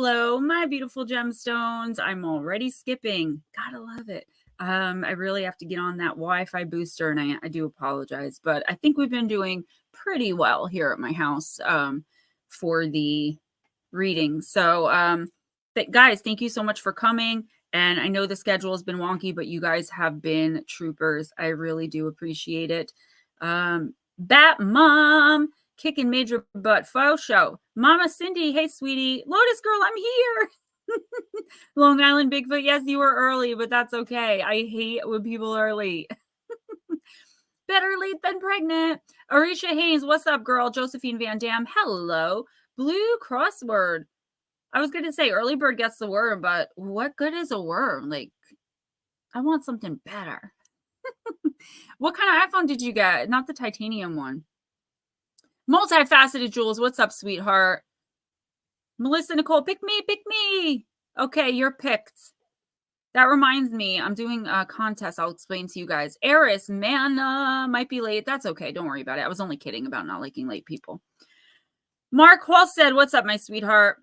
Hello, my beautiful gemstones. I'm already skipping. Gotta love it. I really have to get on that Wi-Fi booster, and I do apologize, but I think we've been doing pretty well here at my house for the reading. So, guys, thank you so much for coming. And I know the schedule has been wonky, but you guys have been troopers. I really do appreciate it. Bat Mom, kicking major butt faux show. Mama Cindy, hey, sweetie. Lotus Girl, I'm here. Long Island Bigfoot, yes, you were early, but that's okay. I hate when people are late. Better late than pregnant. Arisha Haynes, what's up, girl? Josephine Van Dam, hello. Blue crossword. I was going to say early bird gets the worm, but what good is a worm? Like, I want something better. What kind of iPhone did you get? Not the titanium one. Multifaceted Jules, what's up, sweetheart? Melissa Nicole, pick me, pick me. Okay, you're picked. That reminds me, I'm doing a contest. I'll explain to you guys. Eris, man, might be late. That's okay. Don't worry about it. I was only kidding about not liking late people. Mark Halstead, what's up, my sweetheart?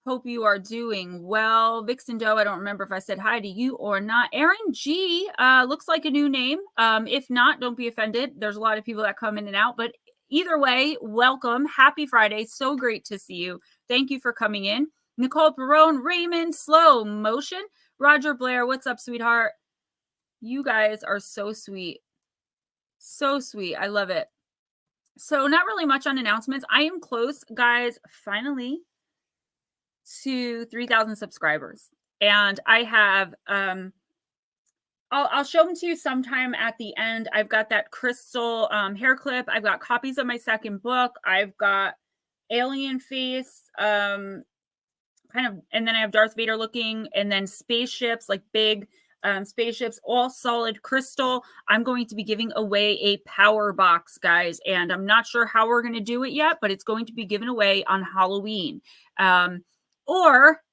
Hope you are doing well. Vixen Doe, I don't remember if I said hi to you or not. Aaron G, looks like a new name. If not, don't be offended. There's a lot of people that come in and out, but either way, welcome. Happy Friday. So great to see you. Thank you for coming in. Nicole Perone, Raymond, Slow Motion, Roger Blair, what's up, sweetheart? You guys are so sweet. So sweet. I love it. So not really much on announcements. I am close, guys, finally, to 3,000 subscribers. And I have, I'll show them to you sometime at the end. I've got that crystal hair clip. I've got copies of my second book. I've got alien face, kind of, and then I have Darth Vader looking, and then spaceships, like big spaceships, all solid crystal. I'm going to be giving away a power box, guys, and I'm not sure how we're going to do it yet, but it's going to be given away on Halloween. Or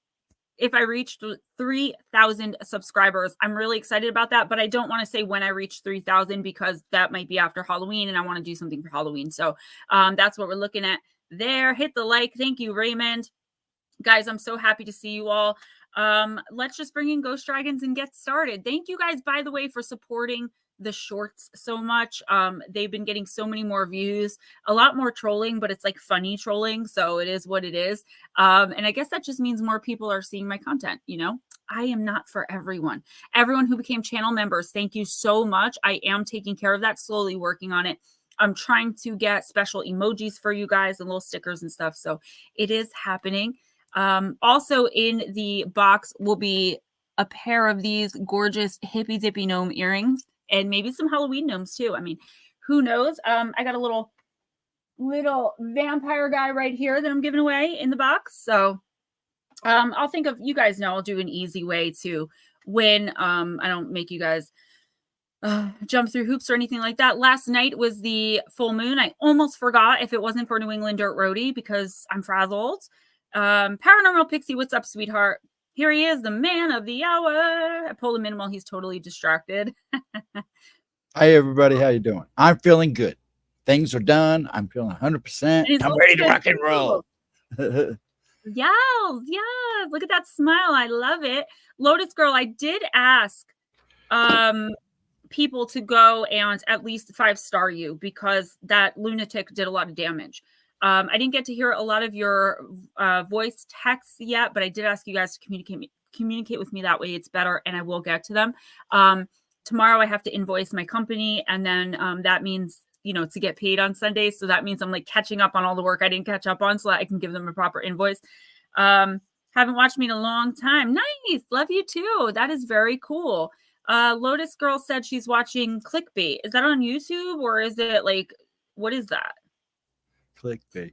if I reached 3,000 subscribers, I'm really excited about that, but I don't want to say when I reach 3,000 because that might be after Halloween and I want to do something for Halloween. So that's what we're looking at there. Hit the like. Thank you, Raymond. Guys, I'm so happy to see you all. Let's just bring in Ghost Dragons and get started. Thank you guys, by the way, for supporting the shorts so much. They've been getting so many more views, a lot more trolling, but it's like funny trolling. So it is what it is. And I guess that just means more people are seeing my content. You know, I am not for everyone. Everyone who became channel members, thank you so much. I am taking care of that, slowly working on it. I'm trying to get special emojis for you guys and little stickers and stuff. So it is happening. Also in the box will be a pair of these gorgeous hippy dippy gnome earrings and maybe some Halloween gnomes too. I mean, who knows? I got a little vampire guy right here that I'm giving away in the box. So I'll think of, you guys know, I'll do an easy way to win. I don't make you guys jump through hoops or anything like that. Last night was the full moon. I almost forgot if it wasn't for New England Dirt Roadie because I'm frazzled. Paranormal Pixie, what's up, sweetheart? Here he is, the man of the hour. I pulled him in while he's totally distracted. Hi, everybody. How you doing? I'm feeling good. Things are done. I'm feeling 100%. I'm ready to rock and roll. Yes. Look at that smile. I love it. Lotus Girl, I did ask people to go and at least 5-star you because that lunatic did a lot of damage. I didn't get to hear a lot of your voice texts yet, but I did ask you guys to communicate with me that way. It's better, and I will get to them. Tomorrow I have to invoice my company, and then that means, you know, to get paid on Sundays. So that means I'm like catching up on all the work I didn't catch up on so that I can give them a proper invoice. Haven't watched me in a long time. Nice. Love you too. That is very cool. Lotus Girl said she's watching Clickbait. Is that on YouTube or is it like, what is that? Clickbait.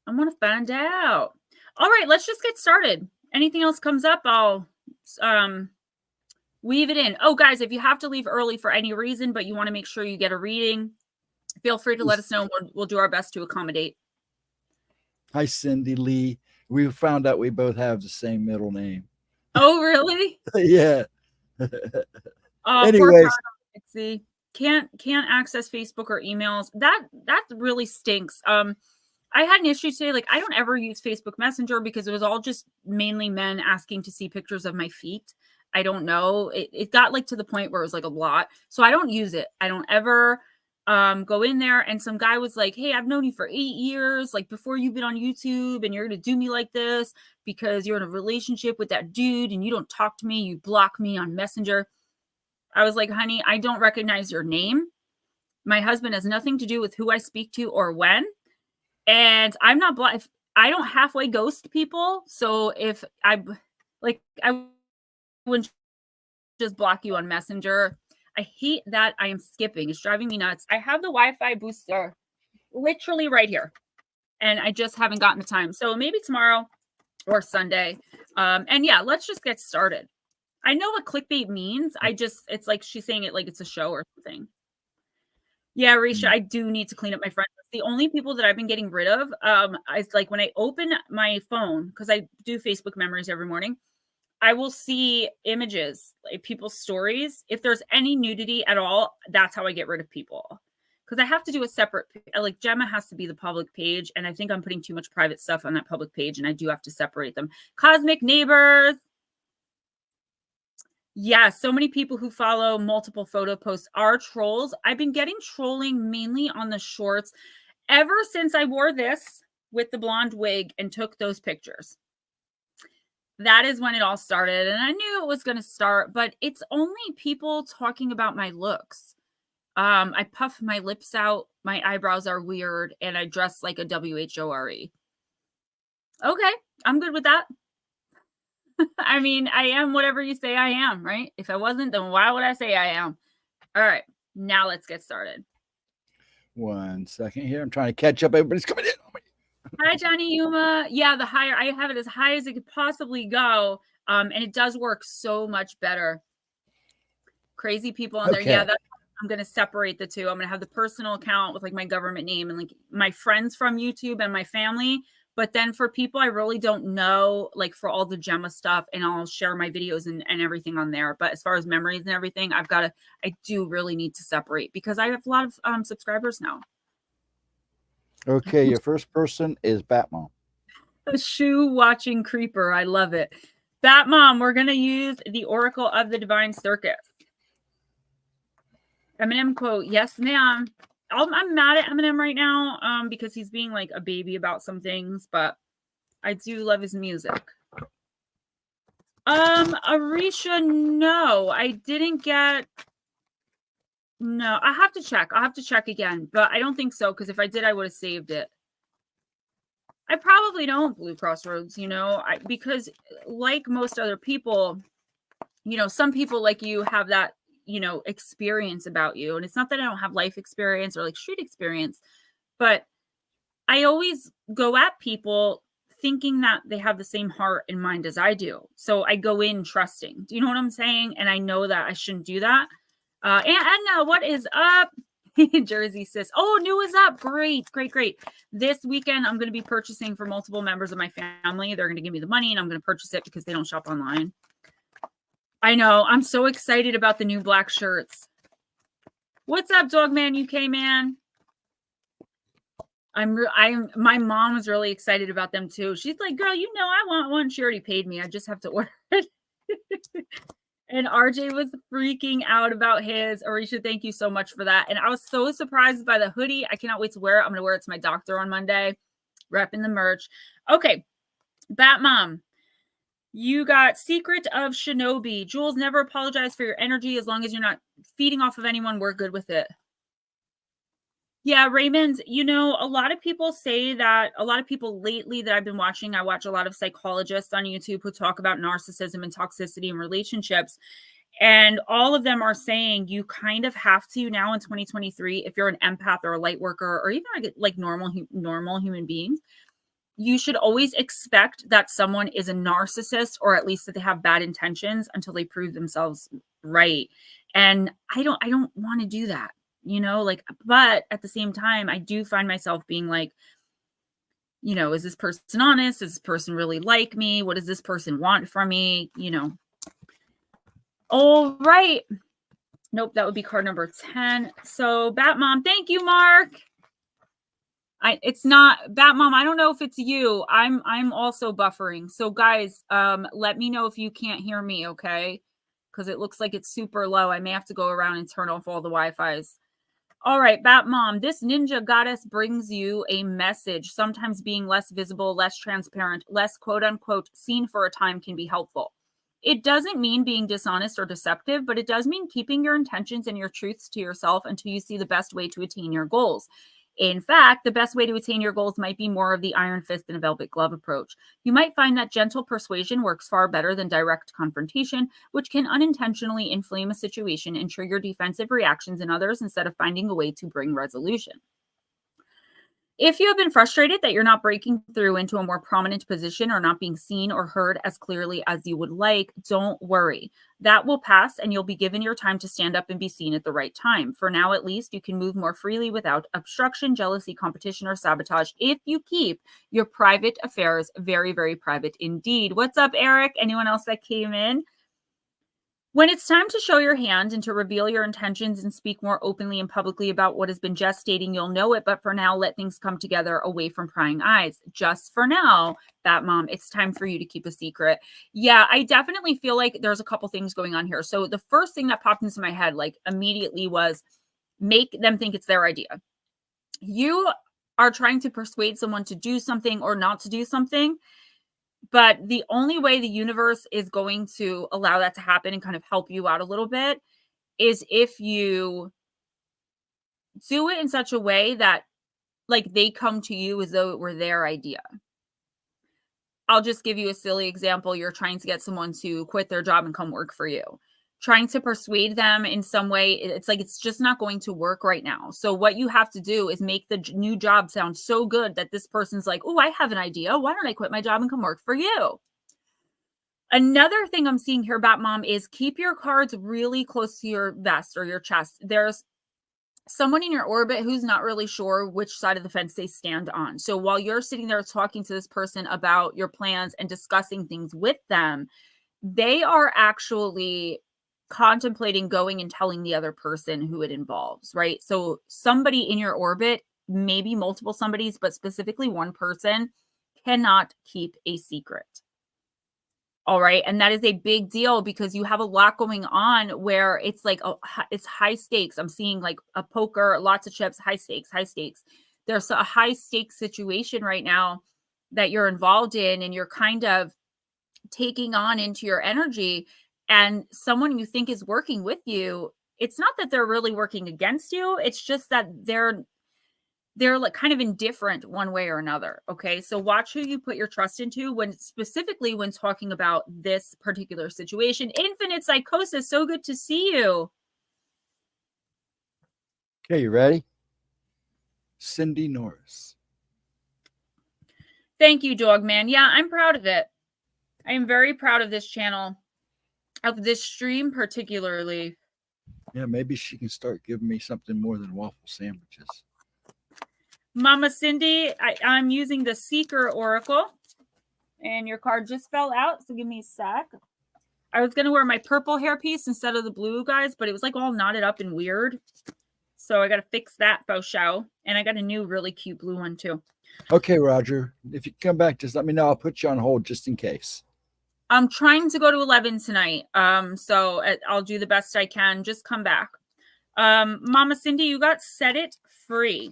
I want to find out. All right, let's just get started. Anything else comes up, I'll weave it in. Oh, guys, if you have to leave early for any reason, but you want to make sure you get a reading, feel free to let us know. We'll do our best to accommodate. Hi, Cindy Lee. We found out we both have the same middle name. Oh, really? Yeah. Anyways. Can't access Facebook or emails. That really stinks. I had an issue today. Like, I don't ever use Facebook Messenger because it was all just mainly men asking to see pictures of my feet. I don't know. It got like to the point where it was like a lot. So I don't use it. I don't ever go in there. And some guy was like, hey, I've known you for 8 years, like before you've been on YouTube, and you're going to do me like this because you're in a relationship with that dude and you don't talk to me. You block me on Messenger. I was like, honey, I don't recognize your name. My husband has nothing to do with who I speak to or when. And I'm not I don't halfway ghost people. So if I wouldn't just block you on Messenger. I hate that I am skipping. It's driving me nuts. I have the Wi-Fi booster literally right here, and I just haven't gotten the time. So maybe tomorrow or Sunday. And yeah, let's just get started. I know what clickbait means. It's like she's saying it like it's a show or something. Yeah, Risha, I do need to clean up my friends. The only people that I've been getting rid of, is like when I open my phone, because I do Facebook memories every morning, I will see images, like people's stories. If there's any nudity at all, that's how I get rid of people. Because I have to do a separate, like Gemma has to be the public page, and I think I'm putting too much private stuff on that public page, and I do have to separate them. Cosmic Neighbors. Yeah, so many people who follow multiple photo posts are trolls. I've been getting trolling mainly on the shorts ever since I wore this with the blonde wig and took those pictures. That is when it all started, and I knew it was going to start, but it's only people talking about my looks. I puff my lips out, my eyebrows are weird, and I dress like a WHORE. Okay, I'm good with that. I mean, I am whatever you say I am, right? If I wasn't, then why would I say I am? All right, now let's get started. 1 second here. I'm trying to catch up. Everybody's coming in. Hi, Johnny Yuma. Yeah, the higher I have it as high as it could possibly go. And it does work so much better. Crazy people on there. Yeah, I'm going to separate the two. I'm going to have the personal account with like my government name and like my friends from YouTube and my family. But then for people I really don't know, like for all the Gemma stuff, and I'll share my videos and everything on there. But as far as memories and everything, I do really need to separate because I have a lot of subscribers now. Okay, your first person is Batmom. A shoe watching creeper. I love it. Batmom, we're going to use the Oracle of the Divine Circus. Eminem quote, yes, ma'am. I'm mad at Eminem right now because he's being like a baby about some things, but I do love his music. Arisha, no, I didn't get. No, I have to check. I'll have to check again, but I don't think so because if I did, I would have saved it. I probably don't Blue Crossroads, because like most other people, some people like you have that, experience about you. And it's not that I don't have life experience or like street experience, but I always go at people thinking that they have the same heart and mind as I do. So I go in trusting. Do you know what I'm saying? And I know that I shouldn't do that. And what is up? Jersey sis. Oh, new is up. Great. This weekend, I'm going to be purchasing for multiple members of my family. They're going to give me the money and I'm going to purchase it because they don't shop online. I know. I'm so excited about the new black shirts. What's up, Dogman UK man? My mom was really excited about them too. She's like, girl, I want one. She already paid me. I just have to order it. And RJ was freaking out about his. Arisha, thank you so much for that. And I was so surprised by the hoodie. I cannot wait to wear it. I'm going to wear it to my doctor on Monday. Repping the merch. Okay. Batmom. You got Secret of Shinobi. Jules, never apologize for your energy. As long as you're not feeding off of anyone, we're good with it. Yeah, Raymond, a lot of people say that a lot of people lately that I've been watching, I watch a lot of psychologists on YouTube who talk about narcissism and toxicity in relationships. And all of them are saying you kind of have to now in 2023, if you're an empath or a light worker or even like normal human beings, you should always expect that someone is a narcissist or at least that they have bad intentions until they prove themselves right. And I don't want to do that. But at the same time, I do find myself being like, is this person honest? Does this person really like me? What does this person want from me? All right. Nope, that would be card number 10. So Batmom, thank you, Mark. It's not Bat Mom. I don't know if it's you. I'm also buffering. So guys, let me know if you can't hear me, okay? Because it looks like it's super low. I may have to go around and turn off all the Wi-Fis. All right, Bat Mom, this ninja goddess brings you a message. Sometimes being less visible, less transparent, less quote unquote seen for a time can be helpful. It doesn't mean being dishonest or deceptive, but it does mean keeping your intentions and your truths to yourself until you see the best way to attain your goals. In fact, the best way to attain your goals might be more of the iron fist and a velvet glove approach. You might find that gentle persuasion works far better than direct confrontation, which can unintentionally inflame a situation and trigger defensive reactions in others instead of finding a way to bring resolution. If you have been frustrated that you're not breaking through into a more prominent position or not being seen or heard as clearly as you would like, don't worry. That will pass and you'll be given your time to stand up and be seen at the right time. For now, at least, you can move more freely without obstruction, jealousy, competition, or sabotage if you keep your private affairs very, very private indeed. What's up, Eric? Anyone else that came in? When it's time to show your hand and to reveal your intentions and speak more openly and publicly about what has been gestating, you'll know it. But for now, let things come together away from prying eyes. Just for now, Bat Mom, it's time for you to keep a secret. Yeah, I definitely feel like there's a couple things going on here. So the first thing that popped into my head, like immediately, was make them think it's their idea. You are trying to persuade someone to do something or not to do something. But the only way the universe is going to allow that to happen and kind of help you out a little bit is if you do it in such a way that like they come to you as though it were their idea. I'll just give you a silly example. You're trying to get someone to quit their job and come work for you. Trying to persuade them in some way, it's like it's just not going to work right now. So what you have to do is make the new job sound so good that this person's like, oh, I have an idea. Why don't I quit my job and come work for you? Another thing I'm seeing here, Bat Mom, is keep your cards really close to your vest or your chest. There's someone in your orbit who's not really sure which side of the fence they stand on. So while you're sitting there talking to this person about your plans and discussing things with them, they are actually contemplating going and telling the other person who it involves, right? So somebody in your orbit, maybe multiple somebodies, but specifically one person cannot keep a secret. All right. And that is a big deal because you have a lot going on where it's like, it's high stakes. I'm seeing like a poker, lots of chips, high stakes, high stakes. There's a high stakes situation right now that you're involved in and you're kind of taking on into your energy. And someone you think is working with you, it's not that they're really working against you. It's just that they're like kind of indifferent one way or another. Okay. So watch who you put your trust into specifically when talking about this particular situation. Infinite Psychosis. So good to see you. Okay. You ready? Cindy Norris. Thank you, Dog Man. Yeah, I'm proud of it. I am very proud of this channel, of this stream particularly. Yeah, maybe she can start giving me something more than waffle sandwiches. Mama Cindy, I'm using the Seeker Oracle, and your card just fell out, so give me a sec. I was going to wear my purple hairpiece instead of the blue, guys, but it was like all knotted up and weird. So I got to fix that faux show, and I got a new really cute blue one too. Okay, Roger. If you come back, just let me know. I'll put you on hold just in case. I'm trying to go to 11 tonight, so I'll do the best I can. Just come back. Mama Cindy, you got Set It Free.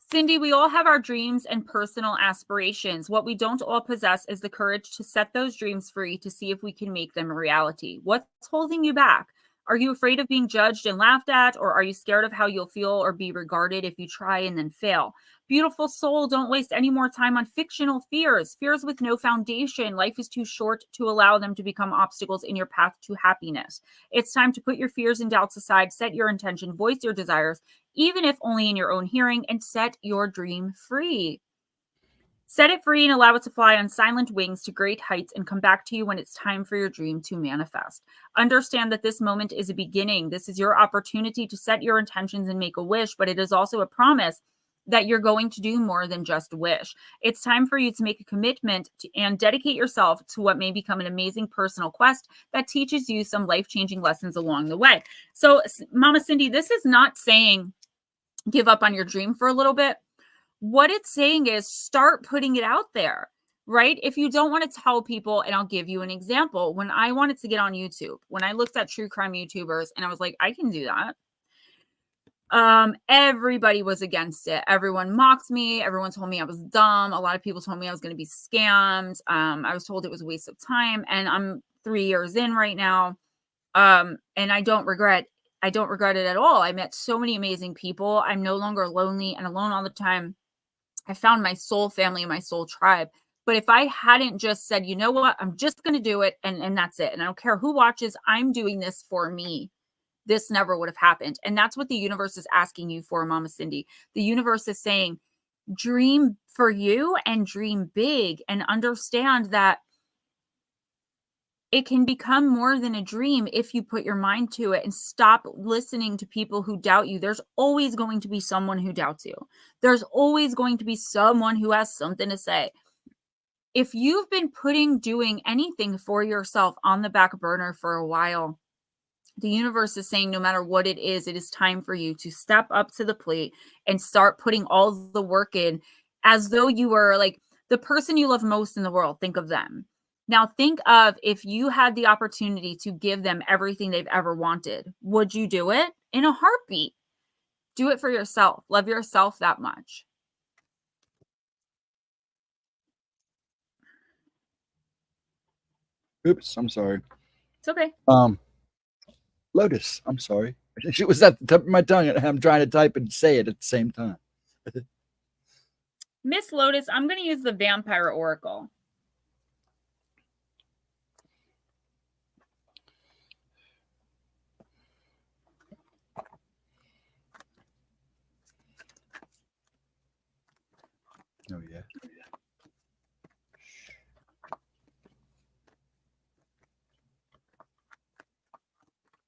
Cindy, we all have our dreams and personal aspirations. What we don't all possess is the courage to set those dreams free to see if we can make them a reality. What's holding you back? Are you afraid of being judged and laughed at, or are you scared of how you'll feel or be regarded if you try and then fail? Beautiful soul, don't waste any more time on fictional fears with no foundation. Life is too short to allow them to become obstacles in your path to happiness. It's time to put your fears and doubts aside, set your intention, voice your desires, even if only in your own hearing, and set your dream free. Set it free and allow it to fly on silent wings to great heights and come back to you when it's time for your dream to manifest. Understand that this moment is a beginning. This is your opportunity to set your intentions and make a wish, but it is also a promise that you're going to do more than just wish. It's time for you to make a commitment and dedicate yourself to what may become an amazing personal quest that teaches you some life-changing lessons along the way. So, Mama Cindy, this is not saying give up on your dream for a little bit. What it's saying is start putting it out there, right? If you don't want to tell people, and I'll give you an example. When I wanted to get on YouTube, when I looked at true crime YouTubers and I was like, I can do that. Everybody was against it. Everyone mocked me. Everyone told me I was dumb. A lot of people told me I was going to be scammed. I was told it was a waste of time, and I'm 3 years in right now. And I don't regret it at all. I met so many amazing people. I'm no longer lonely and alone all the time. I found my soul family and my soul tribe. But if I hadn't just said, you know what, I'm just going to do it, and that's it. And I don't care who watches, I'm doing this for me. This never would have happened. And that's what the universe is asking you for, Mama Cindy. The universe is saying, dream for you and dream big, and understand that it can become more than a dream if you put your mind to it and stop listening to people who doubt you. There's always going to be someone who doubts you. There's always going to be someone who has something to say. If you've been doing anything for yourself on the back burner for a while, the universe is saying no matter what it is time for you to step up to the plate and start putting all the work in, as though you were like the person you love most in the world. Think of them. Now think of if you had the opportunity to give them everything they've ever wanted. Would you do it? In a heartbeat. Do it for yourself. Love yourself that much. Oops, I'm sorry. It's okay. Lotus, I'm sorry. It was at the tip of my tongue, and I'm trying to type and say it at the same time. Miss Lotus, I'm going to use the Vampire Oracle. Oh, yeah.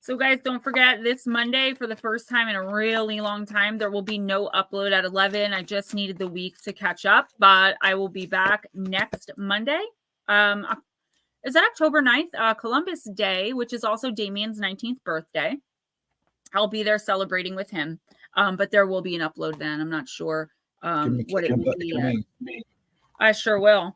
So guys, don't forget this Monday, for the first time in a really long time, there will be no upload at 11. I just needed the week to catch up, but I will be back next Monday. Is that October 9th? Columbus Day, which is also Damien's 19th birthday. I'll be there celebrating with him, but there will be an upload then. I'm not sure what it will be yet. I sure will.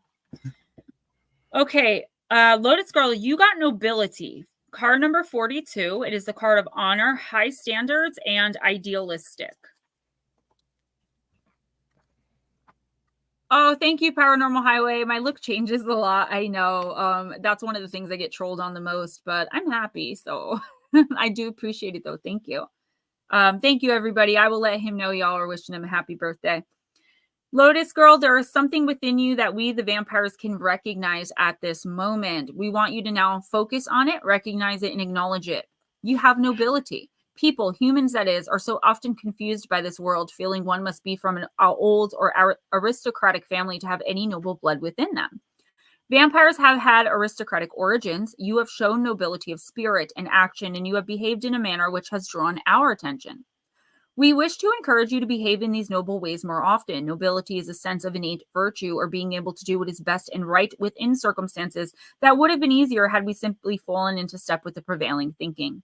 Okay, Lotus Girl, you got nobility. Card number 42. It is the card of honor, high standards, and idealistic. Oh, thank you, Paranormal Highway. My look changes a lot. I know. That's one of the things I get trolled on the most, but I'm happy. So I do appreciate it, though. Thank you. Thank you, everybody. I will let him know y'all are wishing him a happy birthday. Lotus Girl, there is something within you that we, the vampires, can recognize at this moment. We want you to now focus on it, recognize it, and acknowledge it. You have nobility. People, humans that is, are so often confused by this world, feeling one must be from an old or aristocratic family to have any noble blood within them. Vampires have had aristocratic origins. You have shown nobility of spirit and action, and you have behaved in a manner which has drawn our attention. We wish to encourage you to behave in these noble ways more often. Nobility is a sense of innate virtue, or being able to do what is best and right within circumstances that would have been easier had we simply fallen into step with the prevailing thinking.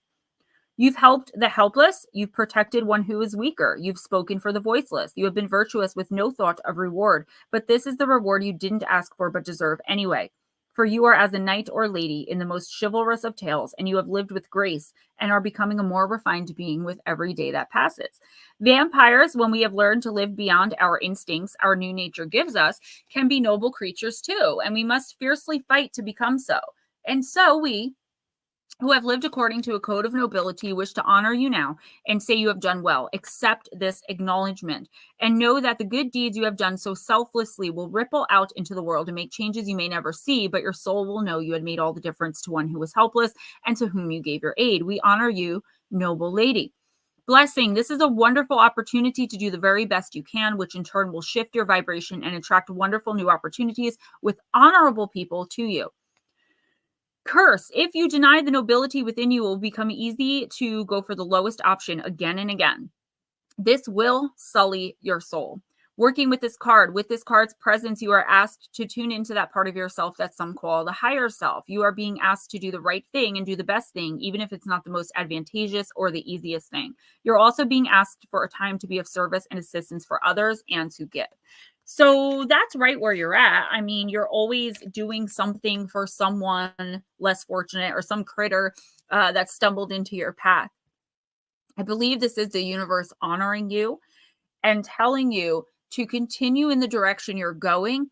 You've helped the helpless. You've protected one who is weaker. You've spoken for the voiceless. You have been virtuous with no thought of reward, but this is the reward you didn't ask for but deserve anyway. For you are as a knight or lady in the most chivalrous of tales, and you have lived with grace and are becoming a more refined being with every day that passes. Vampires, when we have learned to live beyond our instincts our new nature gives us, can be noble creatures too, and we must fiercely fight to become so. And so we, who have lived according to a code of nobility, wish to honor you now and say you have done well. Accept this acknowledgement and know that the good deeds you have done so selflessly will ripple out into the world and make changes you may never see, but your soul will know you had made all the difference to one who was helpless and to whom you gave your aid. We honor you, noble lady. Blessing, this is a wonderful opportunity to do the very best you can, which in turn will shift your vibration and attract wonderful new opportunities with honorable people to you. Curse, if you deny the nobility within you, it will become easy to go for the lowest option again and again. This will sully your soul. Working with this card's presence, you are asked to tune into that part of yourself that some call the higher self. You are being asked to do the right thing and do the best thing, even if it's not the most advantageous or the easiest thing. You're also being asked for a time to be of service and assistance for others and to give. So that's right where you're at. I mean, you're always doing something for someone less fortunate or some critter that stumbled into your path. I believe this is the universe honoring you and telling you to continue in the direction you're going,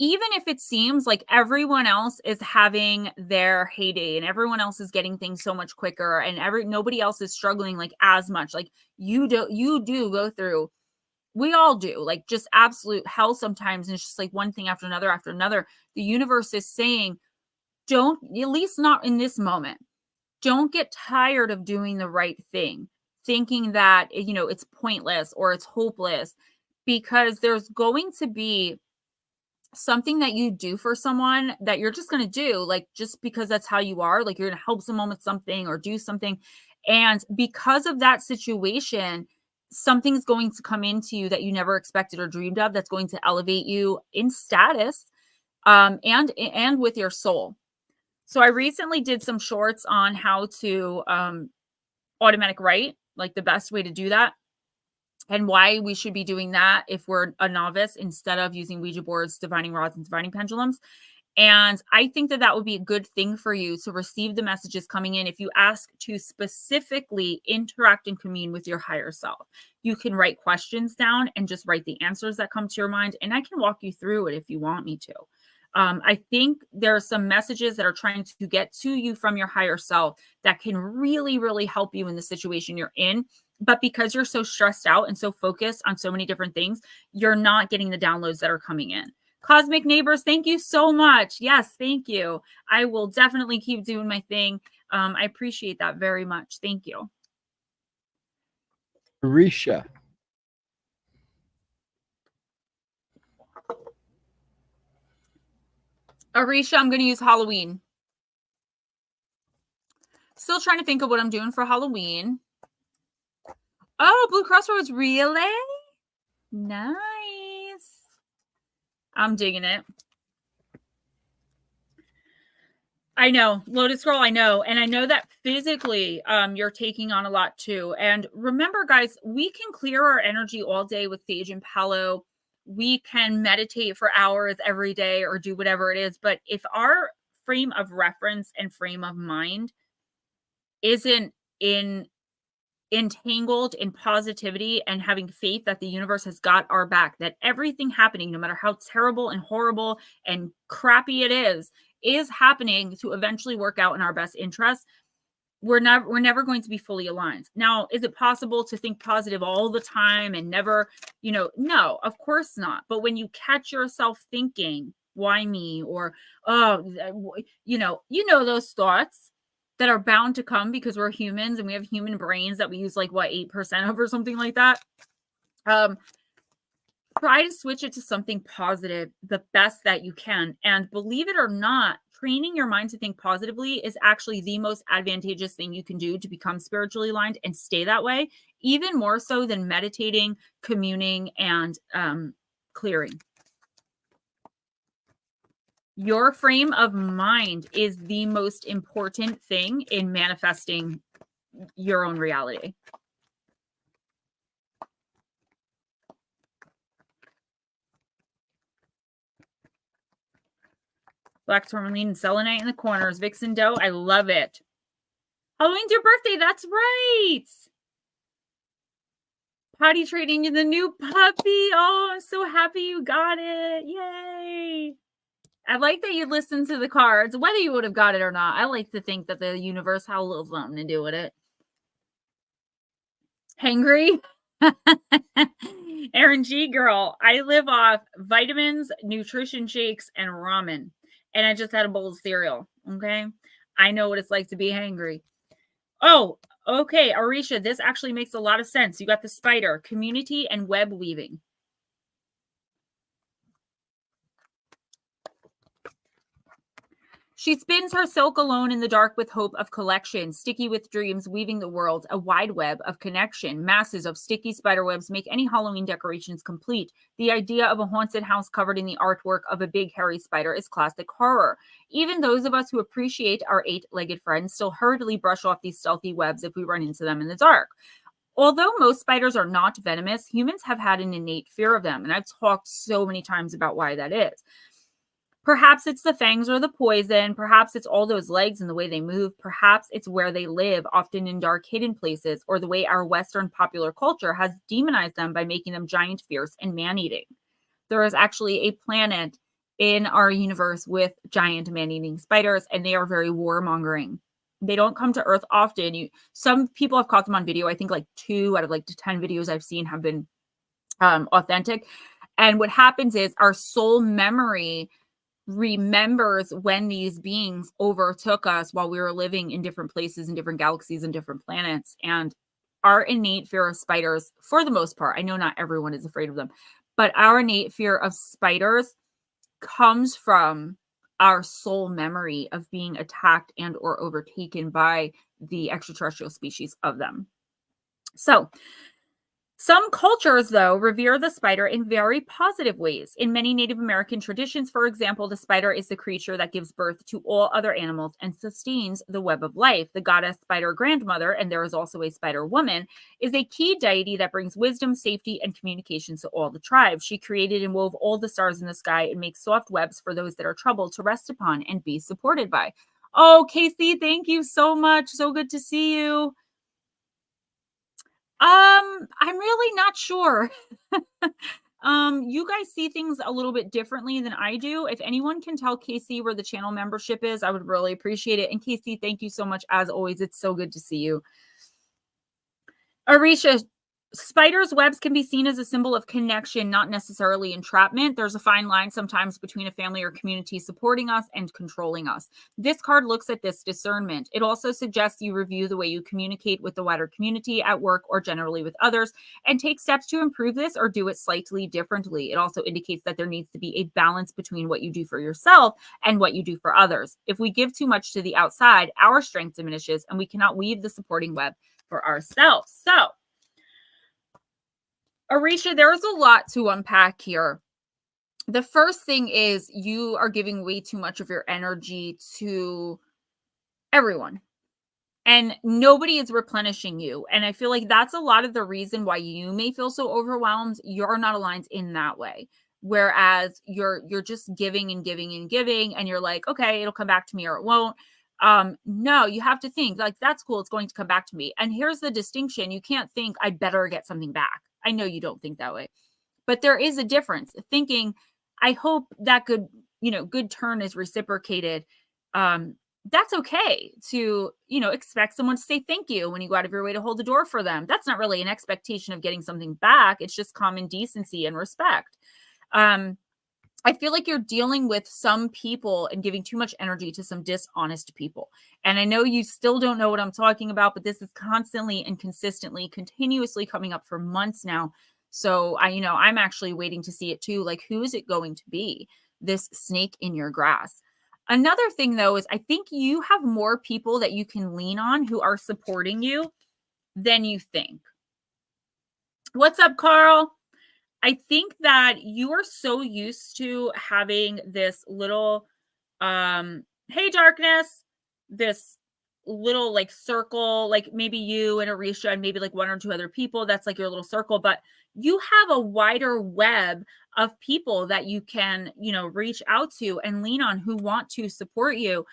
even if it seems like everyone else is having their heyday and everyone else is getting things so much quicker and nobody else is struggling like as much. Like you do go through, we all do, like just absolute hell sometimes, and it's just like one thing after another. The universe is saying, don't, at least not in this moment, don't get tired of doing the right thing, thinking that, you know, it's pointless or it's hopeless, because there's going to be something that you do for someone that you're just going to do, like, just because that's how you are, like you're going to help someone with something or do something. And because of that situation, something's going to come into you that you never expected or dreamed of, that's going to elevate you in status, and with your soul. So I recently did some shorts on how to automatic write, like the best way to do that, and why we should be doing that if we're a novice instead of using Ouija boards, divining rods, and divining pendulums. And I think that that would be a good thing for you to receive the messages coming in if you ask to specifically interact and commune with your higher self. You can write questions down and just write the answers that come to your mind, and I can walk you through it if you want me to. I think there are some messages that are trying to get to you from your higher self that can really, really help you in the situation you're in. But because you're so stressed out and so focused on so many different things, you're not getting the downloads that are coming in. Cosmic Neighbors, thank you so much. Yes, thank you. I will definitely keep doing my thing. I appreciate that very much. Thank you. Arisha. Arisha, I'm going to use Halloween. Still trying to think of what I'm doing for Halloween. Oh, Blue Crossroads, really? Nice. I'm digging it. I know, Lotus Girl, I know. And I know that physically you're taking on a lot too. And remember, guys, we can clear our energy all day with Sage and Palo. We can meditate for hours every day or do whatever it is. But if our frame of reference and frame of mind isn't entangled in positivity and having faith that the universe has got our back, that everything happening, no matter how terrible and horrible and crappy it is happening to eventually work out in our best interest, we're never going to be fully aligned. Now, is it possible to think positive all the time and never, no, of course not. But when you catch yourself thinking, why me? Or, those thoughts that are bound to come because we're humans and we have human brains that we use like 8% of or something like that. Try to switch it to something positive the best that you can. And believe it or not, training your mind to think positively is actually the most advantageous thing you can do to become spiritually aligned and stay that way, even more so than meditating, communing, and clearing. Your frame of mind is the most important thing in manifesting your own reality. Black tourmaline and selenite in the corners. Vixen dough, I love it. Halloween's your birthday, that's right. Potty training in the new puppy. Oh, I'm so happy you got it. Yay. I like that you listened to the cards, whether you would have got it or not. I like to think that the universe had a little something to do with it. Hangry? Aaron G. Girl, I live off vitamins, nutrition shakes, and ramen. And I just had a bowl of cereal, okay? I know what it's like to be hangry. Oh, okay, Arisha, this actually makes a lot of sense. You got the spider, community, and web weaving. She spins her silk alone in the dark with hope of collection, sticky with dreams, weaving the world a wide web of connection. Masses of sticky spiderwebs make any Halloween decorations complete. The idea of a haunted house covered in the artwork of a big hairy spider is classic horror. Even those of us who appreciate our 8-legged friends still hurriedly brush off these stealthy webs if we run into them in the dark. Although most spiders are not venomous, humans have had an innate fear of them, and I've talked so many times about why that is. Perhaps it's the fangs or the poison. Perhaps it's all those legs and the way they move. Perhaps it's where they live, often in dark, hidden places, or the way our Western popular culture has demonized them by making them giant, fierce, and man-eating. There is actually a planet in our universe with giant man-eating spiders, and they are very warmongering. They don't come to Earth often. Some people have caught them on video. I think like 2 out of like 10 videos I've seen have been authentic. And what happens is our soul memory remembers when these beings overtook us while we were living in different places and different galaxies and different planets. And our innate fear of spiders, for the most part, I know not everyone is afraid of them, but our innate fear of spiders comes from our soul memory of being attacked and or overtaken by the extraterrestrial species of them. So some cultures, though, revere the spider in very positive ways. In many Native American traditions, for example, the spider is the creature that gives birth to all other animals and sustains the web of life. The goddess spider grandmother, and there is also a spider woman, is a key deity that brings wisdom, safety, and communications to all the tribes. She created and wove all the stars in the sky and makes soft webs for those that are troubled to rest upon and be supported by. Oh, Casey, thank you so much. So good to see you. I'm really not sure. You guys see things a little bit differently than I do. If anyone can tell Casey where the channel membership is, I would really appreciate it. And Casey, thank you so much. As always, it's so good to see you. Arisha, spiders' webs can be seen as a symbol of connection, not necessarily entrapment. There's a fine line sometimes between a family or community supporting us and controlling us. This card looks at this discernment. It also suggests you review the way you communicate with the wider community at work or generally with others and take steps to improve this or do it slightly differently. It also indicates that there needs to be a balance between what you do for yourself and what you do for others. If we give too much to the outside, our strength diminishes and we cannot weave the supporting web for ourselves. So, Arisha, there's a lot to unpack here. The first thing is you are giving way too much of your energy to everyone, and nobody is replenishing you. And I feel like that's a lot of the reason why you may feel so overwhelmed. You're not aligned in that way. Whereas you're just giving and giving and giving, and you're like, okay, it'll come back to me or it won't. No, you have to think like, that's cool. It's going to come back to me. And here's the distinction. You can't think I better get something back. I know you don't think that way, but there is a difference. Thinking, I hope that good turn is reciprocated. That's okay to, expect someone to say thank you when you go out of your way to hold the door for them. That's not really an expectation of getting something back. It's just common decency and respect. I feel like you're dealing with some people and giving too much energy to some dishonest people. And I know you still don't know what I'm talking about, but this is constantly and consistently, continuously coming up for months now. So I'm actually waiting to see it too. Like, who is it going to be? This snake in your grass. Another thing though, is I think you have more people that you can lean on who are supporting you than you think. What's up, Carl? I think that you are so used to having this little, hey, darkness, this little like circle, like maybe you and Arisha and maybe like 1 or 2 other people. That's like your little circle, but you have a wider web of people that you can, reach out to and lean on who want to support you.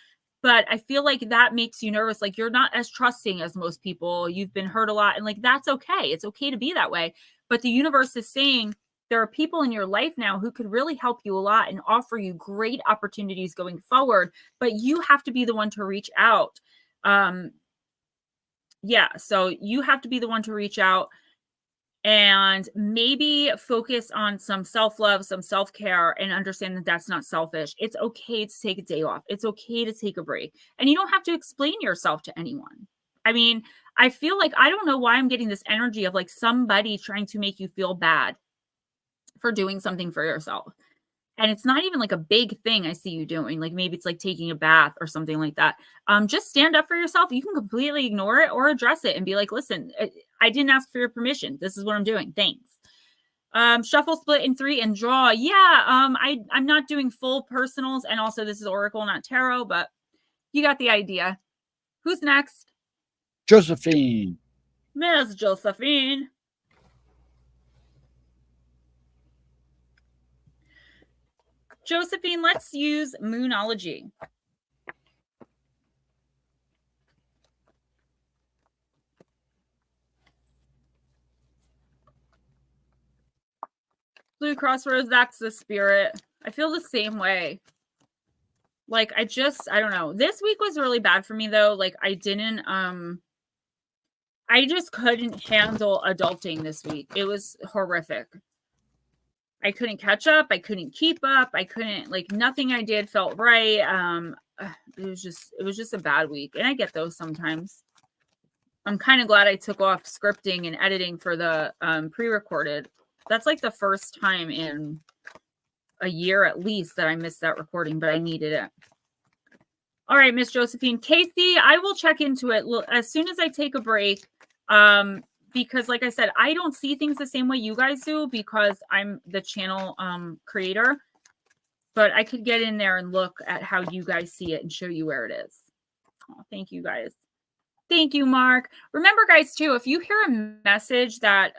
But I feel like that makes you nervous. Like, you're not as trusting as most people. You've been hurt a lot. And like, that's okay. It's okay to be that way. But the universe is saying there are people in your life now who could really help you a lot and offer you great opportunities going forward. But you have to be the one to reach out. So you have to be the one to reach out and maybe focus on some self-love, some self-care, and understand that that's not selfish. It's okay to take a day off. It's okay to take a break. And you don't have to explain yourself to anyone. I mean, I feel like, I don't know why I'm getting this energy of like somebody trying to make you feel bad for doing something for yourself. And it's not even like a big thing I see you doing. Like maybe it's like taking a bath or something like that. Just stand up for yourself. You can completely ignore it or address it and be like, listen, I didn't ask for your permission. This is what I'm doing. Thanks. Shuffle, split in 3, and draw. Yeah, I'm not doing full personals, and also this is Oracle, not Tarot, but you got the idea. Who's next? Josephine. Miss Josephine. Josephine, let's use Moonology. Blue Crossroads, that's the spirit. I feel the same way. Like, I don't know. This week was really bad for me, though. Like, I just couldn't handle adulting this week. It was horrific. I couldn't catch up. I couldn't keep up. I couldn't, like, nothing I did felt right. It was just a bad week. And I get those sometimes. I'm kind of glad I took off scripting and editing for the pre-recorded. That's like the first time in a year at least that I missed that recording, but I needed it. All right, Miss Josephine. Casey, I will check into it as soon as I take a break. Because like I said, I don't see things the same way you guys do because I'm the channel creator. But I could get in there and look at how you guys see it and show you where it is. Oh, thank you guys. Thank you, Mark. Remember, guys, too, if you hear a message that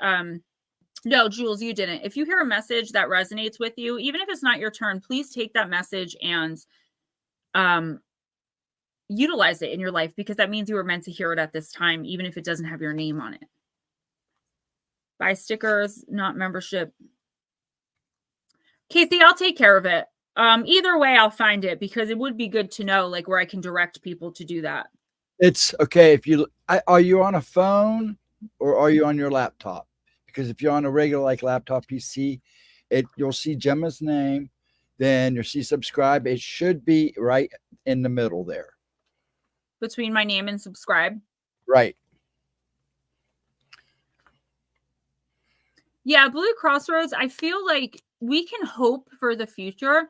no, Jules, you didn't. If you hear a message that resonates with you, even if it's not your turn, please take that message and utilize it in your life because that means you were meant to hear it at this time, even if it doesn't have your name on it. Buy stickers, not membership. Casey, I'll take care of it. Either way, I'll find it because it would be good to know like where I can direct people to do that. It's okay. If you are you on a phone or are you on your laptop? Because if you're on a regular like laptop PC, you'll see Gemma's name, then you'll see subscribe. It should be right in the middle there. Between my name and subscribe. Right. Yeah, Blue Crossroads, I feel like we can hope for the future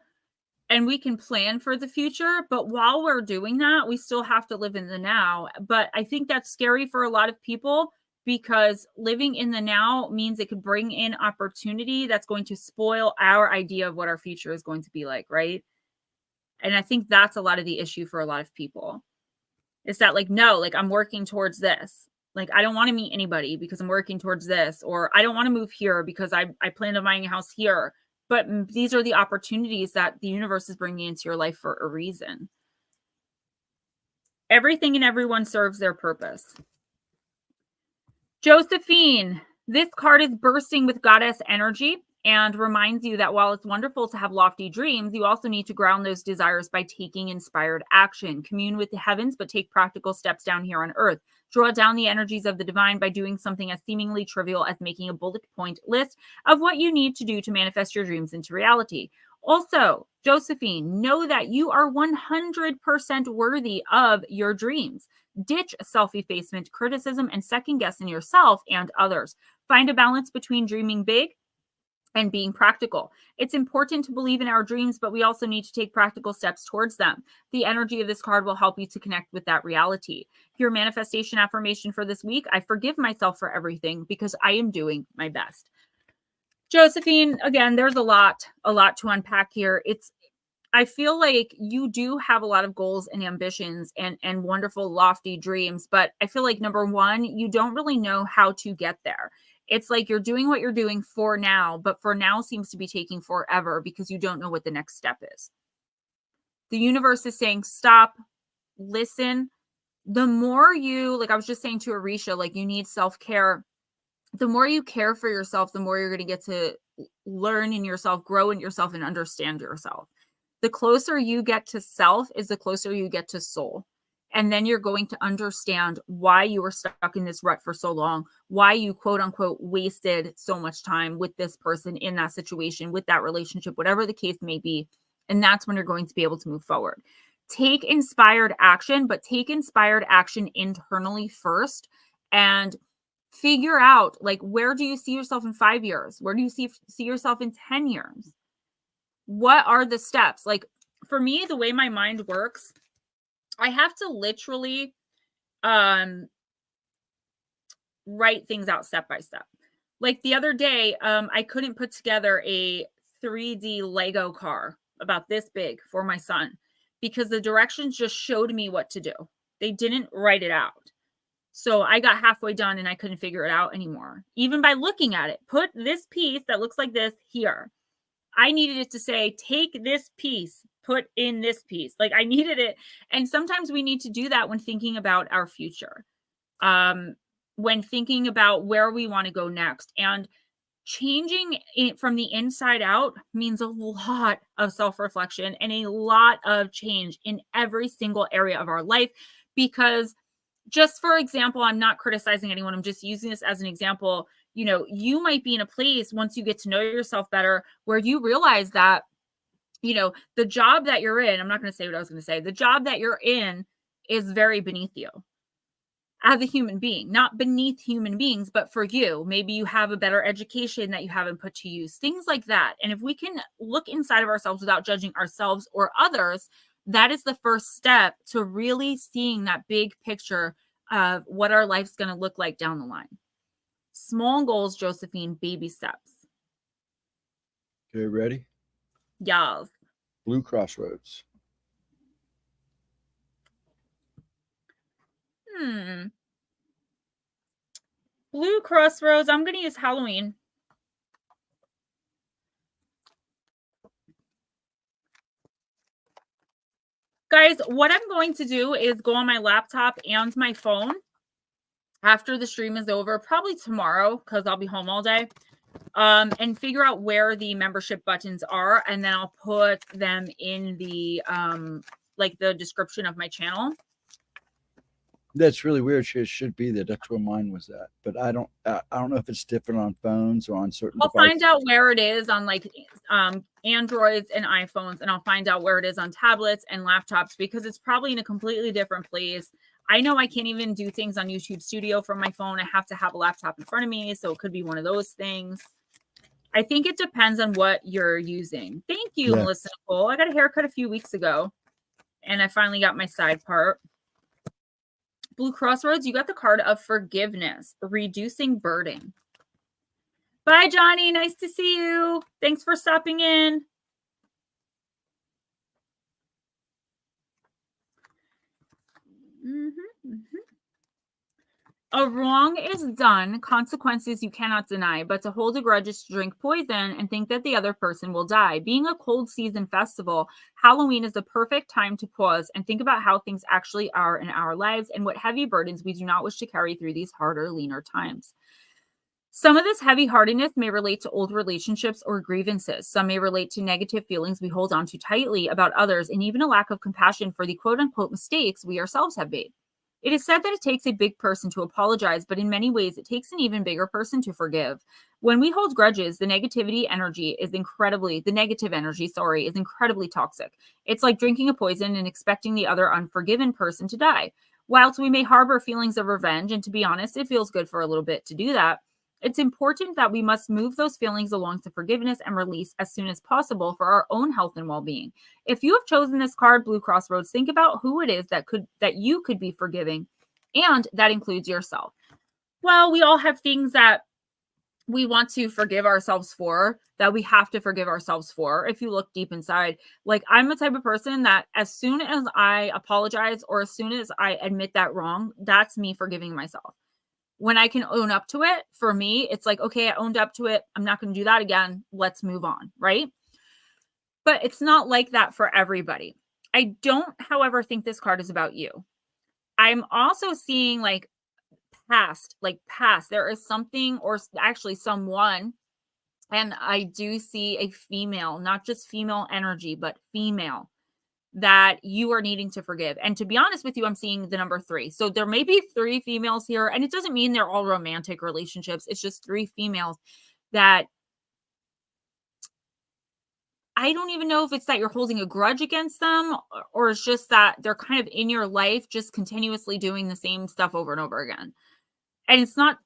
and we can plan for the future, but while we're doing that, we still have to live in the now. But I think that's scary for a lot of people because living in the now means it could bring in opportunity that's going to spoil our idea of what our future is going to be like, right? And I think that's a lot of the issue for a lot of people. Is that like, no, like I'm working towards this. Like, I don't want to meet anybody because I'm working towards this, or I don't want to move here because I plan on buying a house here. But these are the opportunities that the universe is bringing into your life for a reason. Everything and everyone serves their purpose. Josephine, this card is bursting with goddess energy and reminds you that while it's wonderful to have lofty dreams, you also need to ground those desires by taking inspired action. Commune with the heavens, but take practical steps down here on earth. Draw down the energies of the divine by doing something as seemingly trivial as making a bullet point list of what you need to do to manifest your dreams into reality. Also, Josephine, know that you are 100% worthy of your dreams. Ditch self-effacement, criticism, and second-guessing yourself and others. Find a balance between dreaming big and being practical. It's important to believe in our dreams, but we also need to take practical steps towards them. The energy of this card will help you to connect with that reality. Your manifestation affirmation for this week: I forgive myself for everything because I am doing my best. Josephine, again, there's a lot to unpack here. I feel like you do have a lot of goals and ambitions and wonderful, lofty dreams, but I feel like number one, you don't really know how to get there. It's like you're doing what you're doing for now, but for now seems to be taking forever because you don't know what the next step is. The universe is saying, stop, listen. The more you, like I was just saying to Arisha, like you need self-care. The more you care for yourself, the more you're going to get to learn in yourself, grow in yourself, and understand yourself. The closer you get to self is the closer you get to soul. And then you're going to understand why you were stuck in this rut for so long, why you quote unquote wasted so much time with this person in that situation, with that relationship, whatever the case may be. And that's when you're going to be able to move forward. Take inspired action, but take inspired action internally first and figure out like, where do you see yourself in 5 years? Where do you see yourself in 10 years? what are the steps? Like for me, the way my mind works, I have to literally write things out step by step. Like the other day, I couldn't put together a 3D Lego car about this big for my son because the directions just showed me what to do. They didn't write it out. So I got halfway done and I couldn't figure it out anymore. Even by looking at it, put this piece that looks like this here. I needed it to say, take this piece, put in this piece. Like I needed it. And sometimes we need to do that when thinking about our future. When thinking about where we want to go next. And changing it from the inside out means a lot of self-reflection and a lot of change in every single area of our life. Because just for example, I'm not criticizing anyone. I'm just using this as an example. You know, you might be in a place once you get to know yourself better where you realize that, you know, the job that you're in, I'm not going to say what I was going to say. The job that you're in is very beneath you as a human being, not beneath human beings, but for you. Maybe you have a better education that you haven't put to use, things like that. And if we can look inside of ourselves without judging ourselves or others, that is the first step to really seeing that big picture of what our life's going to look like down the line. Small goals, Josephine, baby steps. Okay, ready? Yes. Blue Crossroads. Blue Crossroads. I'm going to use Halloween. Guys, what I'm going to do is go on my laptop and my phone after the stream is over, probably tomorrow because I'll be home all day, and figure out where the membership buttons are. And then I'll put them in the, like the description of my channel. That's really weird. It should be there. That's where mine was at. But I don't know if it's different on phones or on certain I'll devices. find out where it is on like Androids and iPhones, and I'll find out where it is on tablets and laptops because it's probably in a completely different place. I know I can't even do things on YouTube Studio from my phone. I have to have a laptop in front of me, so it could be one of those things. I think it depends on what you're using. Thank you, Melissa Nicole. I got a haircut a few weeks ago, and I finally got my side part. Blue Crossroads, you got the card of forgiveness, reducing burden. Bye, Johnny. Nice to see you. Thanks for stopping in. A wrong is done, consequences you cannot deny, but to hold a grudge is to drink poison and think that the other person will die. Being a cold season festival, Halloween is the perfect time to pause and think about how things actually are in our lives and what heavy burdens we do not wish to carry through these harder, leaner times. Some of this heavy heartedness may relate to old relationships or grievances. Some may relate to negative feelings we hold on to tightly about others and even a lack of compassion for the quote-unquote mistakes we ourselves have made. It is said that it takes a big person to apologize, but in many ways, it takes an even bigger person to forgive. When we hold grudges, the negative energy is incredibly toxic. It's like drinking a poison and expecting the other unforgiven person to die. Whilst we may harbor feelings of revenge, and to be honest, it feels good for a little bit to do that, it's important that we must move those feelings along to forgiveness and release as soon as possible for our own health and well-being. If you have chosen this card, Blue Crossroads, think about who it is that you could be forgiving, and that includes yourself. Well, we all have things that we want to forgive ourselves for, that we have to forgive ourselves for. If you look deep inside, like I'm the type of person that as soon as I apologize or as soon as I admit that wrong, that's me forgiving myself. When I can own up to it, for me, it's like, okay, I owned up to it. I'm not going to do that again. Let's move on, right? But it's not like that for everybody. I don't, however, think this card is about you. I'm also seeing like past. There is something or actually someone, and I do see a female, not just female energy, but female, that you are needing to forgive. And to be honest with you, I'm seeing the number 3. So there may be 3 females here, and it doesn't mean they're all romantic relationships. It's just 3 females that I don't even know if it's that you're holding a grudge against them or it's just that they're kind of in your life, just continuously doing the same stuff over and over again. And it's not,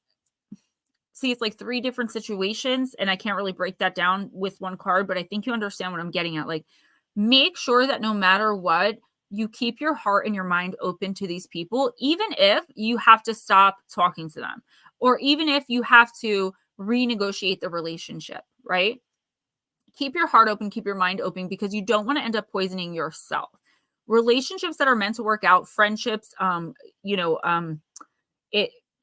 see, it's like 3 different situations, and I can't really break that down with one card, but I think you understand what I'm getting at. Like, make sure that no matter what, you keep your heart and your mind open to these people, even if you have to stop talking to them, or even if you have to renegotiate the relationship, right? Keep your heart open, keep your mind open, because you don't want to end up poisoning yourself. Relationships that are meant to work out, friendships,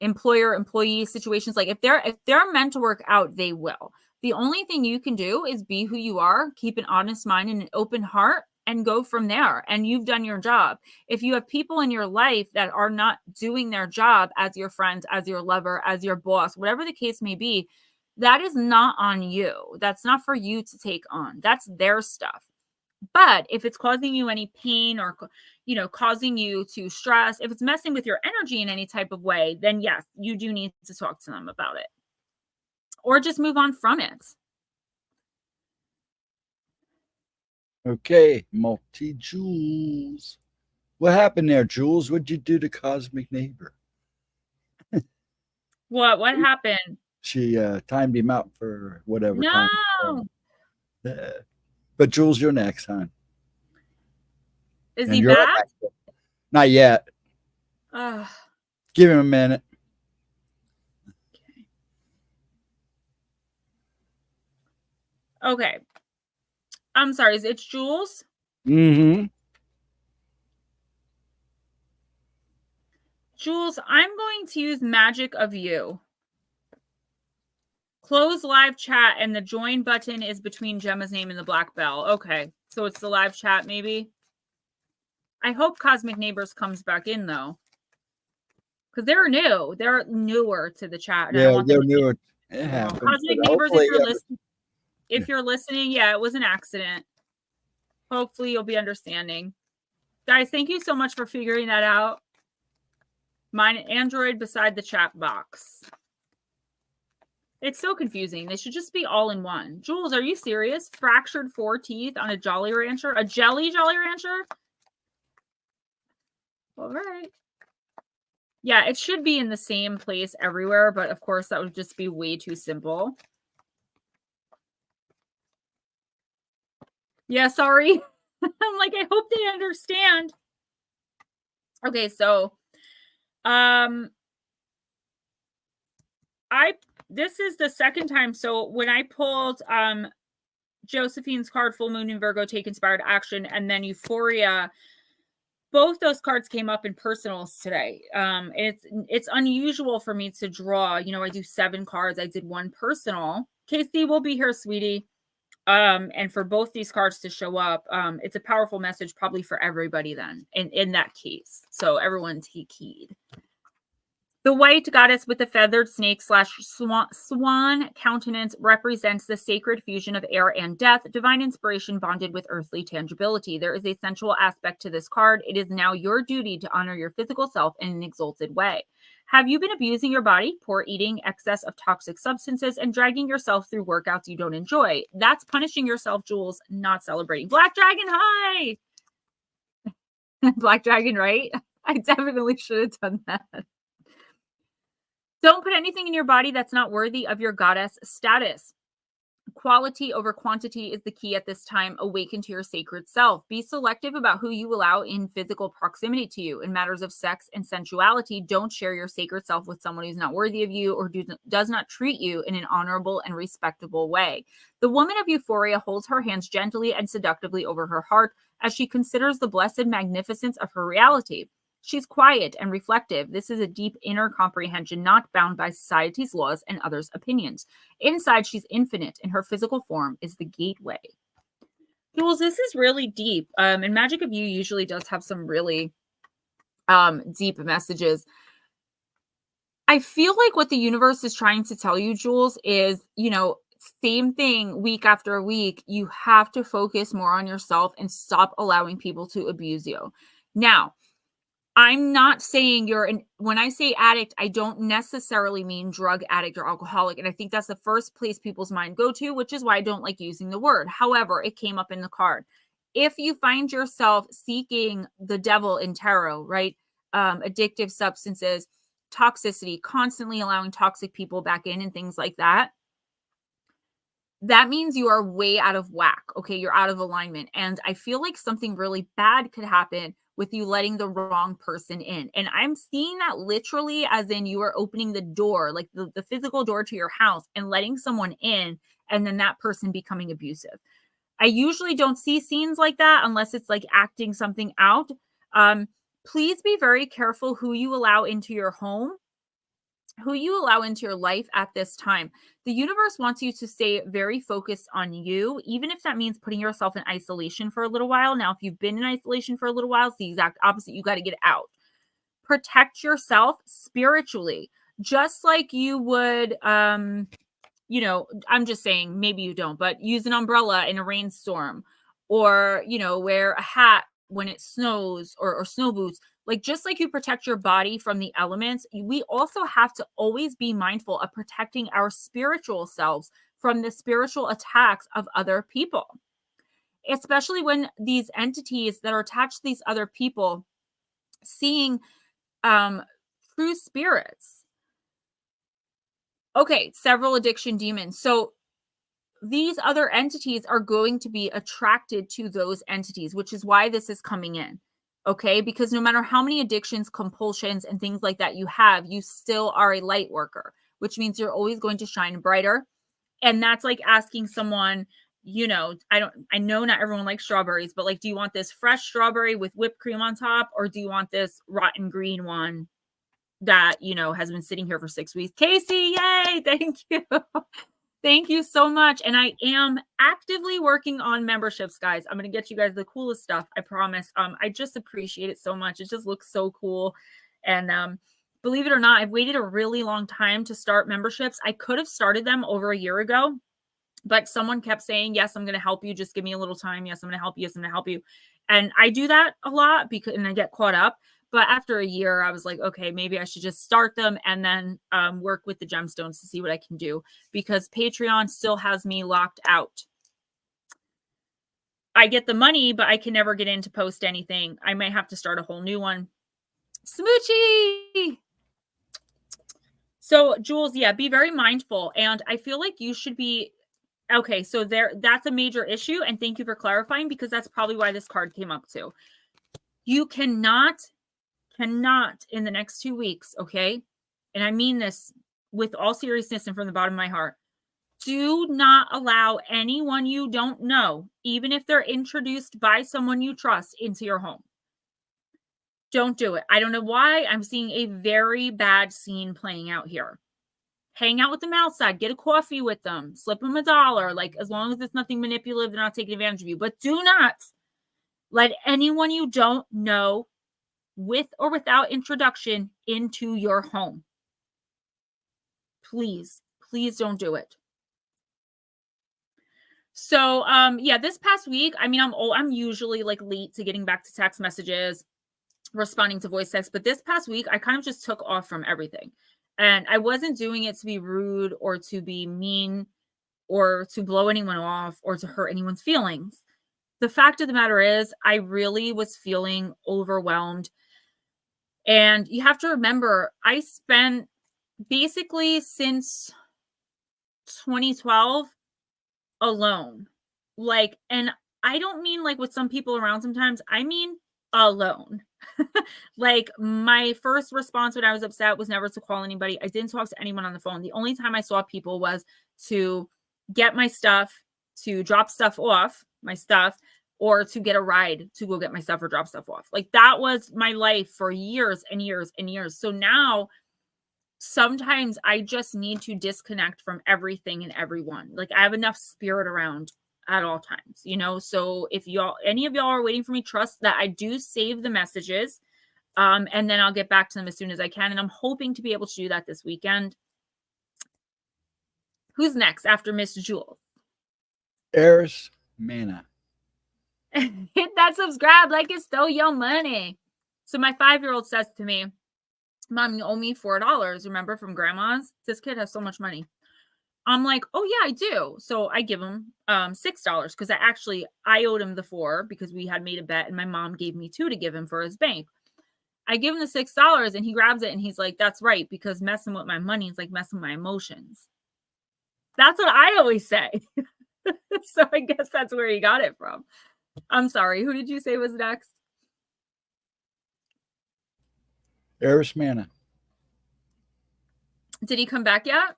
employer employee situations, like if they're meant to work out, they will. The only thing you can do is be who you are, keep an honest mind and an open heart, and go from there. And you've done your job. If you have people in your life that are not doing their job as your friend, as your lover, as your boss, whatever the case may be, that is not on you. That's not for you to take on. That's their stuff. But if it's causing you any pain or, causing you to stress, if it's messing with your energy in any type of way, then yes, you do need to talk to them about it, or just move on from it. Okay, multi-Jules. What happened there, Jules? What'd you do to Cosmic Neighbor? What happened? She timed him out for whatever time. No. But Jules, you're next, hon. Is And he you're back? Not yet. Ugh. Give him a minute. Okay. I'm sorry. Is it Jules? Mm-hmm. Jules, I'm going to use Magic of You. Close live chat, and the join button is between Gemma's name and the black bell. Okay. So it's the live chat, maybe? I hope Cosmic Neighbors comes back in, though. Because they're new. They're newer to the chat. And Yeah, they're newer. It happens. Cosmic Neighbors, if you're listening, yeah, it was an accident. Hopefully you'll be understanding. Guys, thank you so much for figuring that out. Mine Android beside the chat box. It's so confusing. They should just be all in one. Jules, are you serious? Fractured 4 teeth on a Jolly Rancher? A jelly Jolly Rancher? All right. Yeah, it should be in the same place everywhere, but of course that would just be way too simple. Yeah, sorry. I'm like, I hope they understand. Okay, so this is the second time. So when I pulled Josephine's card, Full Moon in Virgo, Take Inspired Action, and then Euphoria, both those cards came up in personals today. It's unusual for me to draw. I do 7 cards. I did 1 personal. Casey will be here, sweetie. And for both these cards to show up, it's a powerful message probably for everybody then in that case. So everyone take heed. The white goddess with the feathered snake / swan countenance represents the sacred fusion of air and death, divine inspiration bonded with earthly tangibility. There is a sensual aspect to this card. It is now your duty to honor your physical self in an exalted way. Have you been abusing your body, poor eating, excess of toxic substances, and dragging yourself through workouts you don't enjoy? That's punishing yourself, Jules, not celebrating. Black Dragon, hi! Black Dragon, right? I definitely should have done that. Don't put anything in your body that's not worthy of your goddess status. Quality over quantity is the key at this time. Awaken to your sacred self. Be selective about who you allow in physical proximity to you. In matters of sex and sensuality, don't share your sacred self with someone who's not worthy of you or does not treat you in an honorable and respectable way. The woman of Euphoria holds her hands gently and seductively over her heart as she considers the blessed magnificence of her reality. She's quiet and reflective. This is a deep inner comprehension, not bound by society's laws and others' opinions. Inside, she's infinite, and her physical form is the gateway. Jules, this is really deep. And Magic of You usually does have some really deep messages. I feel like what the universe is trying to tell you, Jules, is, same thing week after week. You have to focus more on yourself and stop allowing people to abuse you. Now, I'm not saying when I say addict, I don't necessarily mean drug addict or alcoholic. And I think that's the first place people's mind go to, which is why I don't like using the word. However, it came up in the card. If you find yourself seeking the devil in tarot, right? Addictive substances, toxicity, constantly allowing toxic people back in and things like that, that means you are way out of whack. Okay. You're out of alignment. And I feel like something really bad could happen with you letting the wrong person in. And I'm seeing that literally as in you are opening the door, like the physical door to your house and letting someone in, and then that person becoming abusive. I usually don't see scenes like that unless it's like acting something out. Please be very careful who you allow into your home, who you allow into your life at this time. The universe wants you to stay very focused on you, even if that means putting yourself in isolation for a little while. Now, if you've been in isolation for a little while, it's the exact opposite. You got to get out. Protect yourself spiritually, just like you would, you know, I'm just saying, maybe you don't, but use an umbrella in a rainstorm, or, you know, wear a hat when it snows, or snow boots. Like, just like you protect your body from the elements, we also have to always be mindful of protecting our spiritual selves from the spiritual attacks of other people, especially when these entities that are attached to these other people seeing true spirits. Okay, several addiction demons. So these other entities are going to be attracted to those entities, which is why this is coming in. Okay, because no matter how many addictions, compulsions, and things like that you have, you still are a light worker, which means you're always going to shine brighter. And that's like asking someone, you know, I know not everyone likes strawberries, but like, do you want this fresh strawberry with whipped cream on top, or do you want this rotten green one that, you know, has been sitting here for 6 weeks? Casey, yay! Thank you. Thank you so much. And I am actively working on memberships, guys. I'm going to get you guys the coolest stuff. I promise. I just appreciate it so much. It just looks so cool. And believe it or not, I've waited a really long time to start memberships. I could have started them over a year ago, but someone kept saying, yes, I'm going to help you. Just give me a little time. Yes, I'm going to help you. Yes, I'm going to help you. And I do that a lot and I get caught up. But after a year, I was like, okay, maybe I should just start them and then work with the gemstones to see what I can do, because Patreon still has me locked out. I get the money, but I can never get in to post anything. I might have to start a whole new one. Smoochie! So, Jules, yeah, be very mindful. And I feel like you should be, okay, so that's a major issue. And thank you for clarifying, because that's probably why this card came up too. You cannot in the next 2 weeks, okay? And I mean this with all seriousness and from the bottom of my heart. Do not allow anyone you don't know, even if they're introduced by someone you trust, into your home. Don't do it. I don't know why. I'm seeing a very bad scene playing out here. Hang out with them outside. Get a coffee with them. Slip them $1. Like, as long as it's nothing manipulative, they're not taking advantage of you. But do not let anyone you don't know, with or without introduction, into your home. Please don't do it. So, yeah, this past week, I mean, I'm usually like late to getting back to text messages, responding to voice text, but this past week, I kind of just took off from everything. And I wasn't doing it to be rude or to be mean or to blow anyone off or to hurt anyone's feelings. The fact of the matter is, I really was feeling overwhelmed. And you have to remember, I spent basically since 2012 alone. Like, and I don't mean like with some people around sometimes, I mean alone. Like, my first response when I was upset was never to call anybody. I didn't talk to anyone on the phone. The only time I saw people was to get my stuff, to drop stuff off, my stuff, or to get a ride to go get my stuff or drop stuff off. Like, that was my life for years and years and years. So now sometimes I just need to disconnect from everything and everyone. Like, I have enough spirit around at all times, you know? So if any of y'all are waiting for me, trust that I do save the messages. And then I'll get back to them as soon as I can. And I'm hoping to be able to do that this weekend. Who's next after Miss Jewel? Eris Mana. Hit that subscribe like it's still your money. So my 5-year-old says to me, Mom, you owe me $4. Remember, from grandma's? This kid has so much money. I'm like, oh yeah, I do. So I give him $6 because I owed him the $4 because we had made a bet and my mom gave me $2 to give him for his bank. I give him the $6 and he grabs it and he's like, that's right, because messing with my money is like messing with my emotions. That's what I always say. So I guess that's where he got it from. I'm sorry. Who did you say was next? Eris Mana. Did he come back yet?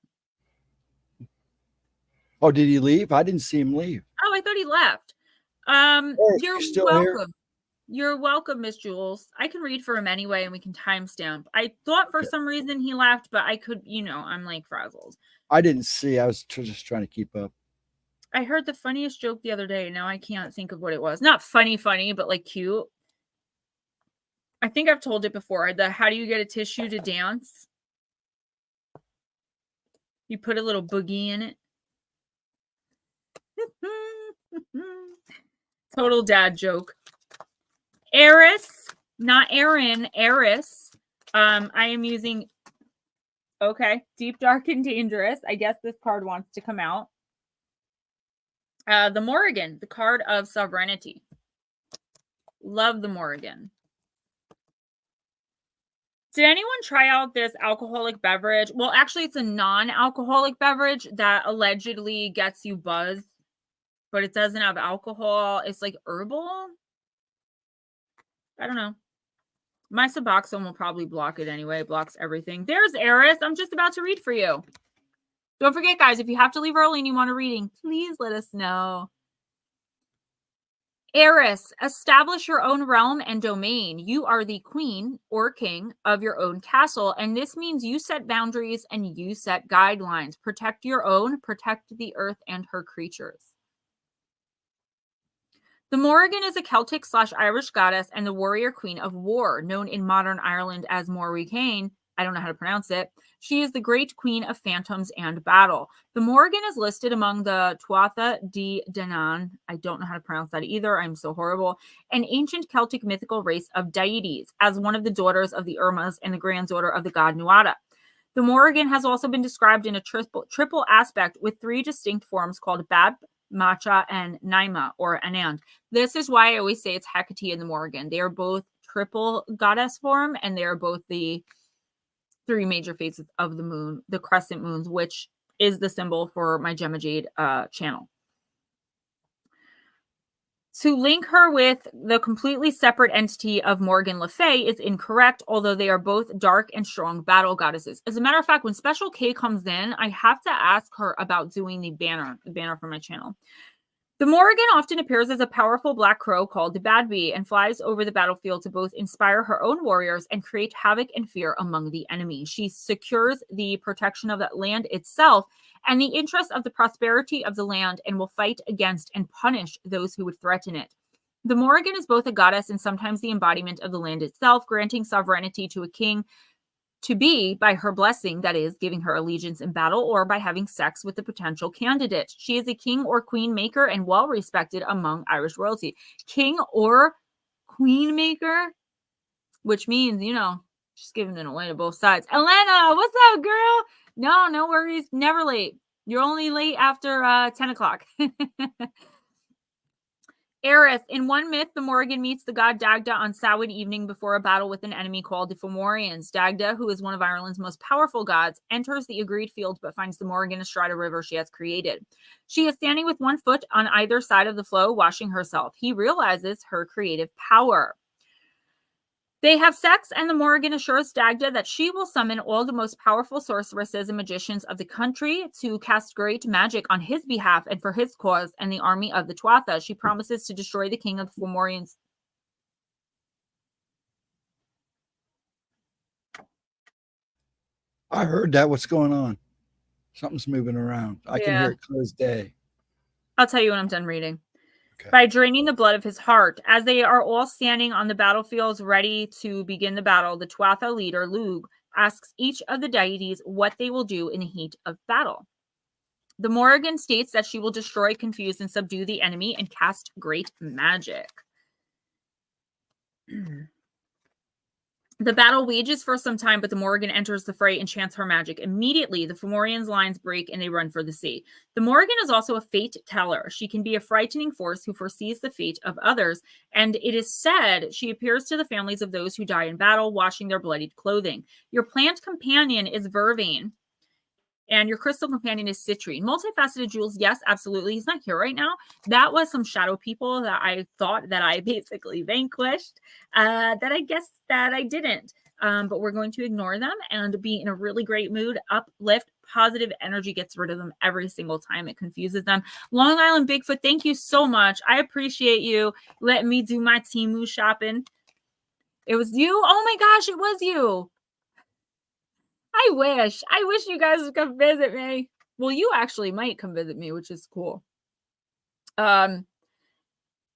Oh, did he leave? I didn't see him leave. Oh, I thought he left. You're still welcome. here? You're welcome, Miss Jules. I can read for him anyway, and we can timestamp. I thought for some reason he left, but I could, I'm like frazzled. I didn't see. I was just trying to keep up. I heard the funniest joke the other day. Now I can't think of what it was. Not funny, but like cute. I think I've told it before. How do you get a tissue to dance? You put a little boogie in it. Total dad joke. Eris, not Aaron, Eris. I am using, Deep, Dark, and Dangerous. I guess this card wants to come out. The Morrigan, the card of sovereignty. Love the Morrigan. Did anyone try out this alcoholic beverage? Well, actually, it's a non-alcoholic beverage that allegedly gets you buzzed, but it doesn't have alcohol. It's like herbal. I don't know. My Suboxone will probably block it anyway. It blocks everything. There's Eris. I'm just about to read for you. Don't forget, guys, if you have to leave early and you want a reading, please let us know. Eris, establish your own realm and domain. You are the queen or king of your own castle, and this means you set boundaries and you set guidelines. Protect your own, protect the earth and her creatures. The Morrigan is a Celtic/Irish goddess and the warrior queen of war, known in modern Ireland as Morrigan. I don't know how to pronounce it. She is the great queen of phantoms and battle. The Morrigan is listed among the Tuatha De Danann. I don't know how to pronounce that either. I'm so horrible. An ancient Celtic mythical race of deities, as one of the daughters of the Irmas and the granddaughter of the god Nuada. The Morrigan has also been described in a triple aspect with three distinct forms called Bab, Macha, and Naima, or Anand. This is why I always say it's Hecate and the Morrigan. They are both triple goddess form, and they are both the three major phases of the moon, the crescent moons, which is the symbol for my Gemma Jade channel. To link her with the completely separate entity of Morgan Le Fay is incorrect, although they are both dark and strong battle goddesses. As a matter of fact, when Special K comes in, I have to ask her about doing the banner for my channel. The Morrigan often appears as a powerful black crow called the Bad Bee and flies over the battlefield to both inspire her own warriors and create havoc and fear among the enemy. She secures the protection of that land itself and the interest of the prosperity of the land and will fight against and punish those who would threaten it. The Morrigan is both a goddess and sometimes the embodiment of the land itself, granting sovereignty to a king to be by her blessing, that is, giving her allegiance in battle, or by having sex with the potential candidate. She is a king or queen maker and well respected among Irish royalty. King or queen maker, which means, she's giving it away to both sides. Elena, what's up, girl? No worries. Never late. You're only late after 10 o'clock. Eris, in one myth, the Morrigan meets the god Dagda on Samhain evening before a battle with an enemy called the Fomorians. Dagda, who is one of Ireland's most powerful gods, enters the agreed field but finds the Morrigan astride a river she has created. She is standing with one foot on either side of the flow, washing herself. He realizes her creative power. They have sex, and the Morrigan assures Dagda that she will summon all the most powerful sorceresses and magicians of the country to cast great magic on his behalf and for his cause and the army of the Tuatha. She promises to destroy the king of the Fomorians. I heard that. What's going on? Something's moving around. I can hear it clear as day. I'll tell you when I'm done reading. By draining the blood of his heart. As they are all standing on the battlefields ready to begin the battle, the Tuatha leader, Lug, asks each of the deities what they will do in the heat of battle. The Morrigan states that she will destroy, confuse, and subdue the enemy and cast great magic. The battle wages for some time, but the Morrigan enters the fray and chants her magic. Immediately, the Fomorians' lines break and they run for the sea. The Morrigan is also a fate teller. She can be a frightening force who foresees the fate of others, and it is said she appears to the families of those who die in battle, washing their bloodied clothing. Your plant companion is vervain, and your crystal companion is citrine. Multifaceted jewels, yes, absolutely. He's not here right now. That was some shadow people that I thought that I basically vanquished, that I guess that I didn't. But we're going to ignore them and be in a really great mood, uplift, positive energy gets rid of them every single time. It confuses them. Long Island Bigfoot, thank you so much. I appreciate you letting me do my Temu shopping. It was you? Oh my gosh, it was you. I wish you guys would come visit me. Well, you actually might come visit me, which is cool. That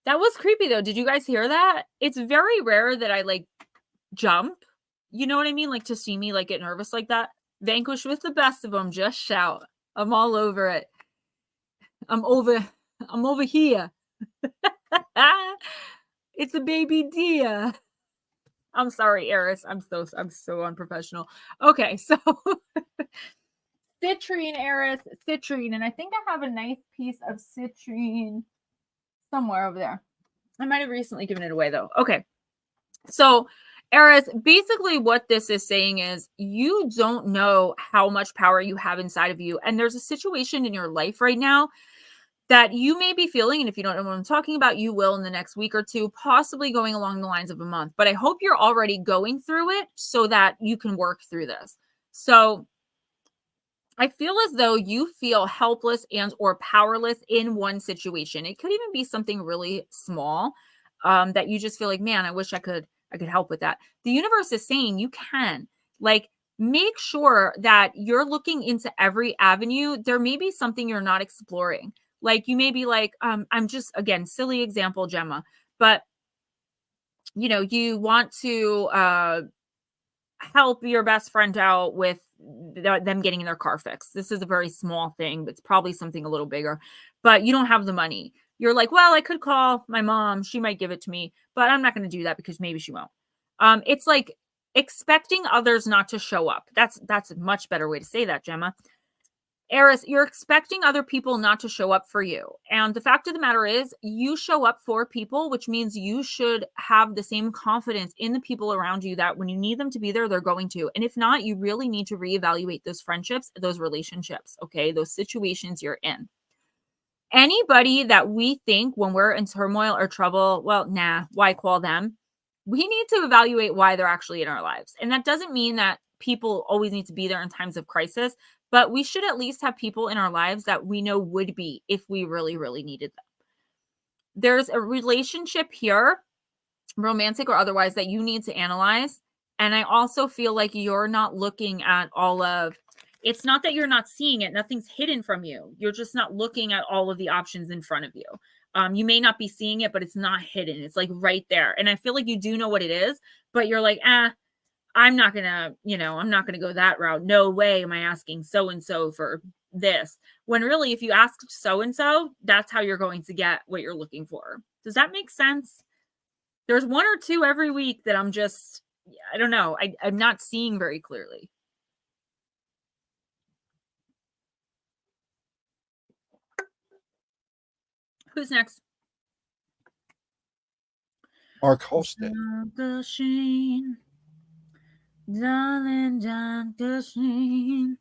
was creepy though. Did you guys hear that? It's very rare that I like jump. You know what I mean? Like to see me like get nervous like that. Vanquish with the best of them. Just shout. I'm all over it. I'm over here. It's a baby deer. I'm sorry, Eris. I'm so unprofessional. Okay, so citrine, Eris, citrine, and I think I have a nice piece of citrine somewhere over there. I might have recently given it away though. Okay, so Eris, basically what this is saying is you don't know how much power you have inside of you, and there's a situation in your life right now that you may be feeling, and if you don't know what I'm talking about, you will in the next week or two, possibly going along the lines of a month. But I hope you're already going through it so that you can work through this. So I feel as though you feel helpless and or powerless in one situation. It could even be something really small that you just feel like, man, I wish I could help with that. The universe is saying you can. Like, make sure that you're looking into every avenue. There may be something you're not exploring. Like you may be like, I'm just, again, silly example, Gemma, but you know, you want to help your best friend out with them getting their car fixed. This is a very small thing, but it's probably something a little bigger, but you don't have the money. You're like, well, I could call my mom. She might give it to me, but I'm not going to do that because maybe she won't. It's like expecting others not to show up. That's a much better way to say that, Gemma. Eris, you're expecting other people not to show up for you. And the fact of the matter is, you show up for people, which means you should have the same confidence in the people around you that when you need them to be there, they're going to. And if not, you really need to reevaluate those friendships, those relationships, okay? Those situations you're in. Anybody that we think when we're in turmoil or trouble, well, nah, why call them? We need to evaluate why they're actually in our lives. And that doesn't mean that people always need to be there in times of crisis, but we should at least have people in our lives that we know would be if we really, really needed them. There's a relationship here, romantic or otherwise, that you need to analyze. And I also feel like you're not looking at all of, it's not that you're not seeing it. Nothing's hidden from you. You're just not looking at all of the options in front of you. You may not be seeing it, but it's not hidden. It's like right there. And I feel like you do know what it is, but you're like, I'm not going to go that route. No way am I asking so-and-so for this. When really, if you ask so-and-so, that's how you're going to get what you're looking for. Does that make sense? There's one or two every week that I'm just, I don't know. I'm not seeing very clearly. Who's next? Mark Holstead. Darling, Dr. Sheen.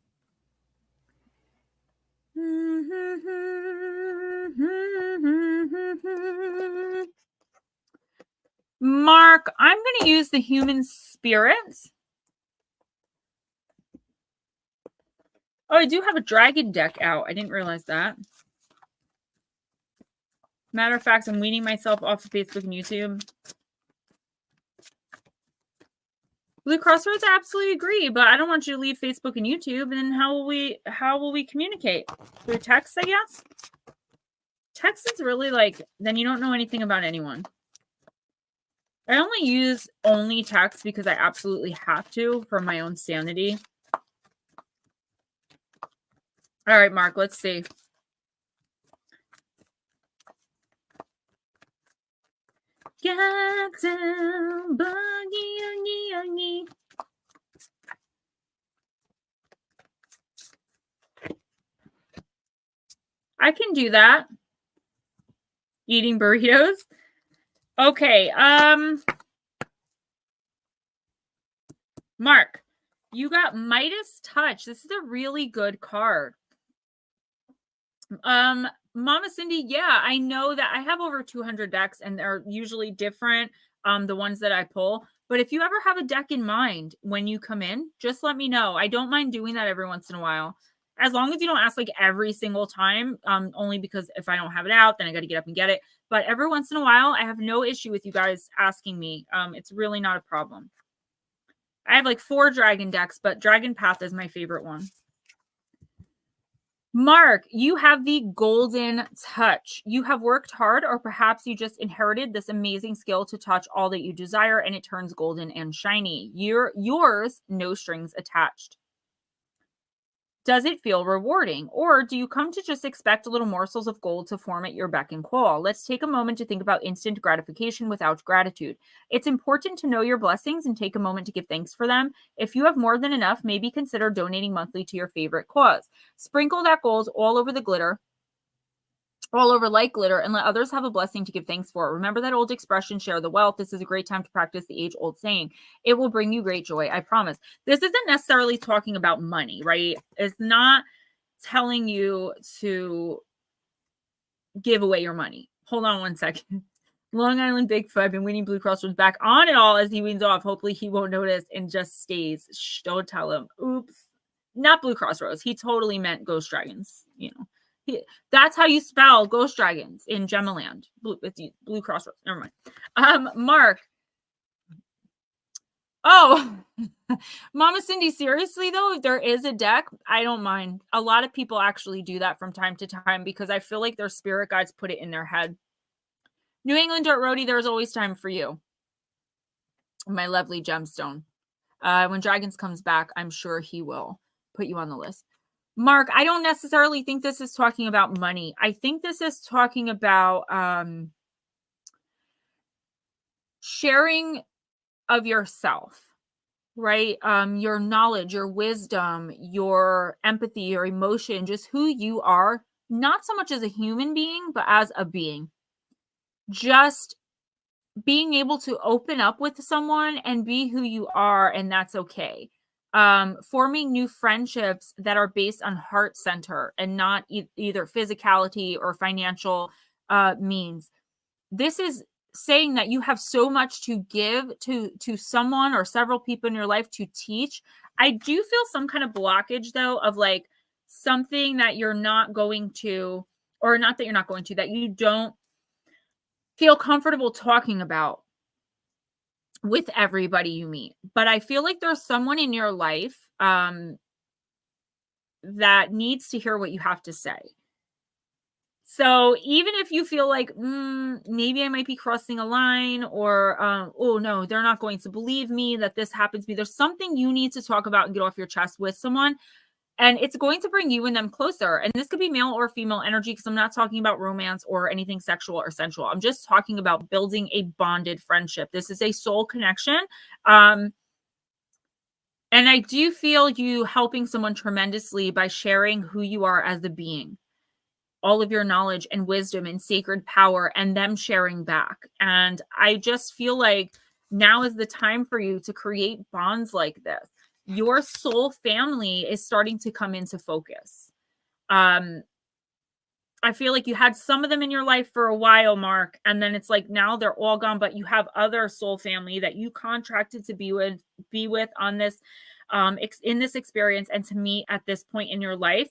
Mark, I'm going to use the human spirits. Oh, I do have a dragon deck out. I didn't realize that. Matter of fact, I'm weaning myself off of Facebook and YouTube. Blue Crossroads, I absolutely agree, but I don't want you to leave Facebook and YouTube. And then how will we communicate? Through text, I guess? Text is really like, then you don't know anything about anyone. I only use text because I absolutely have to for my own sanity. All right, Mark, let's see. Get down, boogie, oogie, honey. I can do that. Eating burritos. Okay. Mark, you got Midas Touch. This is a really good card. Mama Cindy, yeah, I know that I have over 200 decks and they're usually different, the ones that I pull. But if you ever have a deck in mind when you come in, just let me know. I don't mind doing that every once in a while. As long as you don't ask like every single time, only because if I don't have it out, then I got to get up and get it. But every once in a while, I have no issue with you guys asking me. It's really not a problem. I have like 4 dragon decks, but Dragon Path is my favorite one. Mark, you have the golden touch. You have worked hard, or perhaps you just inherited this amazing skill to touch all that you desire, and it turns golden and shiny. Yours, no strings attached. Does it feel rewarding, or do you come to just expect little morsels of gold to form at your beck and call? Let's take a moment to think about instant gratification without gratitude. It's important to know your blessings and take a moment to give thanks for them. If you have more than enough, maybe consider donating monthly to your favorite cause. Sprinkle that gold all over the glitter, all over like glitter, and let others have a blessing to give thanks for. Remember that old expression, share the wealth. This is a great time to practice the age-old saying. It will bring you great joy, I promise. This isn't necessarily talking about money, right? It's not telling you to give away your money. Hold on one second. Long Island Bigfoot, I've been weaning Blue Cross Roads back on and all as he weans off. Hopefully he won't notice and just stays. Shh, don't tell him. Oops. Not Blue Cross Roads. He totally meant Ghost Dragons, you know. That's how you spell Ghost Dragons in Gemmaland. Blue Cross Roads. Never mind. Mark. Oh, Mama Cindy, seriously though, if there is a deck, I don't mind. A lot of people actually do that from time to time because I feel like their spirit guides put it in their head. New England Dirt Roadie, there's always time for you. My lovely gemstone. When Dragons comes back, I'm sure he will put you on the list. Mark, I don't necessarily think this is talking about money. I think this is talking about sharing of yourself, right? Your knowledge, your wisdom, your empathy, your emotion, just who you are, not so much as a human being, but as a being. Just being able to open up with someone and be who you are, and that's okay. Forming new friendships that are based on heart center and not either physicality or financial means. This is saying that you have so much to give to someone or several people in your life to teach. I do feel some kind of blockage though of like something that you're not going to, or not that you're not going to, that you don't feel comfortable talking about with everybody you meet. But I feel like there's someone in your life that needs to hear what you have to say. So even if you feel like maybe I might be crossing a line, or oh no, they're not going to believe me that this happens to me, there's something you need to talk about and get off your chest with someone. And it's going to bring you and them closer. And this could be male or female energy, because I'm not talking about romance or anything sexual or sensual. I'm just talking about building a bonded friendship. This is a soul connection. And I do feel you helping someone tremendously by sharing who you are as a being, all of your knowledge and wisdom and sacred power, and them sharing back. And I just feel like now is the time for you to create bonds like this. Your soul family is starting to come into focus. I feel like you had some of them in your life for a while, Mark, and then it's like now they're all gone, but you have other soul family that you contracted to be with on this, in this experience, and to meet at this point in your life.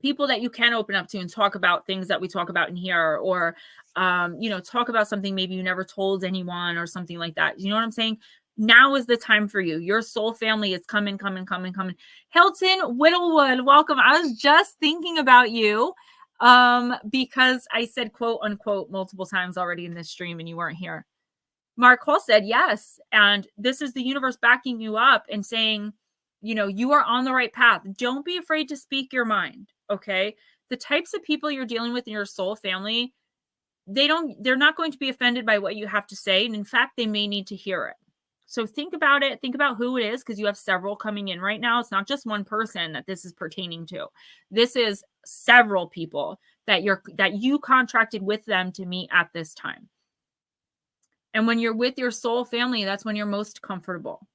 People that you can open up to and talk about things that we talk about in here, or, talk about something maybe you never told anyone or something like that. You know what I'm saying? Now is the time for you. Your soul family is coming. Hilton Whittlewood, welcome. I was just thinking about you because I said quote unquote multiple times already in this stream and you weren't here. Mark Hall said yes. And this is the universe backing you up and saying, you are on the right path. Don't be afraid to speak your mind. Okay. The types of people you're dealing with in your soul family, they're not going to be offended by what you have to say. And in fact, they may need to hear it. So think about it. Think about who it is, because you have several coming in right now. It's not just one person that this is pertaining to. This is several people that you contracted with them to meet at this time. And when you're with your soul family, that's when you're most comfortable.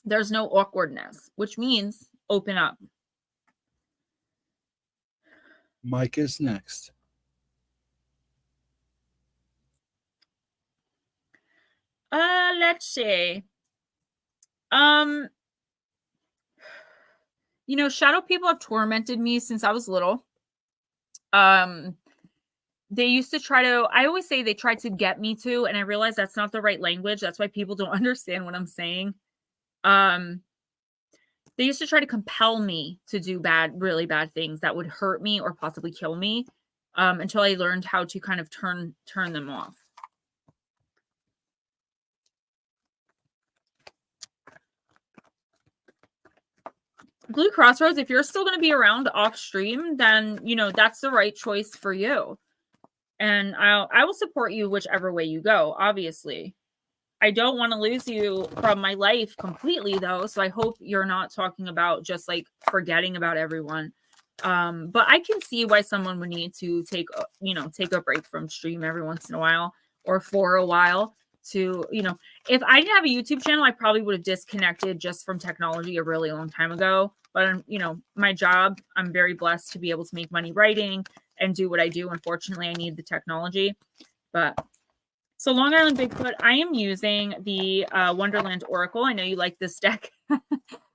There's no awkwardness, which means open up. Mike is next. Let's see. Shadow people have tormented me since I was little. They used to I always say they tried to get me to, and I realize that's not the right language. That's why people don't understand what I'm saying. They used to try to compel me to do really bad things that would hurt me or possibly kill me, until I learned how to kind of turn them off. Blue Crossroads, if you're still going to be around off stream, then, that's the right choice for you. And I will support you whichever way you go, obviously. I don't want to lose you from my life completely, though. So I hope you're not talking about just like forgetting about everyone. But I can see why someone would need to take a break from stream every once in a while, or for a while to, if I didn't have a YouTube channel, I probably would have disconnected just from technology a really long time ago. But, my job, I'm very blessed to be able to make money writing and do what I do. Unfortunately, I need the technology. But so Long Island Bigfoot, I am using the Wonderland Oracle. I know you like this deck.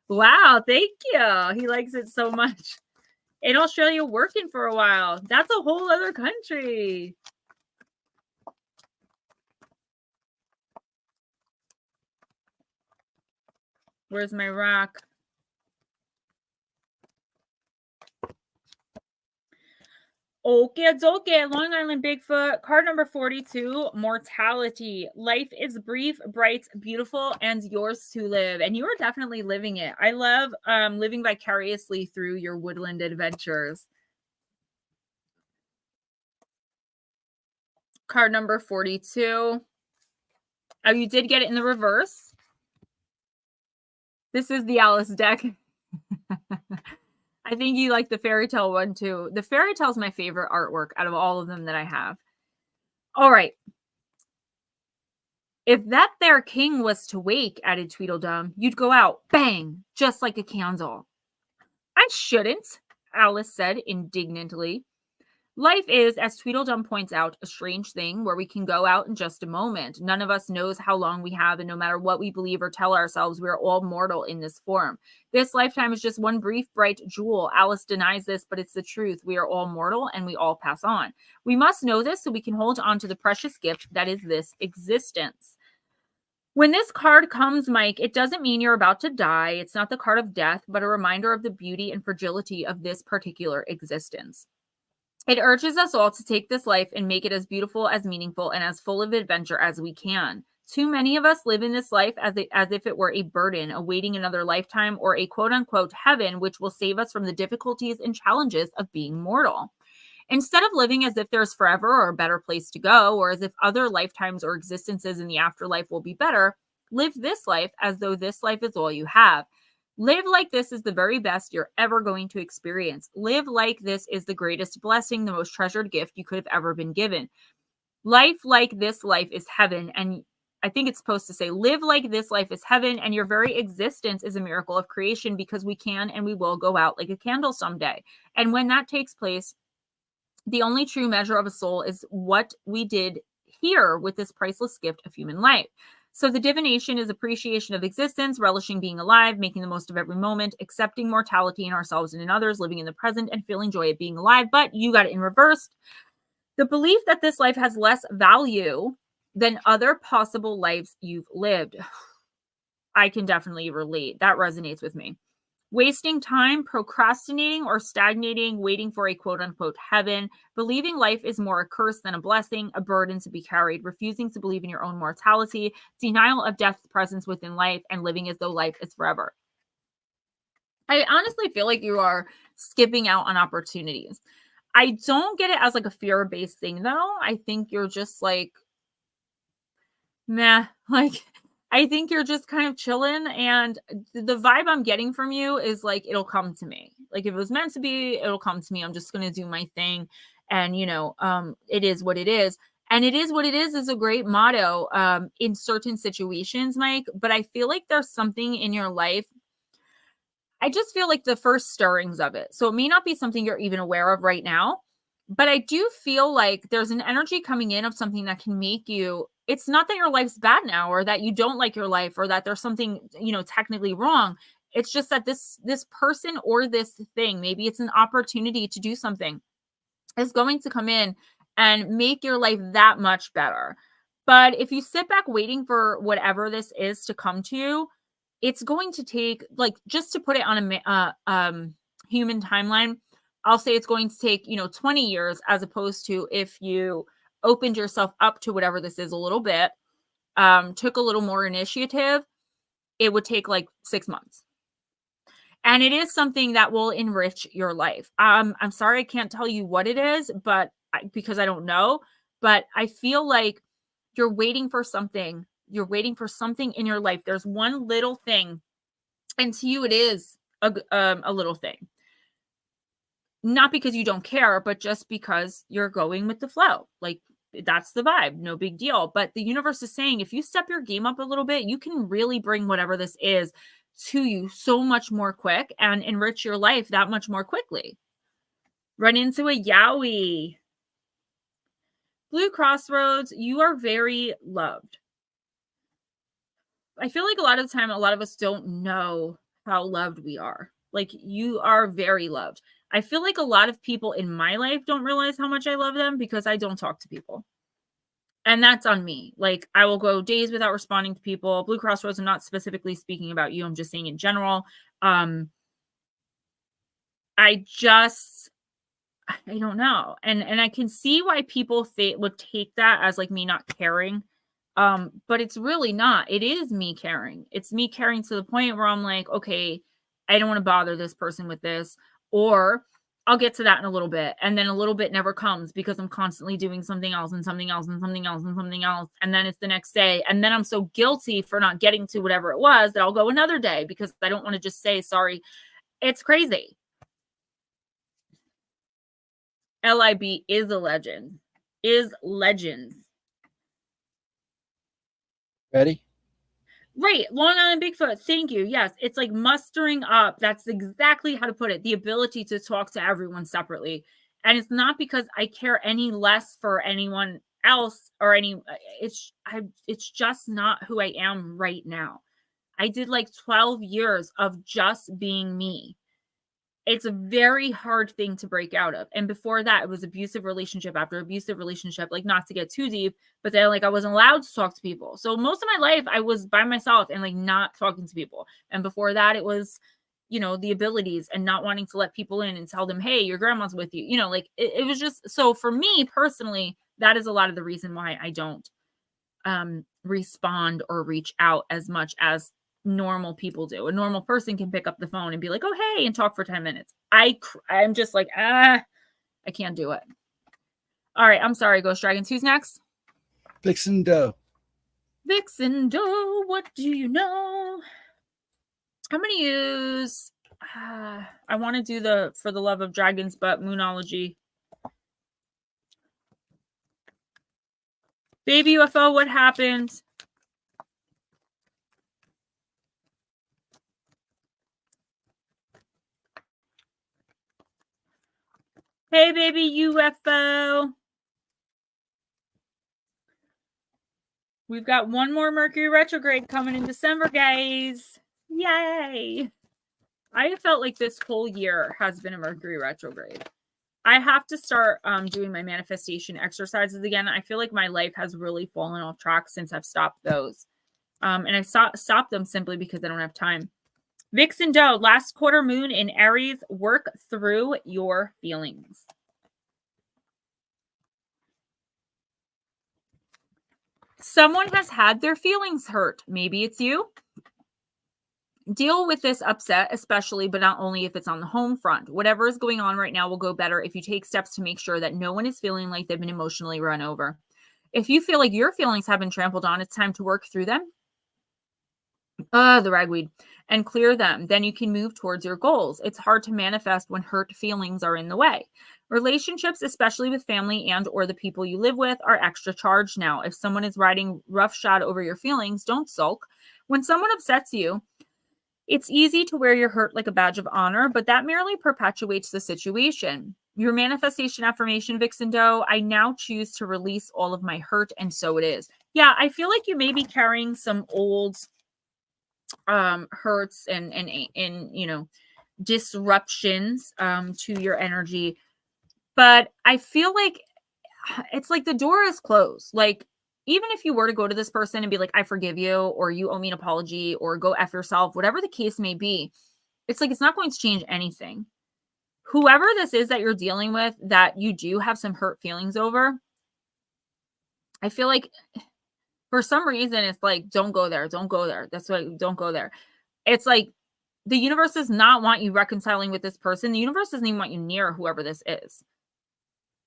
Wow, thank you. He likes it so much. In Australia, working for a while. That's a whole other country. Where's my rock? Okay, Long Island Bigfoot, card number 42, mortality. Life is brief, bright, beautiful, and yours to live. And you are definitely living it. I love living vicariously through your woodland adventures. Card number 42. Oh, you did get it in the reverse. This is the Alice deck. I think you like the fairy tale one too. The fairy tale is my favorite artwork out of all of them that I have. All right. If that there king was to wake, added Tweedledum, you'd go out, bang, just like a candle. I shouldn't, Alice said indignantly. Life is, as Tweedledum points out, a strange thing where we can go out in just a moment. None of us knows how long we have, and no matter what we believe or tell ourselves, we are all mortal in this form. This lifetime is just one brief, bright jewel. Alice denies this, but it's the truth. We are all mortal, and we all pass on. We must know this so we can hold on to the precious gift that is this existence. When this card comes, Mike, it doesn't mean you're about to die. It's not the card of death, but a reminder of the beauty and fragility of this particular existence. It urges us all to take this life and make it as beautiful, as meaningful, and as full of adventure as we can. Too many of us live in this life as if it were a burden, awaiting another lifetime or a quote-unquote heaven, which will save us from the difficulties and challenges of being mortal. Instead of living as if there's forever or a better place to go, or as if other lifetimes or existences in the afterlife will be better, live this life as though this life is all you have. Live like this is the very best you're ever going to experience. Live like this is the greatest blessing, the most treasured gift you could have ever been given. Life like this life is heaven. And I think it's supposed to say, live like this life is heaven, and your very existence is a miracle of creation, because we can and we will go out like a candle someday. And when that takes place, the only true measure of a soul is what we did here with this priceless gift of human life. So the divination is appreciation of existence, relishing being alive, making the most of every moment, accepting mortality in ourselves and in others, living in the present, and feeling joy at being alive. But you got it in reverse. The belief that this life has less value than other possible lives you've lived. I can definitely relate. That resonates with me. Wasting time, procrastinating, or stagnating, waiting for a quote-unquote heaven, believing life is more a curse than a blessing, a burden to be carried, refusing to believe in your own mortality, denial of death's presence within life, and living as though life is forever. I honestly feel like you are skipping out on opportunities. I don't get it as like a fear-based thing, though. I think you're just like, meh, like, I think you're just kind of chilling, and the vibe I'm getting from you is like, it'll come to me. Like if it was meant to be, it'll come to me. I'm just going to do my thing. And, it is what it is. And it is what it is a great motto in certain situations, Mike. But I feel like there's something in your life. I just feel like the first stirrings of it. So it may not be something you're even aware of right now, but I do feel like there's an energy coming in of something that can make you, it's not that your life's bad now or that you don't like your life or that there's something, technically wrong. It's just that this person or this thing, maybe it's an opportunity to do something, is going to come in and make your life that much better. But if you sit back waiting for whatever this is to come to you, it's going to take, like, just to put it on a human timeline, I'll say it's going to take, 20 years, as opposed to if you opened yourself up to whatever this is a little bit, took a little more initiative, it would take like 6 months. And it is something that will enrich your life. I'm sorry I can't tell you what it is, but because I don't know, but I feel like you're waiting for something. You're waiting for something in your life. There's one little thing, and to you it is a little thing. Not because you don't care, but just because you're going with the flow. Like, that's the vibe. No big deal. But the universe is saying, if you step your game up a little bit, you can really bring whatever this is to you so much more quick and enrich your life that much more quickly. Run into a Yowie. Blue Crossroads, you are very loved. I feel like a lot of the time, a lot of us don't know how loved we are. Like, you are very loved. I feel like a lot of people in my life don't realize how much I love them because I don't talk to people. And that's on me. Like, I will go days without responding to people. Blue Crossroads, I'm not specifically speaking about you. I'm just saying in general. I don't know. And I can see why people would take that as like me not caring. But it's really not. It is me caring. It's me caring to the point where I'm like, okay, I don't want to bother this person with this, or I'll get to that in a little bit. And then a little bit never comes because I'm constantly doing something else and something else and something else and something else. And then it's the next day. And then I'm so guilty for not getting to whatever it was that I'll go another day because I don't want to just say sorry. It's crazy. LIB is a legend. Is legends. Ready? Right. Long Island Bigfoot. Thank you. Yes. It's like mustering up. That's exactly how to put it. The ability to talk to everyone separately. And it's not because I care any less for anyone else or it's just not who I am right now. I did like 12 years of just being me. It's a very hard thing to break out of. And before that, it was abusive relationship after abusive relationship, like, not to get too deep, but then like I wasn't allowed to talk to people. So most of my life I was by myself and like not talking to people. And before that, it was, the abilities and not wanting to let people in and tell them, hey, your grandma's with you. Like it was just, so for me personally, that is a lot of the reason why I don't respond or reach out as much as normal people do. A normal person can pick up the phone and be like, oh, hey, and talk for 10 minutes. I'm just like, I can't do it. All right. I'm sorry, Ghost Dragons. Who's next? Vixen Doe. Vixen Doe. What do you know? I'm going to use, I want to do the For the Love of Dragons, but Moonology. Baby UFO, what happened? Hey, baby UFO. We've got one more Mercury retrograde coming in December, guys. Yay. I felt like this whole year has been a Mercury retrograde. I have to start doing my manifestation exercises again. I feel like my life has really fallen off track since I've stopped those. And I've stopped them simply because I don't have time. Vixen Doe, last quarter moon in Aries, work through your feelings. Someone has had their feelings hurt. Maybe it's you. Deal with this upset, especially, but not only if it's on the home front. Whatever is going on right now will go better if you take steps to make sure that no one is feeling like they've been emotionally run over. If you feel like your feelings have been trampled on, it's time to work through them. The ragweed, and clear them. Then you can move towards your goals. It's hard to manifest when hurt feelings are in the way. Relationships, especially with family and or the people you live with, are extra charged now. If someone is riding roughshod over your feelings, don't sulk. When someone upsets you, it's easy to wear your hurt like a badge of honor, but that merely perpetuates the situation. Your manifestation affirmation, Vixen Doe: I now choose to release all of my hurt, and so it is. Yeah, I feel like you may be carrying some old hurts and you know, disruptions to your energy, but I feel like it's like the door is closed. Like, even if you were to go to this person and be like, I forgive you, or you owe me an apology, or go F yourself, whatever the case may be, it's like it's not going to change anything. Whoever this is that you're dealing with, that you do have some hurt feelings over, I feel like for some reason it's like, don't go there, don't go there. That's why, don't go there. It's like the universe does not want you reconciling with this person. The universe doesn't even want you near whoever this is.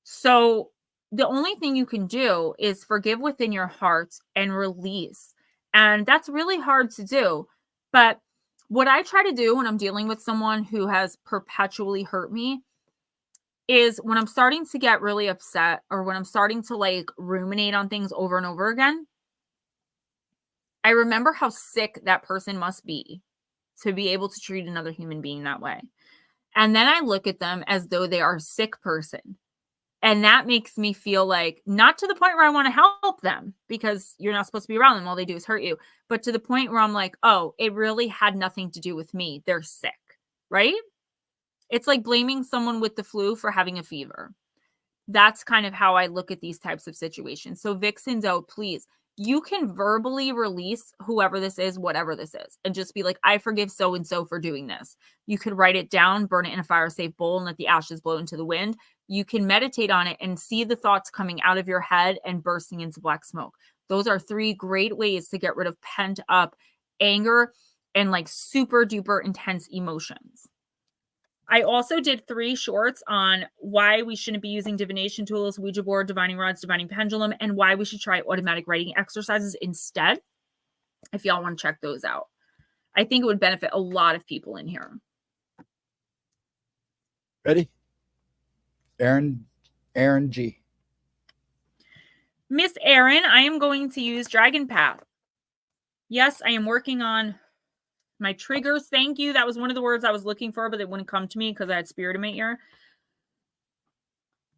So the only thing you can do is forgive within your heart and release. And that's really hard to do. But what I try to do when I'm dealing with someone who has perpetually hurt me is, when I'm starting to get really upset, or when I'm starting to like ruminate on things over and over again, I remember how sick that person must be to be able to treat another human being that way. And then I look at them as though they are a sick person. And that makes me feel like, not to the point where I want to help them, because you're not supposed to be around them. All they do is hurt you. But to the point where I'm like, oh, it really had nothing to do with me. They're sick, right? It's like blaming someone with the flu for having a fever. That's kind of how I look at these types of situations. So Vixen Doe, please, you can verbally release whoever this is, whatever this is, and just be like, I forgive so-and-so for doing this. You could write it down, burn it in a fire-safe bowl, and let the ashes blow into the wind. You can meditate on it and see the thoughts coming out of your head and bursting into black smoke. Those are 3 great ways to get rid of pent up anger and like super duper intense emotions. I also did 3 shorts on why we shouldn't be using divination tools, Ouija board, divining rods, divining pendulum, and why we should try automatic writing exercises instead, if y'all want to check those out. I think it would benefit a lot of people in here. Ready? Aaron G. Miss Aaron, I am going to use Dragon Path. Yes, I am working on my triggers. Thank you. That was one of the words I was looking for, but it wouldn't come to me because I had spirit in my ear.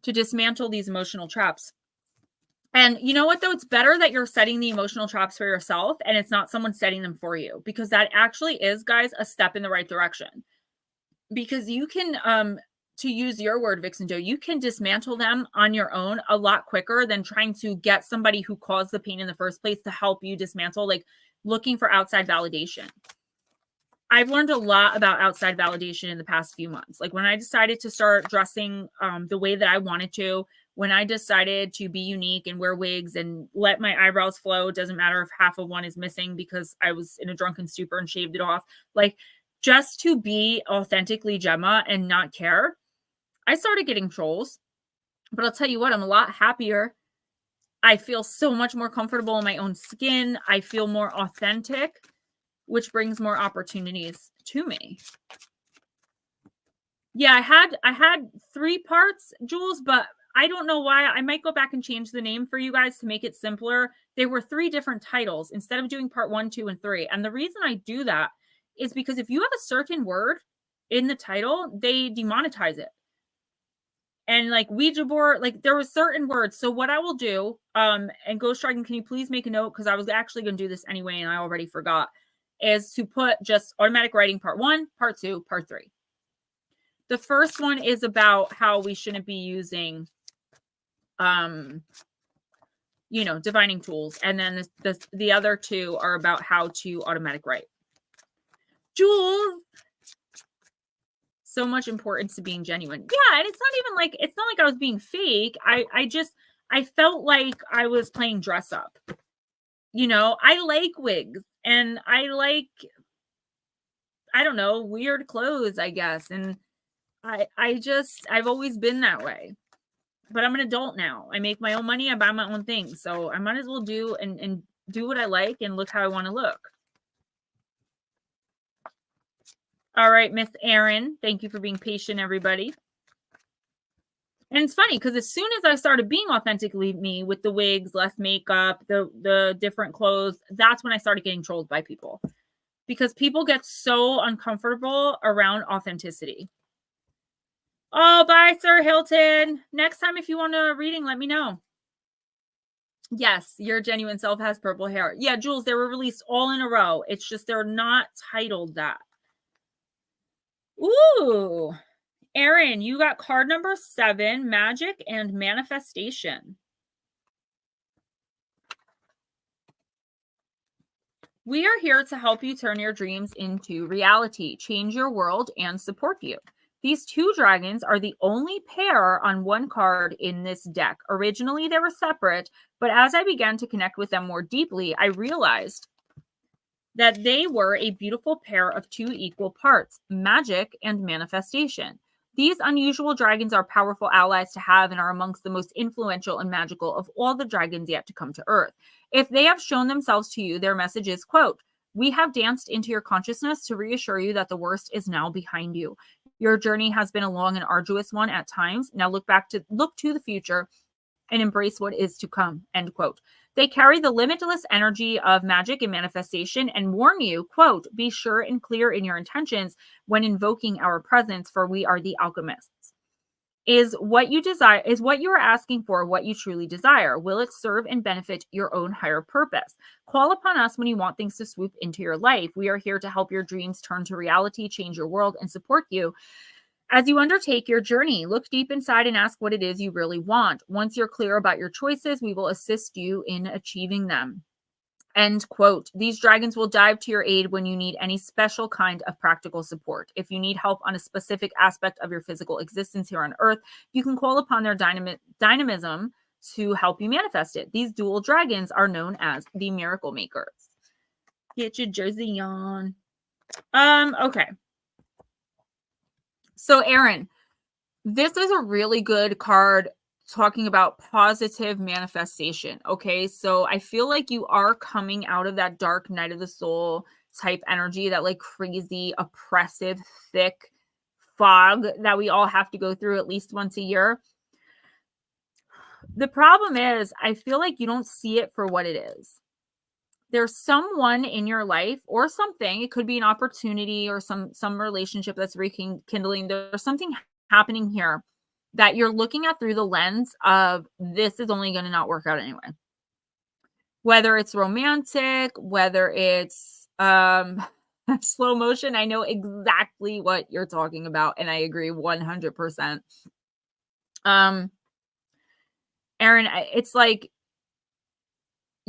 To dismantle these emotional traps. And you know what, though? It's better that you're setting the emotional traps for yourself and it's not someone setting them for you, because that actually is, guys, a step in the right direction. Because you can, to use your word, Vixen Doe, you can dismantle them on your own a lot quicker than trying to get somebody who caused the pain in the first place to help you dismantle, like looking for outside validation. I've learned a lot about outside validation in the past few months. Like when I decided to start dressing the way that I wanted to, when I decided to be unique and wear wigs and let my eyebrows flow, it doesn't matter if half of one is missing because I was in a drunken stupor and shaved it off. Like, just to be authentically Gemma and not care, I started getting trolls. But I'll tell you what, I'm a lot happier. I feel so much more comfortable in my own skin. I feel more authentic, which brings more opportunities to me. Yeah, I had 3 parts, Jules, but I don't know why. I might go back and change the name for you guys to make it simpler. There were 3 different titles instead of doing part 1, 2, and 3. And the reason I do that is because if you have a certain word in the title, they demonetize it. And like Ouija board, like there were certain words. So what I will do, and Ghostdragon, can you please make a note? Because I was actually going to do this anyway, and I already forgot, is to put just automatic writing part 1, part 2, part 3. The first one is about how we shouldn't be using, you know, divining tools. And then the other 2 are about how to automatic write. Jules, so much importance to being genuine. Yeah, and it's not like I was being fake. I felt like I was playing dress up. You know, I like wigs and I like, I don't know, weird clothes, I guess. And I've always been that way. But I'm an adult now. I make my own money. I buy my own things. So I might as well do and do what I like and look how I want to look. All right, Miss Erin, thank you for being patient, everybody. And it's funny because as soon as I started being authentically me with the wigs, less makeup, the different clothes, that's when I started getting trolled by people. Because people get so uncomfortable around authenticity. Oh, bye, Sir Hilton. Next time, if you want a reading, let me know. Yes, your genuine self has purple hair. Yeah, Jules, they were released all in a row. It's just they're not titled that. Ooh. Erin, you got card number 7, Magic and Manifestation. We are here to help you turn your dreams into reality, change your world, and support you. These 2 dragons are the only pair on one card in this deck. Originally, they were separate, but as I began to connect with them more deeply, I realized that they were a beautiful pair of 2 equal parts, magic and manifestation. These unusual dragons are powerful allies to have and are amongst the most influential and magical of all the dragons yet to come to Earth. If they have shown themselves to you, their message is, quote, "We have danced into your consciousness to reassure you that the worst is now behind you. Your journey has been a long and arduous one at times. Now look to the future and embrace what is to come," end quote. They carry the limitless energy of magic and manifestation and warn you, quote, "Be sure and clear in your intentions when invoking our presence, for we are the alchemists." Is what you are asking for what you truly desire? Will it serve and benefit your own higher purpose? Call upon us when you want things to swoop into your life. We are here to help your dreams turn to reality, change your world, and support you as you undertake your journey. Look deep inside and ask what it is you really want. Once you're clear about your choices, we will assist you in achieving them. End quote. These dragons will dive to your aid when you need any special kind of practical support. If you need help on a specific aspect of your physical existence here on Earth, you can call upon their dynamism to help you manifest it. These dual dragons are known as the miracle makers. Get your jersey on. Okay. So, Erin, this is a really good card talking about positive manifestation. Okay. So I feel like you are coming out of that dark night of the soul type energy, that like crazy, oppressive, thick fog that we all have to go through at least once a year. The problem is, I feel like you don't see it for what it is. There's someone in your life or something, it could be an opportunity or some relationship that's rekindling. There's something happening here that you're looking at through the lens of, this is only going to not work out anyway. Whether it's romantic, whether it's slow motion, I know exactly what you're talking about, and I agree 100%. Erin, it's like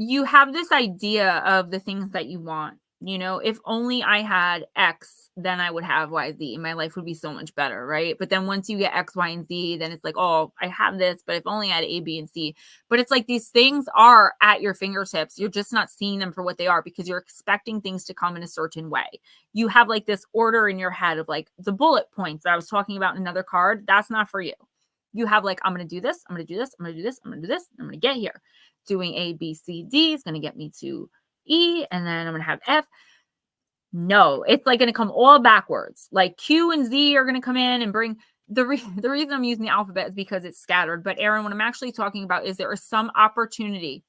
you have this idea of the things that you want. You know, if only I had X, then I would have Y, Z. My life would be so much better, right? But then once you get X, Y, and Z, then it's like, oh, I have this, but if only I had A, B, and C. But it's like these things are at your fingertips. You're just not seeing them for what they are because you're expecting things to come in a certain way. You have like this order in your head of like the bullet points that I was talking about in another card. That's not for you. You have like, I'm going to do this, I'm going to do this, I'm going to do this, I'm going to do this, I'm going to get here. Doing A, B, C, D is going to get me to E, and then I'm going to have F. No, it's like going to come all backwards. Like Q and Z are going to come in and bring the reason I'm using the alphabet is because it's scattered. But Erin, what I'm actually talking about is there is some opportunity,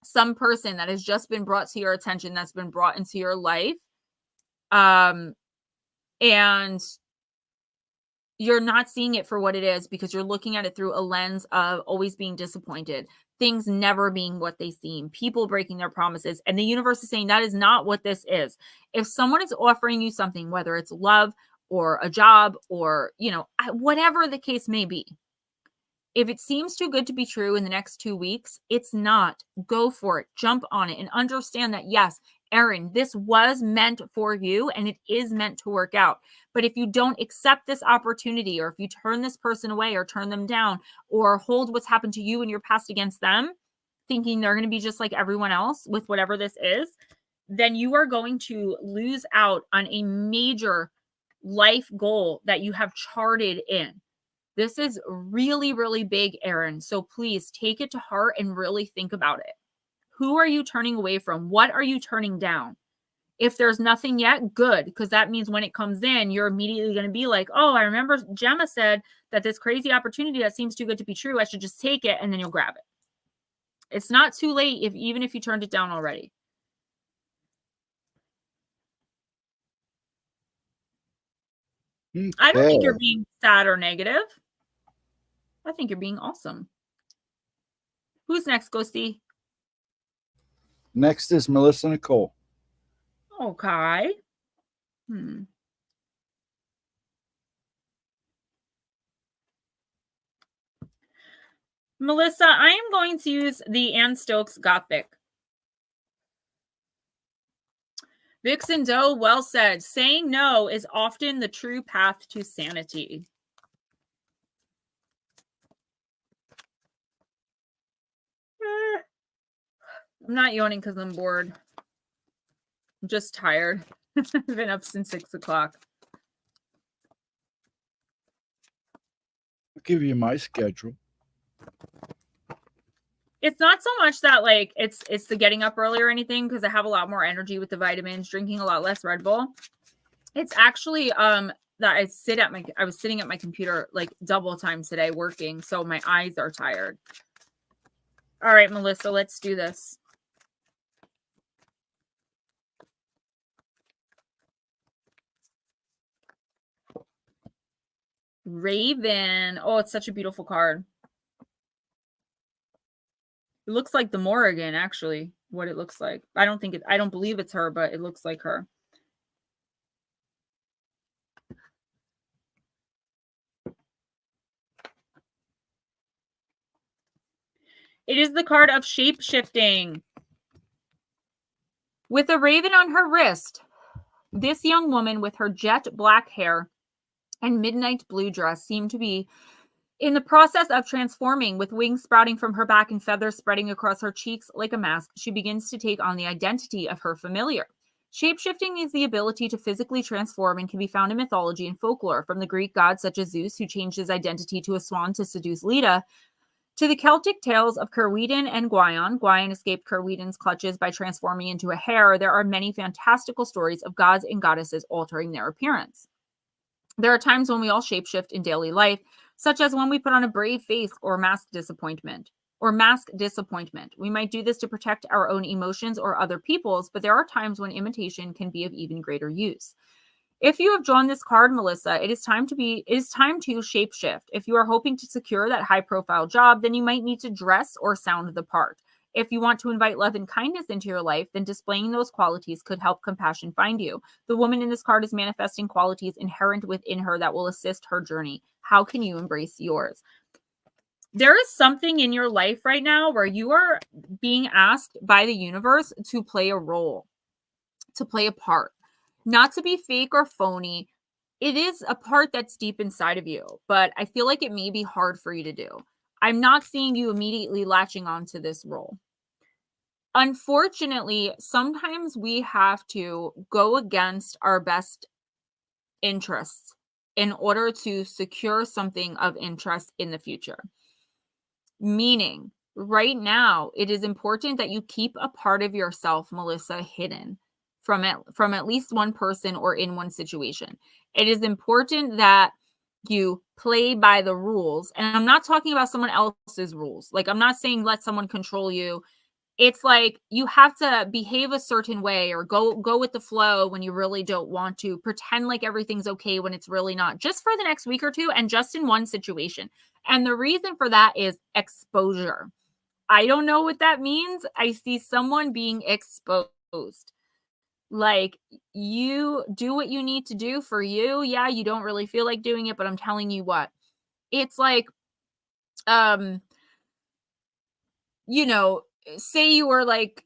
some person that has just been brought to your attention, that's been brought into your life. And you're not seeing it for what it is because you're looking at it through a lens of always being disappointed, things never being what they seem, people breaking their promises. And the universe is saying that is not what this is. If someone is offering you something, whether it's love or a job or, you know, whatever the case may be, if it seems too good to be true in the next 2 weeks, it's not. Go for it. Jump on it and understand that, yes, Erin, this was meant for you and it is meant to work out. But if you don't accept this opportunity, or if you turn this person away or turn them down or hold what's happened to you in your past against them, thinking they're going to be just like everyone else with whatever this is, then you are going to lose out on a major life goal that you have charted in. This is really, really big, Erin. So please take it to heart and really think about it. Who are you turning away from? What are you turning down? If there's nothing yet, good, because that means when it comes in, you're immediately going to be like, oh, I remember Gemma said that this crazy opportunity that seems too good to be true, I should just take it, and then you'll grab it. It's not too late even if you turned it down already. Okay. I don't think you're being sad or negative. I think you're being awesome. Who's next, Ghosty? Next is Melissa Nicole. Okay. Melissa, I am going to use the Anne Stokes Gothic. Vixen Doe, well said. Saying no is often the true path to sanity. I'm not yawning because I'm bored. I'm just tired. I've been up since 6 o'clock. I'll give you my schedule. It's not so much that like it's the getting up early or anything, because I have a lot more energy with the vitamins, drinking a lot less Red Bull. It's actually that I was sitting at my computer like double time today working, so my eyes are tired. All right, Melissa, let's do this. Raven. Oh, it's such a beautiful card. It looks like the Morrigan, actually, what it looks like. I don't believe it's her, but it looks like her. It is the card of shape-shifting. With a raven on her wrist, this young woman with her jet black hair and midnight blue dress seemed to be in the process of transforming. With wings sprouting from her back and feathers spreading across her cheeks like a mask, she begins to take on the identity of her familiar. Shapeshifting is the ability to physically transform and can be found in mythology and folklore, from the Greek gods such as Zeus, who changed his identity to a swan to seduce Leda, to the Celtic tales of Cerwydn and Gwion. Gwion escaped Cerwydn's clutches by transforming into a hare. There are many fantastical stories of gods and goddesses altering their appearance. There are times when we all shapeshift in daily life, such as when we put on a brave face or mask disappointment. We might do this to protect our own emotions or other people's, but there are times when imitation can be of even greater use. If you have drawn this card, Melissa, it is time to shapeshift. If you are hoping to secure that high-profile job, then you might need to dress or sound the part. If you want to invite love and kindness into your life, then displaying those qualities could help compassion find you. The woman in this card is manifesting qualities inherent within her that will assist her journey. How can you embrace yours? There is something in your life right now where you are being asked by the universe to play a role, to play a part. Not to be fake or phony. It is a part that's deep inside of you, but I feel like it may be hard for you to do. I'm not seeing you immediately latching onto this role. Unfortunately, sometimes we have to go against our best interests in order to secure something of interest in the future. Meaning, right now, it is important that you keep a part of yourself, Melissa, hidden from at least one person or in one situation. It is important that you play by the rules. And I'm not talking about someone else's rules. Like, I'm not saying let someone control you. It's like you have to behave a certain way or go with the flow when you really don't want to. Pretend like everything's okay when it's really not, just for the next week or two and just in one situation. And the reason for that is exposure. I don't know what that means. I see someone being exposed. Like, you do what you need to do for you. Yeah, you don't really feel like doing it, but I'm telling you what. It's like, say you're like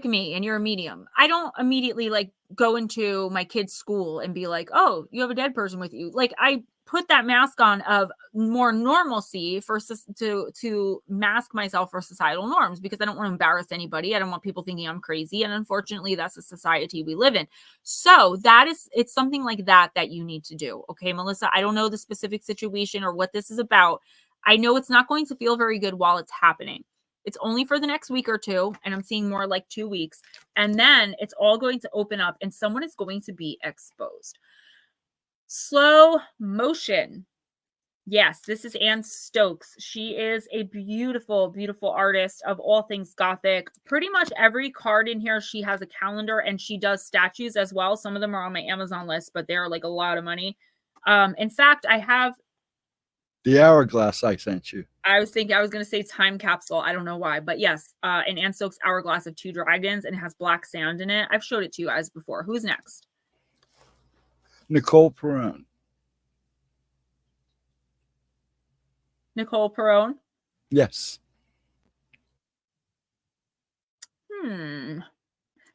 me and you're a medium. I don't immediately like go into my kid's school and be like, oh, you have a dead person with you. Like, I put that mask on of more normalcy to mask myself for societal norms, because I don't want to embarrass anybody. I don't want people thinking I'm crazy. And unfortunately, that's the society we live in. So it's something like that you need to do. Okay, Melissa, I don't know the specific situation or what this is about. I know it's not going to feel very good while it's happening. It's only for the next week or two, and I'm seeing more like 2 weeks. And then it's all going to open up and someone is going to be exposed. Slow motion. Yes, this is Anne Stokes. She is a beautiful, beautiful artist of all things Gothic. Pretty much every card in here, she has a calendar and she does statues as well. Some of them are on my Amazon list, but they're like a lot of money. In fact, I have the hourglass I sent you. I was thinking I was going to say time capsule. I don't know why, but yes, an Anne Stokes hourglass of 2 dragons and it has black sand in it. I've showed it to you guys before. Who's next? Nicole Perone. Nicole Perone. Yes.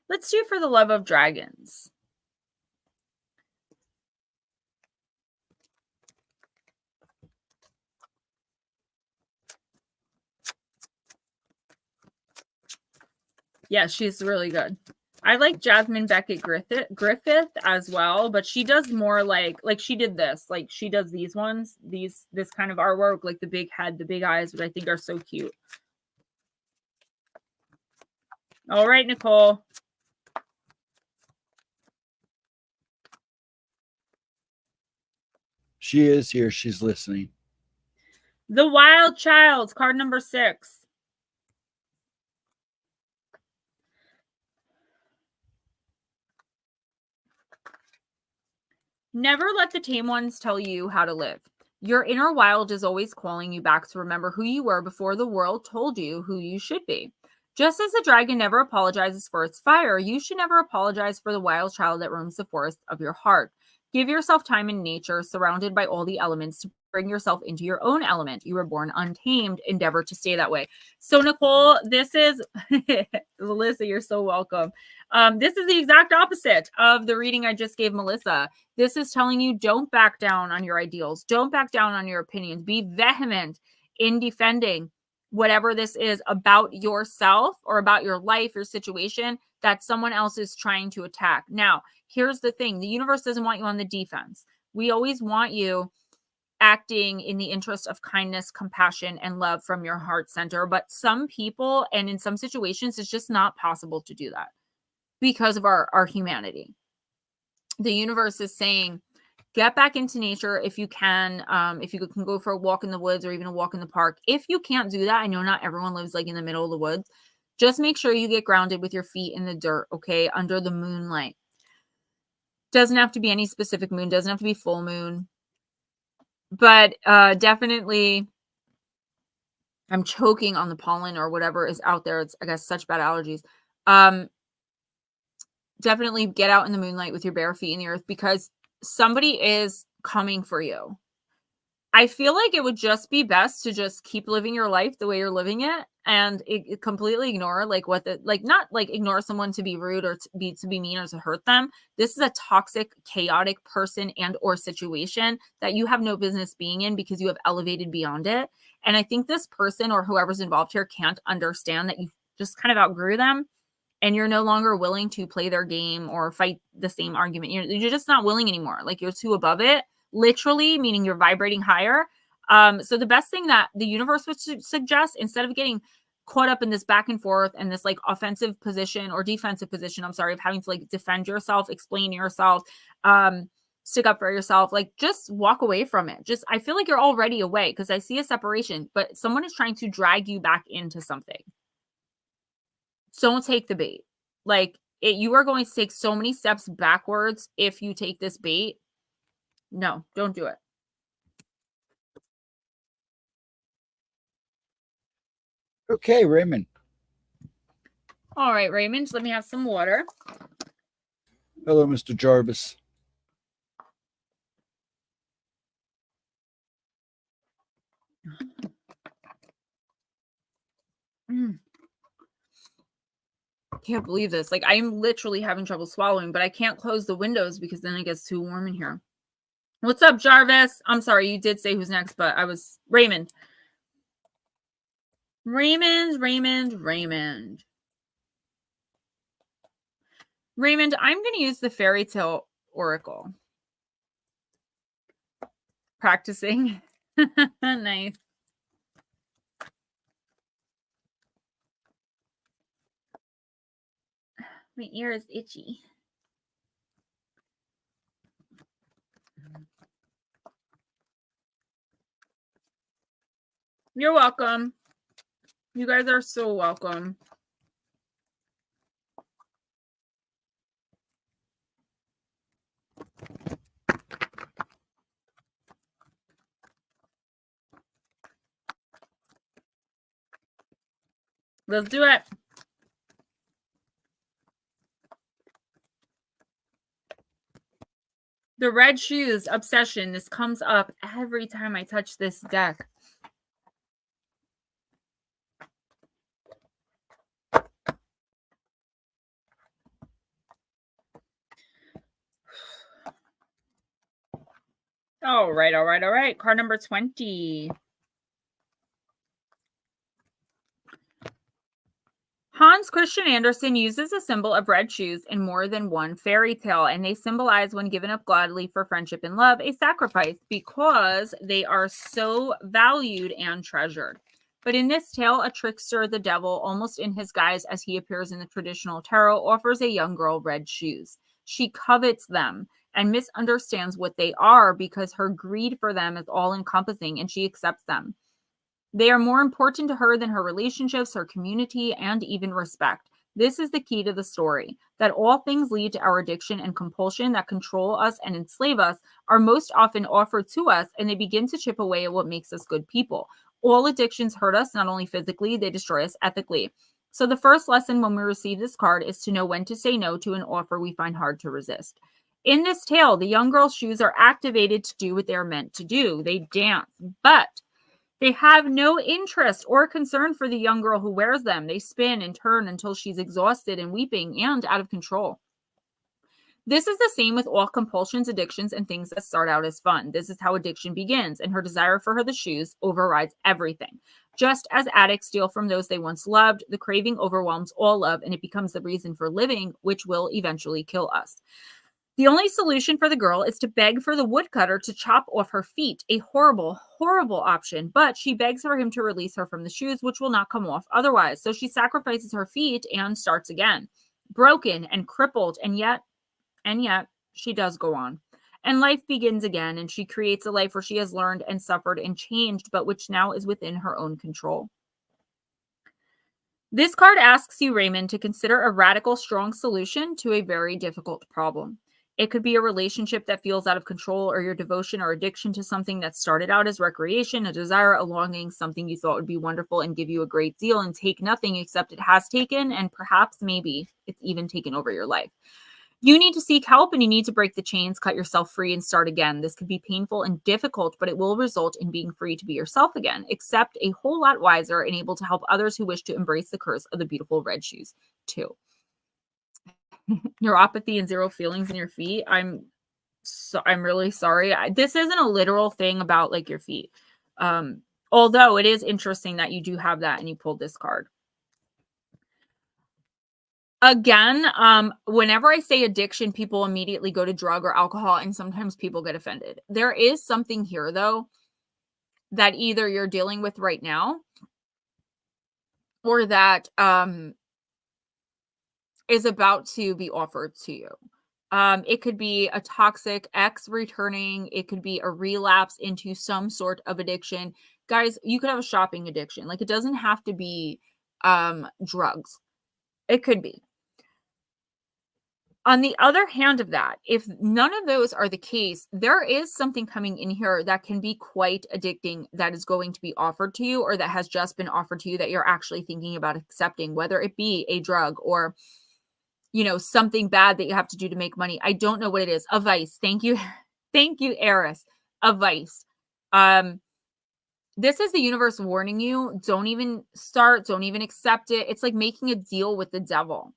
Let's do For the Love of Dragons. Yeah, she's really good. I like Jasmine Beckett Griffith as well, but she does more like she did this. Like she does these ones, this kind of artwork, like the big head, the big eyes, which I think are so cute. All right, Nicole. She is here. She's listening. The Wild Child, card number 6. Never let the tame ones tell you how to live. Your inner wild is always calling you back to remember who you were before the world told you who you should be. Just as the dragon never apologizes for its fire, you should never apologize for the wild child that roams the forest of your heart. Give yourself time in nature, surrounded by all the elements, to bring yourself into your own element. You were born untamed. Endeavor to stay that way. So, Nicole, this is Melissa. You're so welcome. This is the exact opposite of the reading I just gave Melissa. This is telling you don't back down on your ideals. Don't back down on your opinions. Be vehement in defending whatever this is about yourself or about your life, your situation that someone else is trying to attack. Now, here's the thing. The universe doesn't want you on the defense. We always want you acting in the interest of kindness, compassion, and love from your heart center. But some people and in some situations, it's just not possible to do that because of our humanity. The universe is saying, get back into nature if you can. If you can go for a walk in the woods or even a walk in the park. If you can't do that, I know not everyone lives like in the middle of the woods. Just make sure you get grounded with your feet in the dirt, okay, under the moonlight. Doesn't have to be any specific moon. Doesn't have to be full moon. But definitely, I'm choking on the pollen or whatever is out there. It's, I guess, such bad allergies. Definitely get out in the moonlight with your bare feet in the earth because somebody is coming for you. I feel like it would just be best to just keep living your life the way you're living it and completely ignore not ignore someone to be rude or to be mean or to hurt them. This is a toxic, chaotic person and or situation that you have no business being in because you have elevated beyond it. And I think this person or whoever's involved here can't understand that you just kind of outgrew them and you're no longer willing to play their game or fight the same argument. You're just not willing anymore. Like you're too above it. Literally, meaning you're vibrating higher. So the best thing that the universe would suggest, instead of getting caught up in this back and forth and this like offensive position or defensive position, of having to like defend yourself, explain yourself, stick up for yourself, like just walk away from it. I feel like you're already away because I see a separation, but someone is trying to drag you back into something. Don't take the bait. You are going to take so many steps backwards if you take this bait. No, don't do it. Okay, Raymond. All right, Raymond, let me have some water. Hello, Mr. Jarvis. Can't believe this. Like, I'm literally having trouble swallowing, but I can't close the windows because then it gets too warm in here. What's up, Jarvis? I'm sorry, you did say who's next, but I was Raymond. Raymond, I'm going to use the fairy tale oracle. Practicing. Nice. My ear is itchy. You're welcome. You guys are so welcome. Let's do it. The red shoes obsession. This comes up every time I touch this deck. All right, all right, all right. Card number 20. Hans Christian Andersen uses a symbol of red shoes in more than one fairy tale, and they symbolize, when given up gladly for friendship and love, a sacrifice because they are so valued and treasured. But in this tale, a trickster, the devil, almost in his guise as he appears in the traditional tarot, offers a young girl red shoes. She covets them and misunderstands what they are because her greed for them is all-encompassing, and she accepts them. They are more important to her than her relationships, her community, and even respect. This is the key to the story, that all things lead to our addiction and compulsion that control us and enslave us are most often offered to us, and they begin to chip away at what makes us good people. All addictions hurt us, not only physically, they destroy us ethically. So the first lesson when we receive this card is to know when to say no to an offer we find hard to resist. In this tale, the young girl's shoes are activated to do what they're meant to do. They dance, but they have no interest or concern for the young girl who wears them. They spin and turn until she's exhausted and weeping and out of control. This is the same with all compulsions, addictions, and things that start out as fun. This is how addiction begins, and her desire for the shoes overrides everything. Just as addicts steal from those they once loved, the craving overwhelms all love, and it becomes the reason for living, which will eventually kill us. The only solution for the girl is to beg for the woodcutter to chop off her feet, a horrible, horrible option, but she begs for him to release her from the shoes, which will not come off otherwise. So she sacrifices her feet and starts again, broken and crippled, and yet she does go on. And life begins again, and she creates a life where she has learned and suffered and changed, but which now is within her own control. This card asks you, Raymond, to consider a radical, strong solution to a very difficult problem. It could be a relationship that feels out of control, or your devotion or addiction to something that started out as recreation, a desire, a longing, something you thought would be wonderful and give you a great deal and take nothing except it has taken, and perhaps maybe it's even taken over your life. You need to seek help, and you need to break the chains, cut yourself free, and start again. This could be painful and difficult, but it will result in being free to be yourself again, except a whole lot wiser and able to help others who wish to embrace the curse of the beautiful red shoes too. Neuropathy and zero feelings in your feet. I'm really sorry. This isn't a literal thing about like your feet. Although it is interesting that you do have that and you pulled this card. Again, whenever I say addiction, people immediately go to drug or alcohol, and sometimes people get offended. There is something here, though, that either you're dealing with right now or that is about to be offered to you. It could be a toxic ex returning. It could be a relapse into some sort of addiction. Guys, you could have a shopping addiction. Like, it doesn't have to be drugs. It could be. On the other hand of that, if none of those are the case, there is something coming in here that can be quite addicting that is going to be offered to you, or that has just been offered to you that you're actually thinking about accepting, whether it be a drug or, you know, something bad that you have to do to make money. I don't know what it is. A vice. Thank you. Thank you, Eris. A vice. This is the universe warning you. Don't even start. Don't even accept it. It's like making a deal with the devil.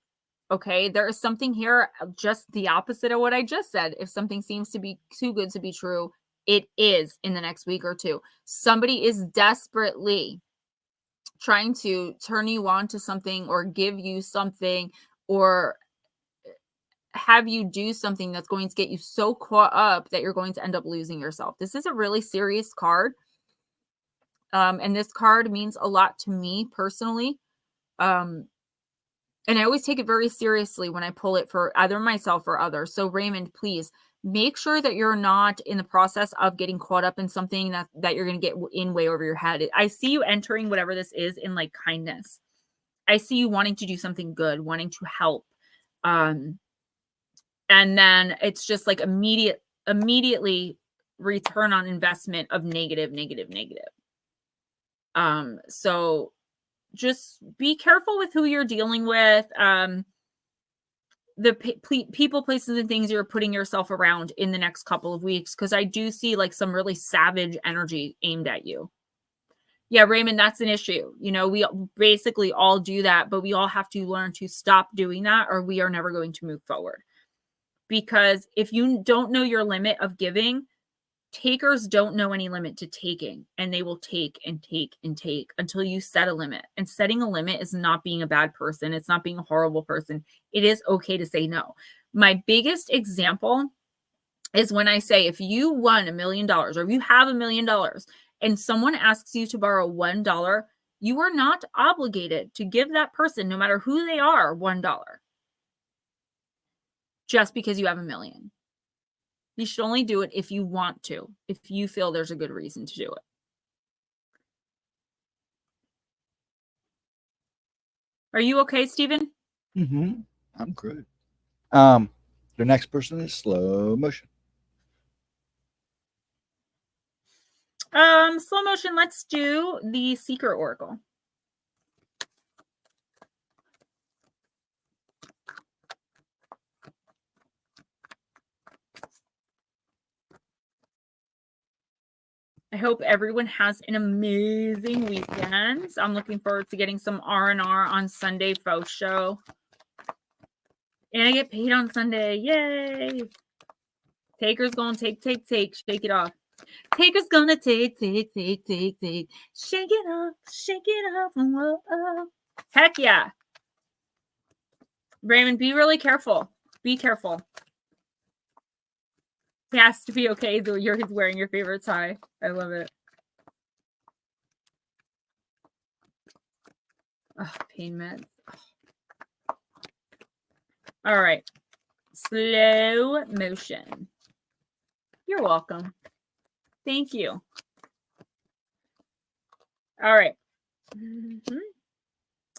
Okay, there is something here, just the opposite of what I just said. If something seems to be too good to be true, it is in the next week or two. Somebody is desperately trying to turn you on to something or give you something or have you do something that's going to get you so caught up that you're going to end up losing yourself. This is a really serious card. And this card means a lot to me personally. And I always take it very seriously when I pull it for either myself or others. So Raymond, please make sure that you're not in the process of getting caught up in something that you're going to get in way over your head. I see you entering whatever this is in like kindness. I see you wanting to do something good, wanting to help. And then it's just like immediately return on investment of negative. So just be careful with who you're dealing with. The people, places, and things you're putting yourself around in the next couple of weeks, because I do see like some really savage energy aimed at you. Yeah, Raymond, that's an issue. You know, we basically all do that, but we all have to learn to stop doing that, or we are never going to move forward. Because if you don't know your limit of giving, takers don't know any limit to taking, and they will take and take and take until you set a limit. And setting a limit is not being a bad person. It's not being a horrible person. It is okay to say no. My biggest example is when I say, if you won $1 million or if you have $1 million and someone asks you to borrow $1, you are not obligated to give that person, no matter who they are, $1 just because you have $1 million. You should only do it if you want to, if you feel there's a good reason to do it. Are you okay, Stephen? Mm-hmm. I'm good. The next person is slow motion. Slow motion, let's do the Seeker Oracle. I hope everyone has an amazing weekend. I'm looking forward to getting some R&R on Sunday faux show. And I get paid on Sunday. Yay! Taker's gonna take. Shake it off. Taker's gonna take. Shake it off. Whoa. Heck yeah. Raymond, be really careful. Be careful. He has to be okay though he's wearing your favorite tie. I love it. Oh, pain meds. Oh. All right. Slow motion. You're welcome. Thank you. All right. Mm-hmm.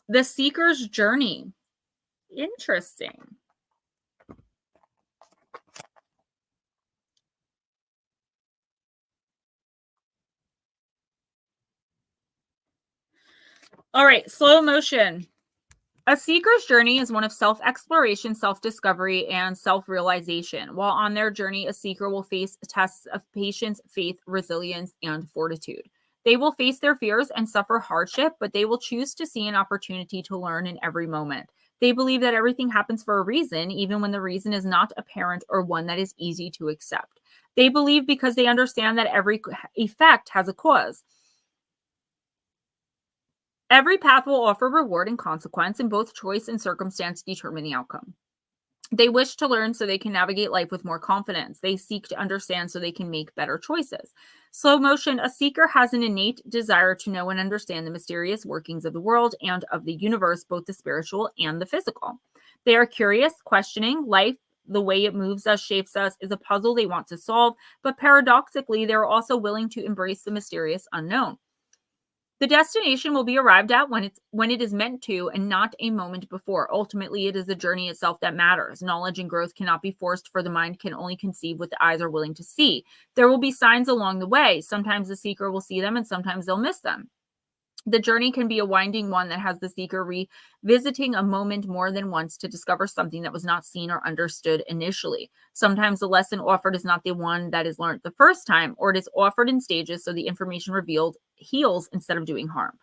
The Seeker's Journey. Interesting. All right, slow motion. A seeker's journey is one of self-exploration, self-discovery, and self-realization. While on their journey, a seeker will face tests of patience, faith, resilience, and fortitude. They will face their fears and suffer hardship, but they will choose to see an opportunity to learn in every moment. They believe that everything happens for a reason, even when the reason is not apparent or one that is easy to accept. They believe because they understand that every effect has a cause. Every path will offer reward and consequence, and both choice and circumstance determine the outcome. They wish to learn so they can navigate life with more confidence. They seek to understand so they can make better choices. Slow motion, a seeker has an innate desire to know and understand the mysterious workings of the world and of the universe, both the spiritual and the physical. They are curious, questioning life. The way it moves us, shapes us, is a puzzle they want to solve, but paradoxically, they're also willing to embrace the mysterious unknown. The destination will be arrived at when it is meant to, and not a moment before. Ultimately, it is the journey itself that matters. Knowledge and growth cannot be forced, for the mind can only conceive what the eyes are willing to see. There will be signs along the way. Sometimes the seeker will see them, and sometimes they'll miss them. The journey can be a winding one that has the seeker revisiting a moment more than once to discover something that was not seen or understood initially. Sometimes the lesson offered is not the one that is learned the first time, or it is offered in stages so the information revealed heals instead of doing harm.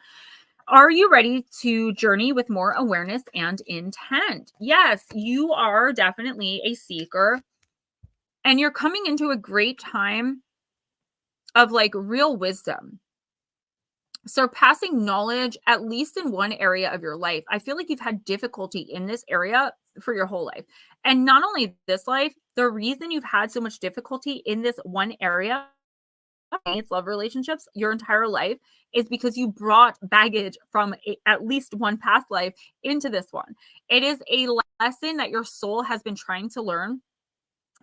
Are you ready to journey with more awareness and intent? Yes, you are definitely a seeker, and you're coming into a great time of like real wisdom. Surpassing knowledge, at least in one area of your life. I feel like you've had difficulty in this area for your whole life. And not only this life, the reason you've had so much difficulty in this one area love relationships your entire life is because you brought baggage from at least one past life into this one. It is a lesson that your soul has been trying to learn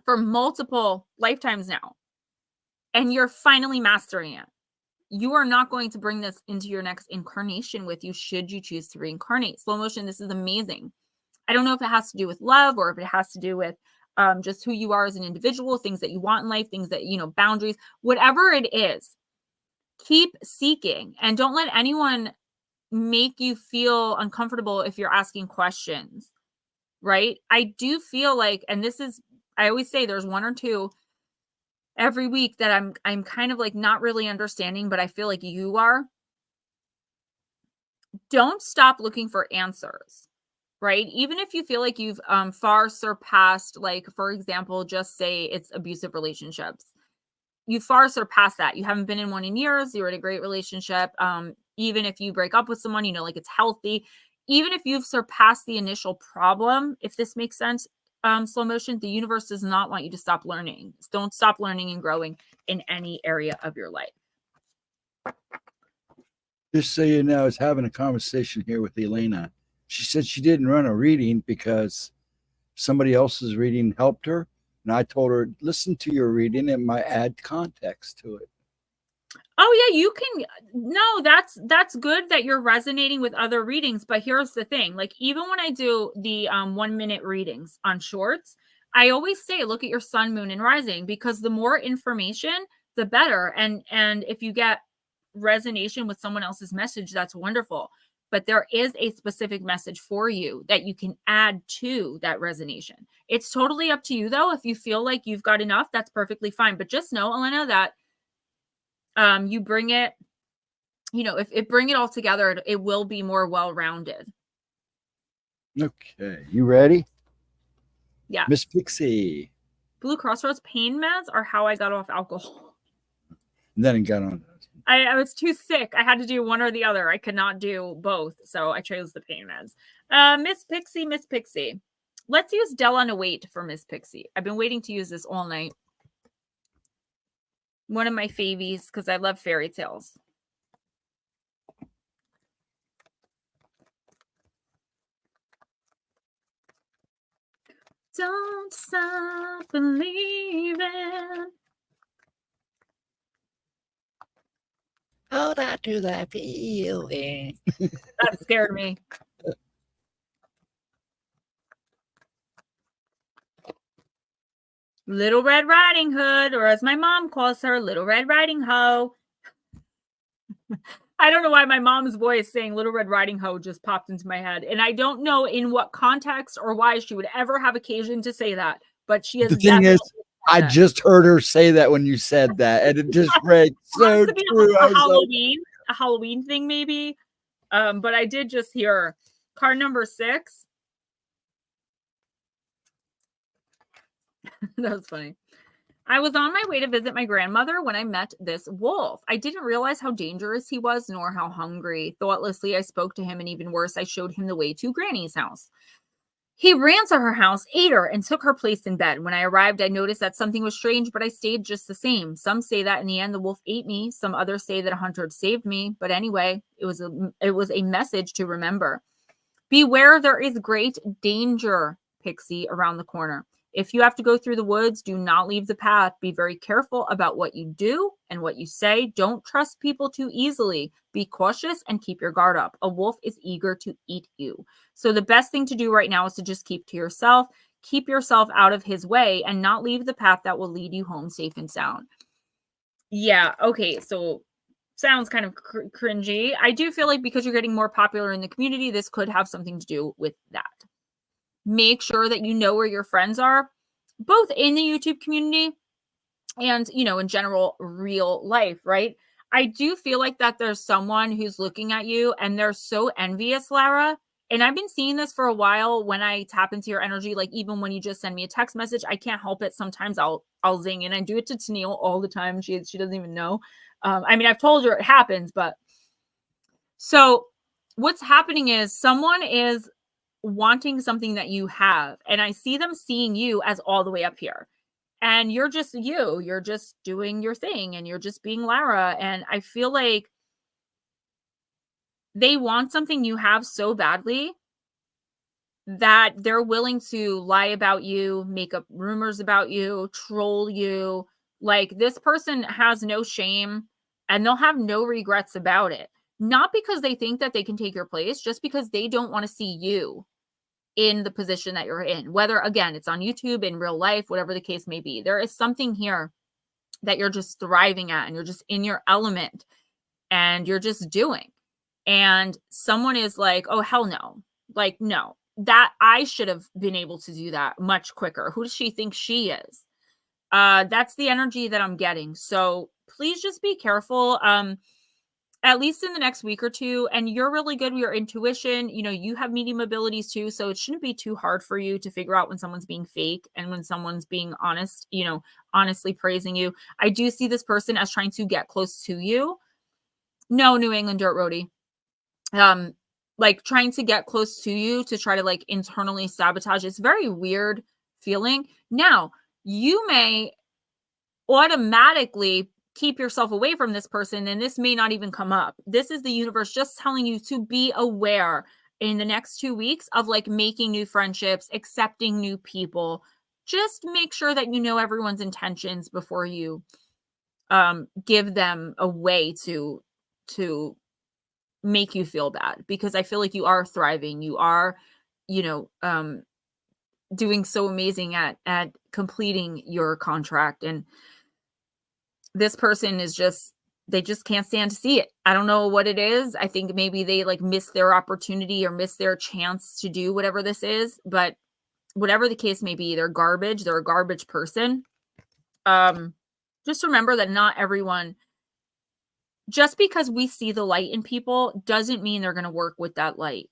for multiple lifetimes now, and you're finally mastering it. You are not going to bring this into your next incarnation with you should you choose to reincarnate. Slow motion, this is amazing. I don't know if it has to do with love or if it has to do with just who you are as an individual, things that you want in life, things that, boundaries, whatever it is. Keep seeking and don't let anyone make you feel uncomfortable if you're asking questions, right? I do feel like, and this is, I always say there's one or two every week that I'm kind of like not really understanding, but I feel like you are. Don't stop looking for answers, right? Even if you feel like you've far surpassed, like, for example, just say it's abusive relationships. You far surpassed that. You haven't been in one in years. You're in a great relationship. Even if you break up with someone, like it's healthy. Even if you've surpassed the initial problem, if this makes sense, slow motion, the universe does not want you to stop learning. Don't stop learning and growing in any area of your life. Just so you know, I was having a conversation here with Elena. She said she didn't run a reading because somebody else's reading helped her. And I told her, listen to your reading. It might add context to it. Oh yeah, you can. No, that's good that you're resonating with other readings. But here's the thing: like even when I do the 1 minute readings on shorts, I always say look at your sun, moon, and rising, because the more information, the better. And if you get resonation with someone else's message, that's wonderful. But there is a specific message for you that you can add to that resonation. It's totally up to you, though. If you feel like you've got enough, that's perfectly fine. But just know, Elena, that you bring it, if bring it all together, it will be more well-rounded. Okay, you ready? Yeah. Miss Pixie. Blue Crossroads pain meds are how I got off alcohol. And then it got on. I was too sick. I had to do one or the other. I could not do both, so I chose the pain meds. Miss Pixie. Let's use Della on a wait for Miss Pixie. I've been waiting to use this all night. One of my favies because I love fairy tales. Don't stop believing. Hold on to that feeling. That scared me. Little Red Riding Hood, or as my mom calls her, Little Red Riding Ho. I don't know why my mom's voice saying Little Red Riding Ho just popped into my head. And I don't know in what context or why she would ever have occasion to say that. But she is. The thing is, I just heard her say that when you said that, and it just read so true. A Halloween thing, maybe. But I did just hear card number 6. That was funny. I was on my way to visit my grandmother when I met this wolf. I didn't realize how dangerous he was, nor how hungry. Thoughtlessly, I spoke to him, and even worse, I showed him the way to Granny's house. He ran to her house, ate her, and took her place in bed. When I arrived, I noticed that something was strange, but I stayed just the same. Some say that in the end, the wolf ate me. Some others say that a hunter had saved me. But anyway, it was a message to remember. Beware, there is great danger, Pixie, around the corner. If you have to go through the woods, do not leave the path. Be very careful about what you do and what you say. Don't trust people too easily. Be cautious and keep your guard up. A wolf is eager to eat you. So the best thing to do right now is to just keep to yourself. Keep yourself out of his way and not leave the path that will lead you home safe and sound. Yeah, okay, so sounds kind of cringy. I do feel like because you're getting more popular in the community, this could have something to do with that. Make sure that you know where your friends are, both in the YouTube community and, in general, real life, right? I do feel like that there's someone who's looking at you and they're so envious, Lara. And I've been seeing this for a while when I tap into your energy. Like even when you just send me a text message, I can't help it. Sometimes I'll zing, and I do it to Tennille all the time. She doesn't even know. I've told her it happens, but so what's happening is someone is wanting something that you have, and I see them seeing you as all the way up here. And you're just you're just doing your thing and you're just being Lara. And I feel like they want something you have so badly that they're willing to lie about you, make up rumors about you, troll you. Like, this person has no shame and they'll have no regrets about it. Not because they think that they can take your place, just because they don't want to see you in the position that you're in. Whether, again, it's on YouTube, in real life, whatever the case may be. There is something here that you're just thriving at and you're just in your element and you're just doing. And someone is like, oh, hell no. Like, no, that I should have been able to do that much quicker. Who does she think she is? That's the energy that I'm getting. So please just be careful. At least in the next week or two. And you're really good with your intuition. You know, you have medium abilities too. So it shouldn't be too hard for you to figure out when someone's being fake and when someone's being honest, you know, honestly praising you. I do see this person as trying to get close to you. No, New England Dirt Roadie. Like trying to get close to you to try to like internally sabotage. It's very weird feeling. Now, you may automatically keep yourself away from this person and this may not even come up. This is the universe just telling you to be aware in the next 2 weeks of like making new friendships, accepting new people. Just make sure that you know everyone's intentions before you give them a way to make you feel bad, because I feel like you are thriving. You are, you know, doing so amazing at completing your contract. And this person is just, they just can't stand to see it. I don't know what it is. I think maybe they like miss their opportunity or miss their chance to do whatever this is, but whatever the case may be, they're garbage. They're a garbage person. Just remember that not everyone, just because we see the light in people doesn't mean they're going to work with that light.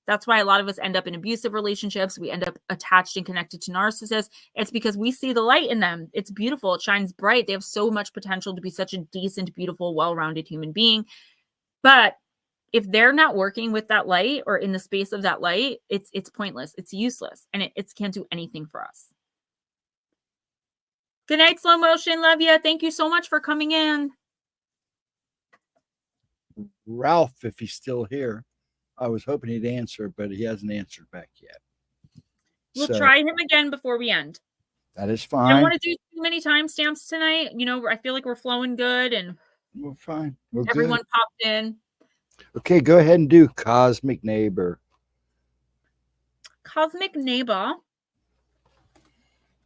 That's why a lot of us end up in abusive relationships. We end up attached and connected to narcissists. It's because we see the light in them. It's beautiful. It shines bright. They have so much potential to be such a decent, beautiful, well-rounded human being. But if they're not working with that light or in the space of that light, it's pointless. It's useless. And it can't do anything for us. Good night, slow motion. Love you. Thank you so much for coming in. Ralph, if he's still here, I was hoping he'd answer, but he hasn't answered back yet. We'll try him again before we end. That is fine. I don't want to do too many timestamps tonight. You know, I feel like we're flowing good and we're fine. We're everyone good. Popped in. Okay, go ahead and do Cosmic Neighbor. Cosmic Neighbor.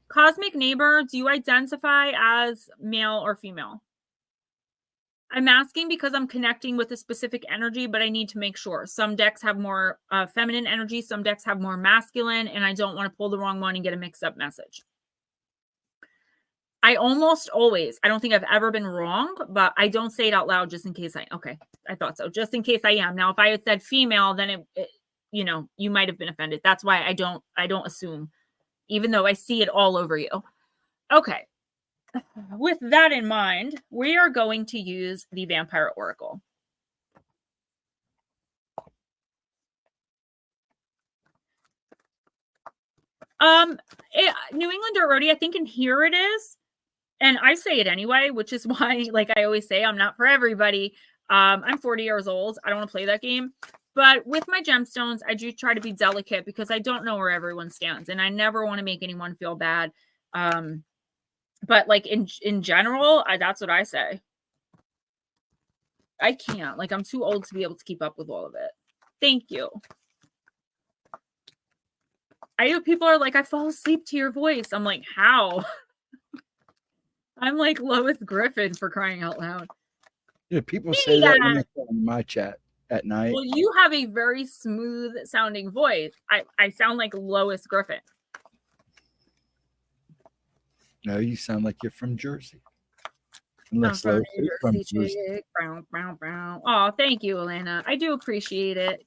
Cosmic Neighbor, do you identify as male or female? I'm asking because I'm connecting with a specific energy, but I need to make sure. Some decks have more feminine energy. Some decks have more masculine, and I don't want to pull the wrong one and get a mixed up message. I almost always, I don't think I've ever been wrong, but I don't say it out loud just in case okay, I thought so. Just in case I am. Now, if I had said female, then it you know, you might have been offended. That's why I don't assume, even though I see it all over you. Okay. With that in mind, we are going to use the Vampire Oracle. New England Dirt Roadie, I think in here it is. And I say it anyway, which is why, like I always say, I'm not for everybody. I'm 40 years old. I don't want to play that game. But with my gemstones, I do try to be delicate because I don't know where everyone stands. And I never want to make anyone feel bad. But like in general, that's what I say. I can't. Like, I'm too old to be able to keep up with all of it. Thank you. I know people are like, I fall asleep to your voice. I'm like, how? I'm like Lois Griffin, for crying out loud. Yeah, people say that when they're in my chat at night. Well, you have a very smooth sounding voice. I sound like Lois Griffin. No, you sound like you're from Jersey. Unless Lois is from Jersey. Oh, thank you, Elena. I do appreciate it.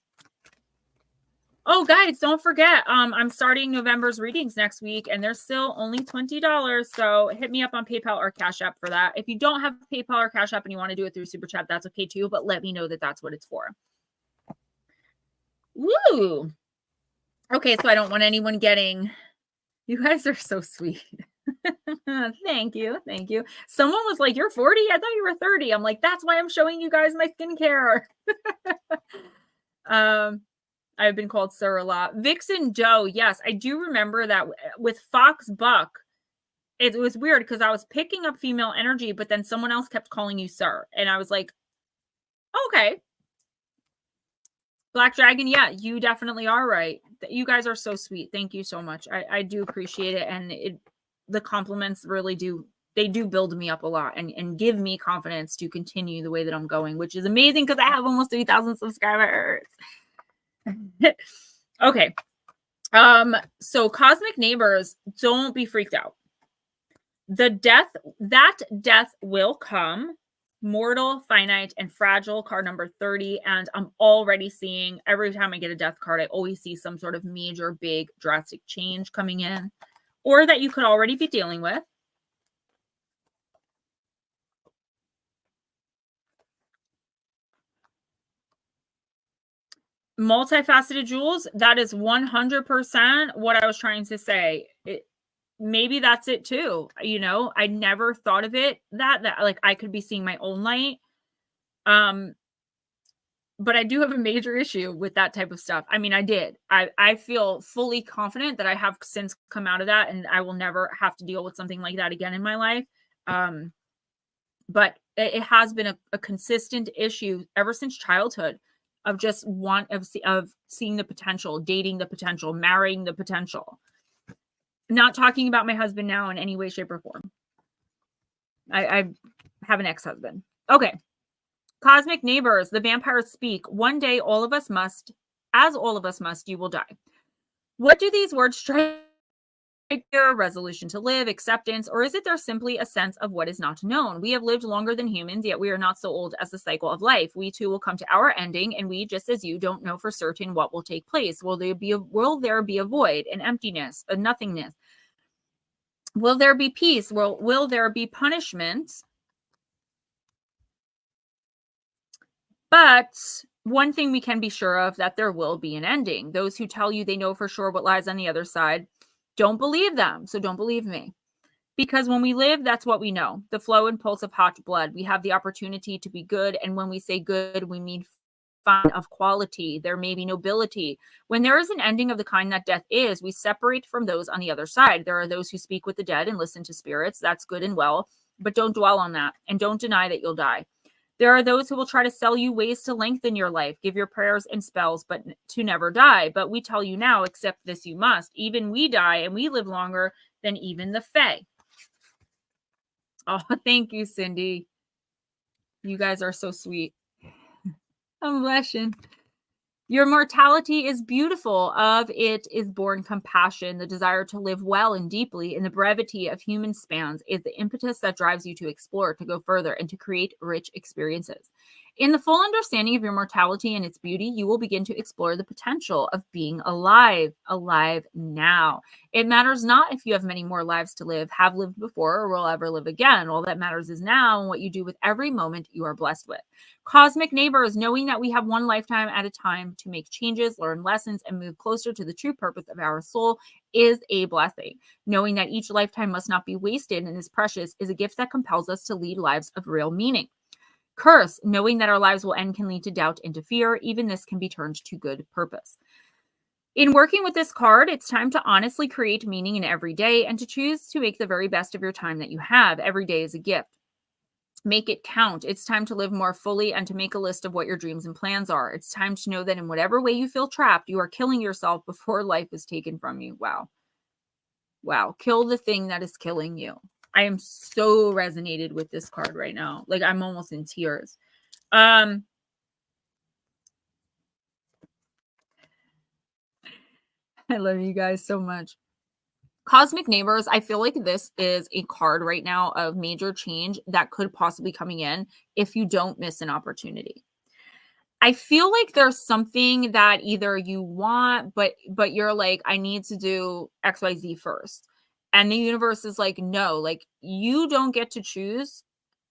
Oh, guys, don't forget, I'm starting November's readings next week, and they're still only $20. So hit me up on PayPal or Cash App for that. If you don't have PayPal or Cash App and you want to do it through Super Chat, that's okay too. But let me know that that's what it's for. Woo! Okay, so I don't want anyone getting. You guys are so sweet. Thank you. Thank you. Someone was like, "You're 40? I thought you were 30." I'm like, "That's why I'm showing you guys my skincare." um, I've been called Sir a lot. Vixen Joe, yes, I do remember that with Fox Buck. It was weird because I was picking up female energy, but then someone else kept calling you Sir, and I was like, "Okay." Black Dragon, yeah, you definitely are right. You guys are so sweet. Thank you so much. I do appreciate it, and the compliments really do, they do build me up a lot and give me confidence to continue the way that I'm going, which is amazing because I have almost 3,000 subscribers. Okay. So cosmic neighbors, don't be freaked out. That death will come, mortal, finite, and fragile, card number 30. And I'm already seeing, every time I get a death card, I always see some sort of major, big, drastic change coming in, or that you could already be dealing with. Multifaceted jewels, that is 100% what I was trying to say. Maybe that's it too. You know, I never thought of it that like I could be seeing my own light. But I do have a major issue with that type of stuff. I mean, I feel fully confident that I have since come out of that, and I will never have to deal with something like that again in my life. But it has been a consistent issue ever since childhood of just of seeing the potential, dating the potential, marrying the potential. Not talking about my husband now in any way, shape, or form. I have an ex-husband. Okay. Cosmic neighbors, the vampires speak. One day, all of us must, as all of us must, you will die. What do these words strike your resolution to live, acceptance, or is it there simply a sense of what is not known? We have lived longer than humans, yet we are not so old as the cycle of life. We too will come to our ending, and we, just as you, don't know for certain what will take place. Will there be a void, an emptiness, a nothingness? Will there be peace? Will there be punishment? But one thing we can be sure of, that there will be an ending. Those who tell you they know for sure what lies on the other side, don't believe them. So don't believe me. Because when we live, that's what we know. The flow and pulse of hot blood. We have the opportunity to be good. And when we say good, we mean fine, of quality. There may be nobility. When there is an ending of the kind that death is, we separate from those on the other side. There are those who speak with the dead and listen to spirits. That's good and well. But don't dwell on that. And don't deny that you'll die. There are those who will try to sell you ways to lengthen your life, give your prayers and spells, but to never die. But we tell you now, accept this you must. Even we die, and we live longer than even the Fae. Oh, thank you, Cindy. You guys are so sweet. I'm blushing. Your mortality is beautiful. Of it is born compassion. The desire to live well and deeply in the brevity of human spans is the impetus that drives you to explore, to go further, and to create rich experiences. In the full understanding of your mortality and its beauty, you will begin to explore the potential of being alive now. It matters not if you have many more lives to live, have lived before, or will ever live again. All that matters is now and what you do with every moment you are blessed with. Cosmic neighbors, knowing that we have one lifetime at a time to make changes, learn lessons, and move closer to the true purpose of our soul is a blessing. Knowing that each lifetime must not be wasted and is precious is a gift that compels us to lead lives of real meaning. Curse, knowing that our lives will end can lead to doubt and to fear. Even this can be turned to good purpose. In working with this card, it's time to honestly create meaning in every day and to choose to make the very best of your time that you have. Every day is a gift. Make it count. It's time to live more fully and to make a list of what your dreams and plans are. It's time to know that in whatever way you feel trapped, you are killing yourself before life is taken from you. Wow. Wow. Kill the thing that is killing you. I am so resonated with this card right now. Like, I'm almost in tears. I love you guys so much. Cosmic neighbors, I feel like this is a card right now of major change that could possibly coming in if you don't miss an opportunity. I feel like there's something that either you want, but you're like, I need to do XYZ first. And the universe is like, no, like, you don't get to choose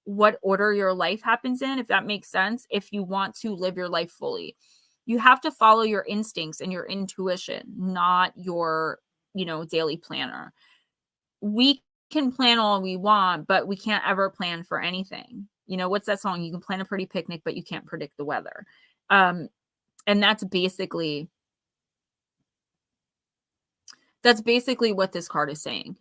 what order your life happens in, if that makes sense. If you want to live your life fully, you have to follow your instincts and your intuition, not your, daily planner. We can plan all we want, but we can't ever plan for anything. You know, what's that song? You can plan a pretty picnic, but you can't predict the weather. And that's basically what this card is saying.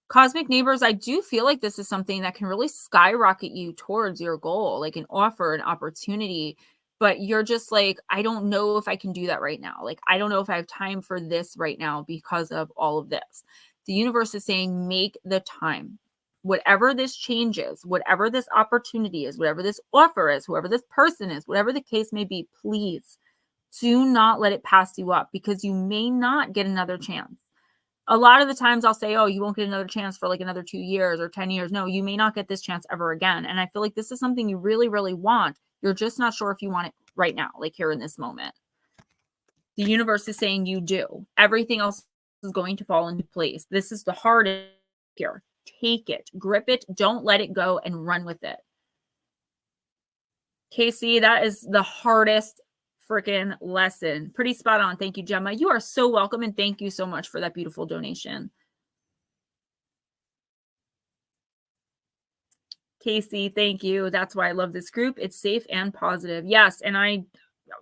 Cosmic neighbors, I do feel like this is something that can really skyrocket you towards your goal, like an offer, an opportunity, but you're just like, I don't know if I can do that right now. Like, I don't know if I have time for this right now because of all of this. The universe is saying, make the time. Whatever this changes, whatever this opportunity is, whatever this offer is, whoever this person is, whatever the case may be, please do not let it pass you up, because you may not get another chance. A lot of the times I'll say, oh, you won't get another chance for like another 2 years or 10 years. No, you may not get this chance ever again. And I feel like this is something you really, really want. You're just not sure if you want it right now, like here in this moment. The universe is saying you do. Everything else is going to fall into place. This is the hardest here. Take it, grip it, don't let it go, and run with it. Casey, that is the hardest freaking lesson. Pretty spot on. Thank you, Gemma. You are so welcome, and thank you so much for that beautiful donation. Casey, thank you. That's why I love this group. It's safe and positive. Yes, and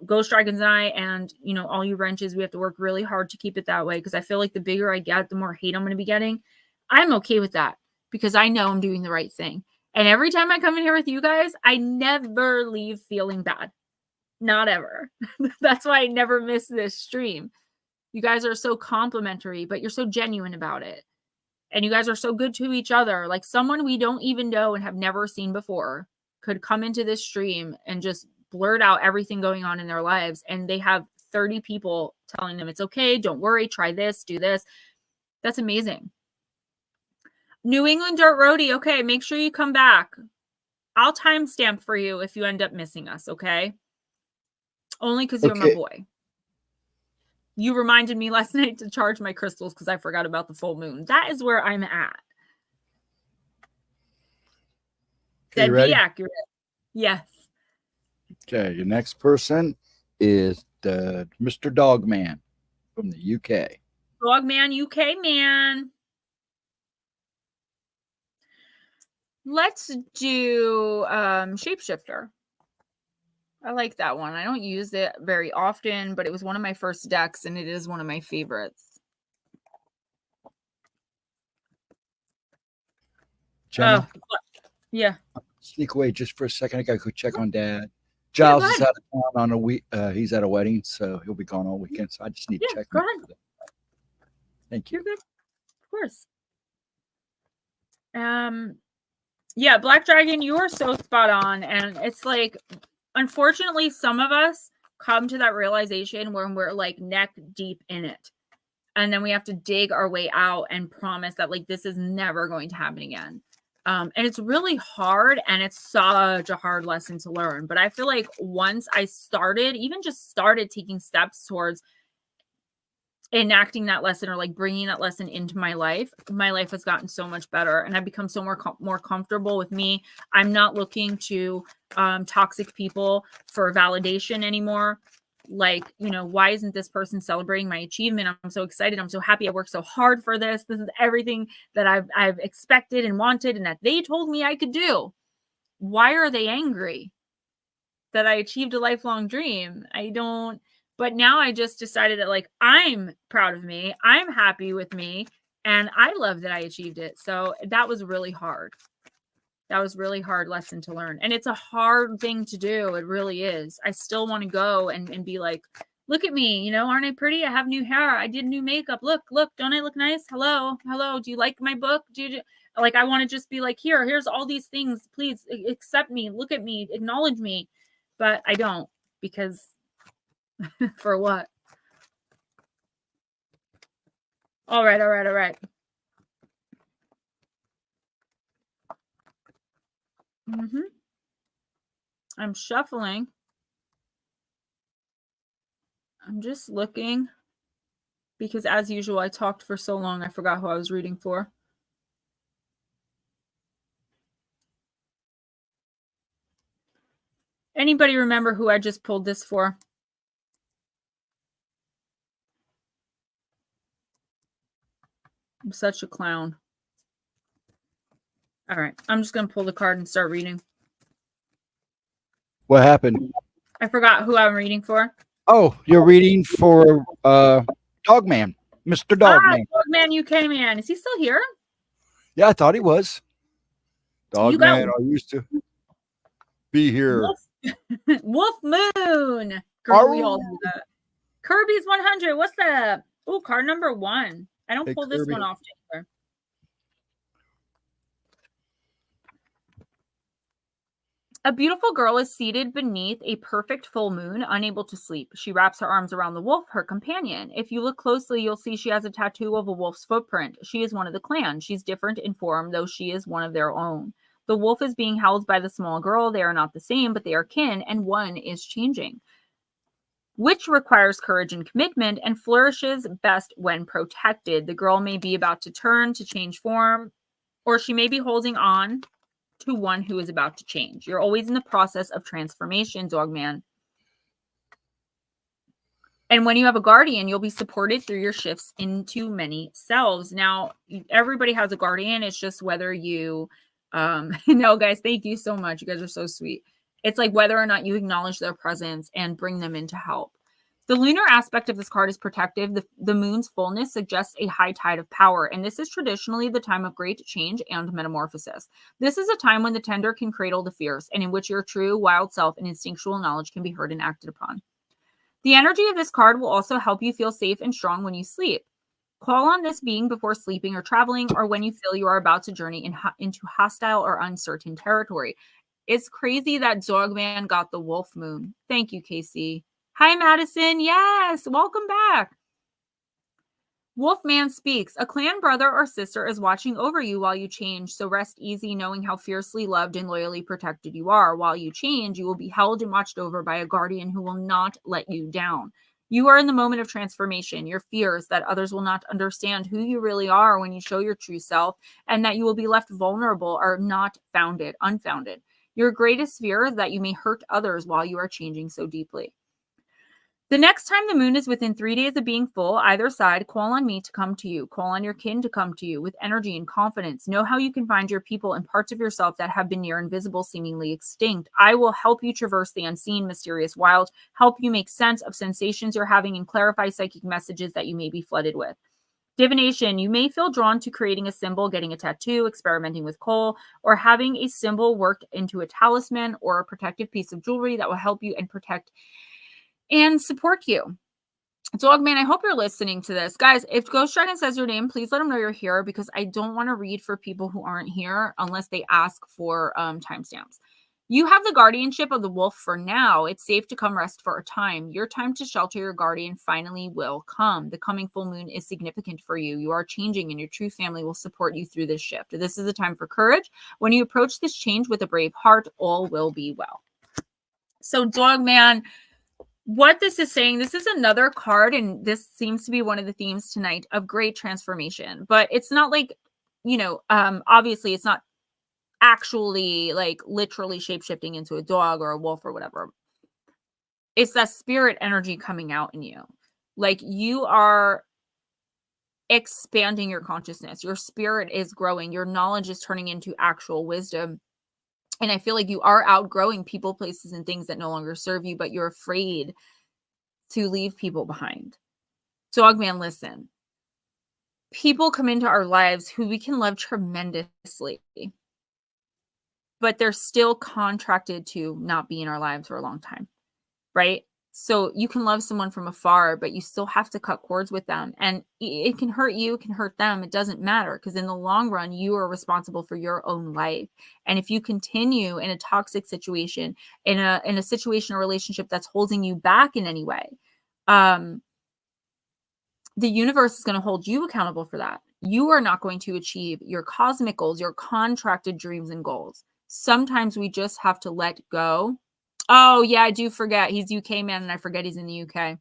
Ghostdragonzw and, you know, all you wrenches, we have to work really hard to keep it that way, because I feel like the bigger I get, the more hate I'm going to be getting. I'm okay with that because I know I'm doing the right thing. And every time I come in here with you guys, I never leave feeling bad. Not ever. That's why I never miss this stream. You guys are so complimentary, but you're so genuine about it. And you guys are so good to each other. Like, someone we don't even know and have never seen before could come into this stream and just blurt out everything going on in their lives. And they have 30 people telling them it's okay, don't worry, try this, do this. That's amazing. New England Dirt Roadie. Okay, make sure you come back. I'll timestamp for you if you end up missing us, okay? Only because you're my boy. You reminded me last night to charge my crystals because I forgot about the full moon. That is where I'm at. That'd be accurate. Yes. Okay, your next person is the Mr. Dogman from the UK. Dogman, UK man. Let's do Shapeshifter. I like that one. I don't use it very often, but it was one of my first decks, and it is one of my favorites. Gemma, yeah. Sneak away just for a second. I gotta go check on Dad. Giles is out of town on a week. He's at a wedding, so he'll be gone all weekend. So I just need to check. Go ahead. Thank you. You're good. Of course. Yeah, Black Dragon, you are so spot on, and it's like, unfortunately, some of us come to that realization when we're like neck deep in it. And then we have to dig our way out and promise that like this is never going to happen again. And it's really hard, and it's such a hard lesson to learn. But I feel like once I started taking steps towards enacting that lesson, or like bringing that lesson into my life has gotten so much better, and I've become so more comfortable with me. I'm not looking to toxic people for validation anymore. Like, you know, why isn't this person celebrating my achievement? I'm so excited. I'm so happy. I worked so hard for this. This is everything that I've expected and wanted, and that they told me I could do. Why are they angry that I achieved a lifelong dream? I don't. But now I just decided that like, I'm proud of me. I'm happy with me. And I love that I achieved it. So that was really hard. That was really hard lesson to learn. And it's a hard thing to do. It really is. I still want to go and be like, look at me. You know, aren't I pretty? I have new hair. I did new makeup. Look, don't I look nice? Hello. Do you like my book? Like, I want to just be like, here's all these things. Please accept me. Look at me. Acknowledge me. But I don't, because for what? All right. I'm shuffling. I'm just looking, because as usual, I talked for so long, I forgot who I was reading for. Anybody remember who I just pulled this for? I'm such a clown. All right. I'm just going to pull the card and start reading. What happened? I forgot who I'm reading for. Oh, you're reading for Dogman, Mr. Dogman. Dogman UK man. Is he still here? Yeah, I thought he was. Dogman, I used to be here. Wolf Moon. Girl, we all do that. Kirby's 100. What's that? Oh, card number 1. I don't pull this one off either. A beautiful girl is seated beneath a perfect full moon, unable to sleep. She wraps her arms around the wolf, her companion. If you look closely, you'll see she has a tattoo of a wolf's footprint. She is one of the clan. She's different in form, though she is one of their own. The wolf is being held by the small girl. They are not the same, but they are kin, and one is changing, which requires courage and commitment and flourishes best when protected. The girl may be about to turn to change form, or she may be holding on to one who is about to change. You're always in the process of transformation, Dogman. And when you have a guardian, you'll be supported through your shifts into many selves. Now, everybody has a guardian. It's just whether you, no, guys, thank you so much. You guys are so sweet. It's like whether or not you acknowledge their presence and bring them in to help. The lunar aspect of this card is protective. The moon's fullness suggests a high tide of power, and this is traditionally the time of great change and metamorphosis. This is a time when the tender can cradle the fierce, and in which your true, wild self and instinctual knowledge can be heard and acted upon. The energy of this card will also help you feel safe and strong when you sleep. Call on this being before sleeping or traveling, or when you feel you are about to journey into hostile or uncertain territory. It's crazy that Dogman got the wolf moon. Thank you, Casey. Hi, Madison. Yes, welcome back. Wolfman speaks. A clan brother or sister is watching over you while you change, so rest easy knowing how fiercely loved and loyally protected you are. While you change, you will be held and watched over by a guardian who will not let you down. You are in the moment of transformation. Your fears that others will not understand who you really are when you show your true self, and that you will be left vulnerable, are not unfounded. Your greatest fear is that you may hurt others while you are changing so deeply. The next time the moon is within 3 days of being full, either side, call on me to come to you. Call on your kin to come to you with energy and confidence. Know how you can find your people and parts of yourself that have been near invisible, seemingly extinct. I will help you traverse the unseen, mysterious wild, help you make sense of sensations you're having, and clarify psychic messages that you may be flooded with. Divination, you may feel drawn to creating a symbol, getting a tattoo, experimenting with coal, or having a symbol worked into a talisman or a protective piece of jewelry that will help you and protect and support you. Dogman, I hope you're listening to this. Guys, if Ghost Dragon says your name, please let them know you're here, because I don't want to read for people who aren't here unless they ask for timestamps. You have the guardianship of the wolf for now. It's safe to come rest for a time. Your time to shelter your guardian finally will come. The coming full moon is significant for you. You are changing, and your true family will support you through this shift. This is a time for courage. When you approach this change with a brave heart, all will be well. So, Dogman, what this is saying, this is another card, and this seems to be one of the themes tonight, of great transformation. But it's not like, obviously it's not actually like literally shape-shifting into a dog or a wolf or whatever. It's that spirit energy coming out in you. Like, you are expanding your consciousness. Your spirit is growing. Your knowledge is turning into actual wisdom. And I feel like you are outgrowing people, places, and things that no longer serve you, but you're afraid to leave people behind. Dogman, listen. People come into our lives who we can love tremendously, but they're still contracted to not be in our lives for a long time, right? So you can love someone from afar, but you still have to cut cords with them. And it can hurt you, it can hurt them. It doesn't matter, because in the long run, you are responsible for your own life. And if you continue in a toxic situation, in a situation or relationship that's holding you back in any way, the universe is going to hold you accountable for that. You are not going to achieve your cosmic goals, your contracted dreams and goals. Sometimes we just have to let go. Oh, yeah, I do forget. He's UK man, and I forget he's in the UK.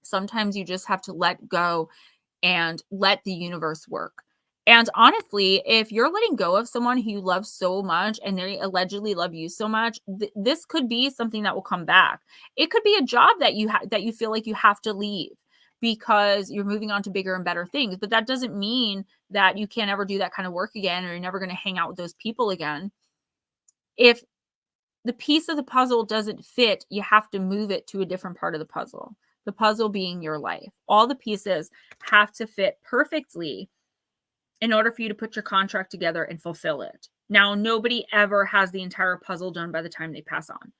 Sometimes you just have to let go and let the universe work. And honestly, if you're letting go of someone who you love so much and they allegedly love you so much, this could be something that will come back. It could be a job that you feel like you have to leave. because you're moving on to bigger and better things. But that doesn't mean that you can't ever do that kind of work again, or you're never going to hang out with those people again. If the piece of the puzzle doesn't fit, you have to move it to a different part of the puzzle. The puzzle being your life. All the pieces have to fit perfectly in order for you to put your contract together and fulfill it. Now, nobody ever has the entire puzzle done by the time they pass on.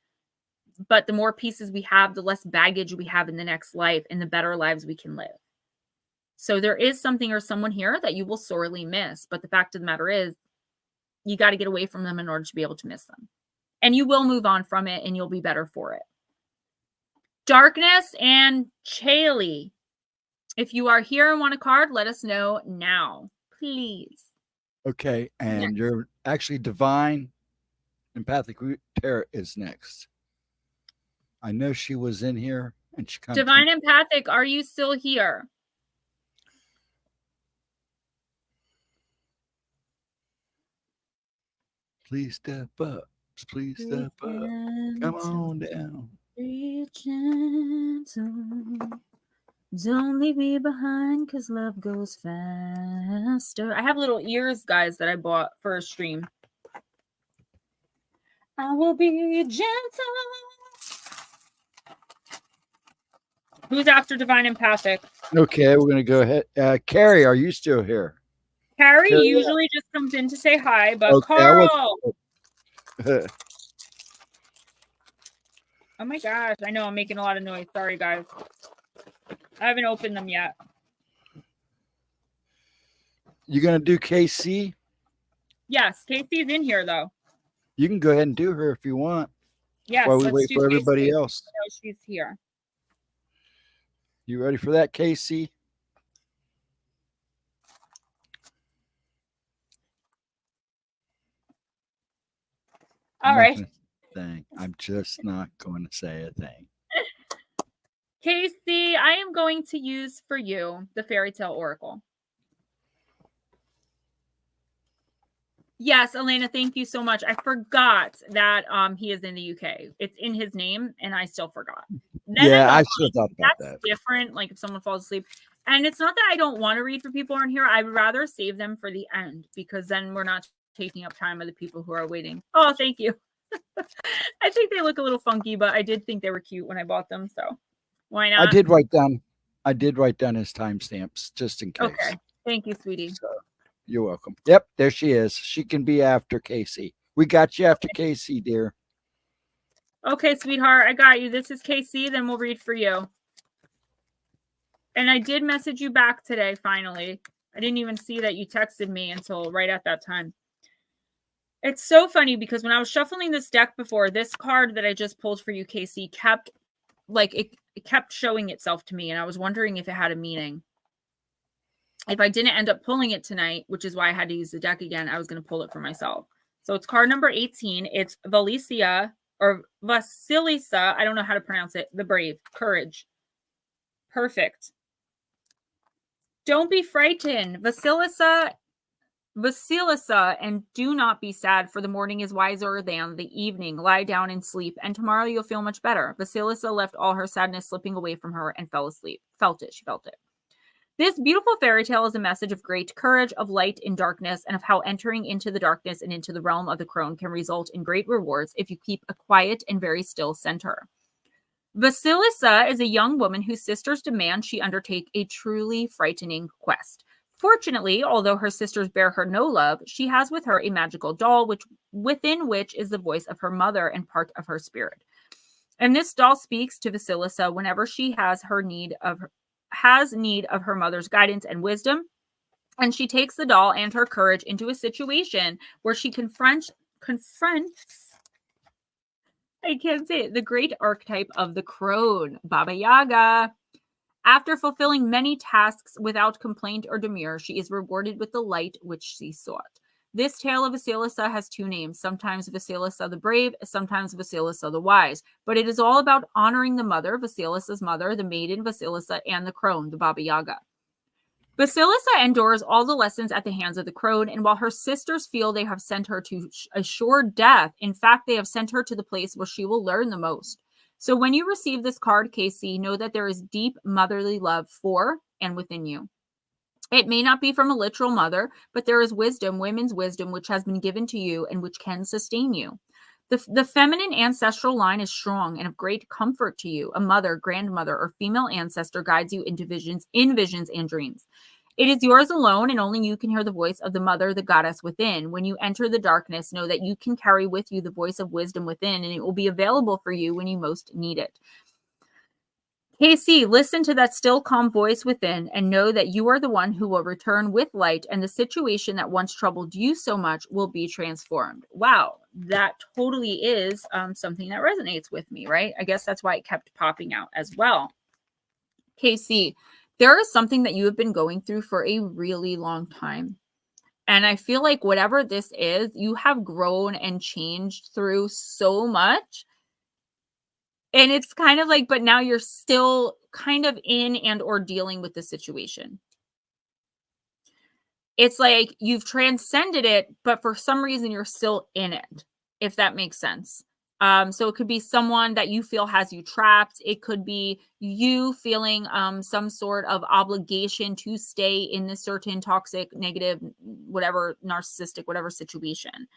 But the more pieces we have, the less baggage we have in the next life and the better lives we can live. So there is something or someone here that you will sorely miss. But the fact of the matter is, you got to get away from them in order to be able to miss them. And you will move on from it and you'll be better for it. Darkness and Chaley. If you are here and want a card, let us know now, please. Okay, and you're actually divine empathic tarot is next. I know she was in here and she comes. Divine empathic, are you still here? Please step up. Please step up. Come on down. Be gentle. Don't leave me behind because love goes faster. I have little ears, guys, that I bought for a stream. I will be gentle. Who's after divine empathic? Okay, we're going to go ahead. Carrie, are you still here? Carrie usually just comes in to say hi, but okay, Carl. Oh my gosh, I know I'm making a lot of noise. Sorry, guys. I haven't opened them yet. You going to do KC? Yes, Casey's in here, though. You can go ahead and do her if you want. Yes, while we wait for everybody else. I know she's here. You ready for that, Casey? All right. I'm just not going to say a thing. Casey, I am going to use for you the Fairy Tale Oracle. Yes, Elena, thank you so much. I forgot that he is in the UK. It's in his name, and I still forgot. Then I should have thought about that. Different, like if someone falls asleep. And it's not that I don't want to read for people who aren't here. I'd rather save them for the end because then we're not taking up time of the people who are waiting. Oh, thank you. I think they look a little funky, but I did think they were cute when I bought them, so why not? I did write down his timestamps just in case. Okay. Thank you, sweetie. So, you're welcome. Yep, there she is. She can be after Casey. We got you after Casey, dear. Okay, sweetheart, I got you. This is Casey, then we'll read for you. And I did message you back today, finally. I didn't even see that you texted me until right at that time. It's so funny because when I was shuffling this deck before, this card that I just pulled for you, Casey, kept, like, it kept showing itself to me, and I was wondering if it had a meaning. If I didn't end up pulling it tonight, which is why I had to use the deck again, I was going to pull it for myself. So it's card number 18. It's Vasilisa, or Vasilisa. I don't know how to pronounce it. The Brave. Courage. Perfect. Don't be frightened. Vasilisa, and do not be sad, for the morning is wiser than the evening. Lie down and sleep, and tomorrow you'll feel much better. Vasilisa left all her sadness slipping away from her and fell asleep. She felt it. This beautiful fairy tale is a message of great courage, of light in darkness, and of how entering into the darkness and into the realm of the crone can result in great rewards if you keep a quiet and very still center. Vasilisa is a young woman whose sisters demand she undertake a truly frightening quest. Fortunately, although her sisters bear her no love, she has with her a magical doll, within which is the voice of her mother and part of her spirit. And this doll speaks to Vasilisa whenever she has need of her mother's guidance and wisdom, and she takes the doll and her courage into a situation where she confronts I can't say it, the great archetype of the crone, Baba Yaga. After fulfilling many tasks without complaint or demur, she is rewarded with the light which she sought. This tale of Vasilisa has two names, sometimes Vasilisa the Brave, sometimes Vasilisa the Wise, but it is all about honoring the mother, Vasilisa's mother, the maiden Vasilisa, and the crone, the Baba Yaga. Vasilisa endures all the lessons at the hands of the crone, and while her sisters feel they have sent her to a sure death, in fact, they have sent her to the place where she will learn the most. So when you receive this card, Casey, know that there is deep motherly love for and within you. It may not be from a literal mother, but there is wisdom, women's wisdom, which has been given to you and which can sustain you. The feminine ancestral line is strong and of great comfort to you. A mother, grandmother, or female ancestor guides you into visions and dreams. It is yours alone, and only you can hear the voice of the mother, the goddess within. When you enter the darkness, know that you can carry with you the voice of wisdom within, and it will be available for you when you most need it. Casey, listen to that still, calm voice within and know that you are the one who will return with light, and the situation that once troubled you so much will be transformed. Wow, that totally is something that resonates with me, right? I guess that's why it kept popping out as well. Casey, there is something that you have been going through for a really long time. And I feel like whatever this is, you have grown and changed through so much. And it's kind of like, but now you're still kind of in and or dealing with the situation. It's like you've transcended it, but for some reason you're still in it, if that makes sense. So it could be someone that you feel has you trapped. It could be you feeling some sort of obligation to stay in this certain toxic, negative, whatever, narcissistic, whatever situation.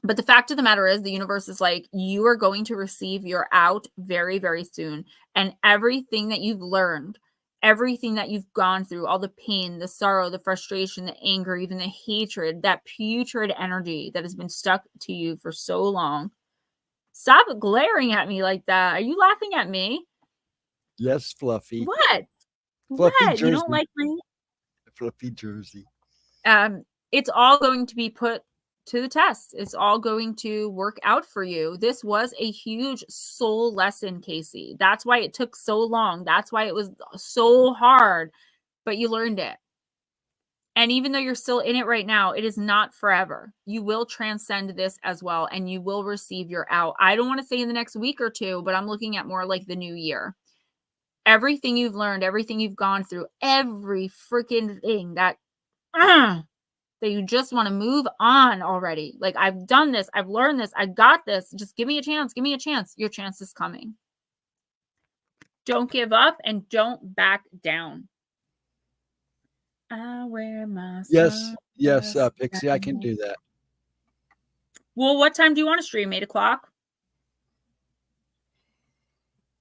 But the fact of the matter is the universe is like, you are going to receive your out very, very soon. And everything that you've learned, everything that you've gone through, all the pain, the sorrow, the frustration, the anger, even the hatred, that putrid energy that has been stuck to you for so long. Stop glaring at me like that. Are you laughing at me? Yes, Fluffy. What? Fluffy What? jersey. You don't like my... Fluffy jersey. It's all going to be put to the test. It's all going to work out for you. This was a huge soul lesson, Casey. That's why it took so long. That's why it was so hard, but you learned it. And even though you're still in it right now, it is not forever. You will transcend this as well, and you will receive your out. I don't want to say in the next week or two, but I'm looking at more like the new year. Everything you've learned, everything you've gone through, every freaking thing that you just want to move on already. Like, I've done this. I've learned this. I got this. Just give me a chance. Give me a chance. Your chance is coming. Don't give up and don't back down. I wear my Yes, Pixie, I can do that. Well, what time do you want to stream? 8 o'clock?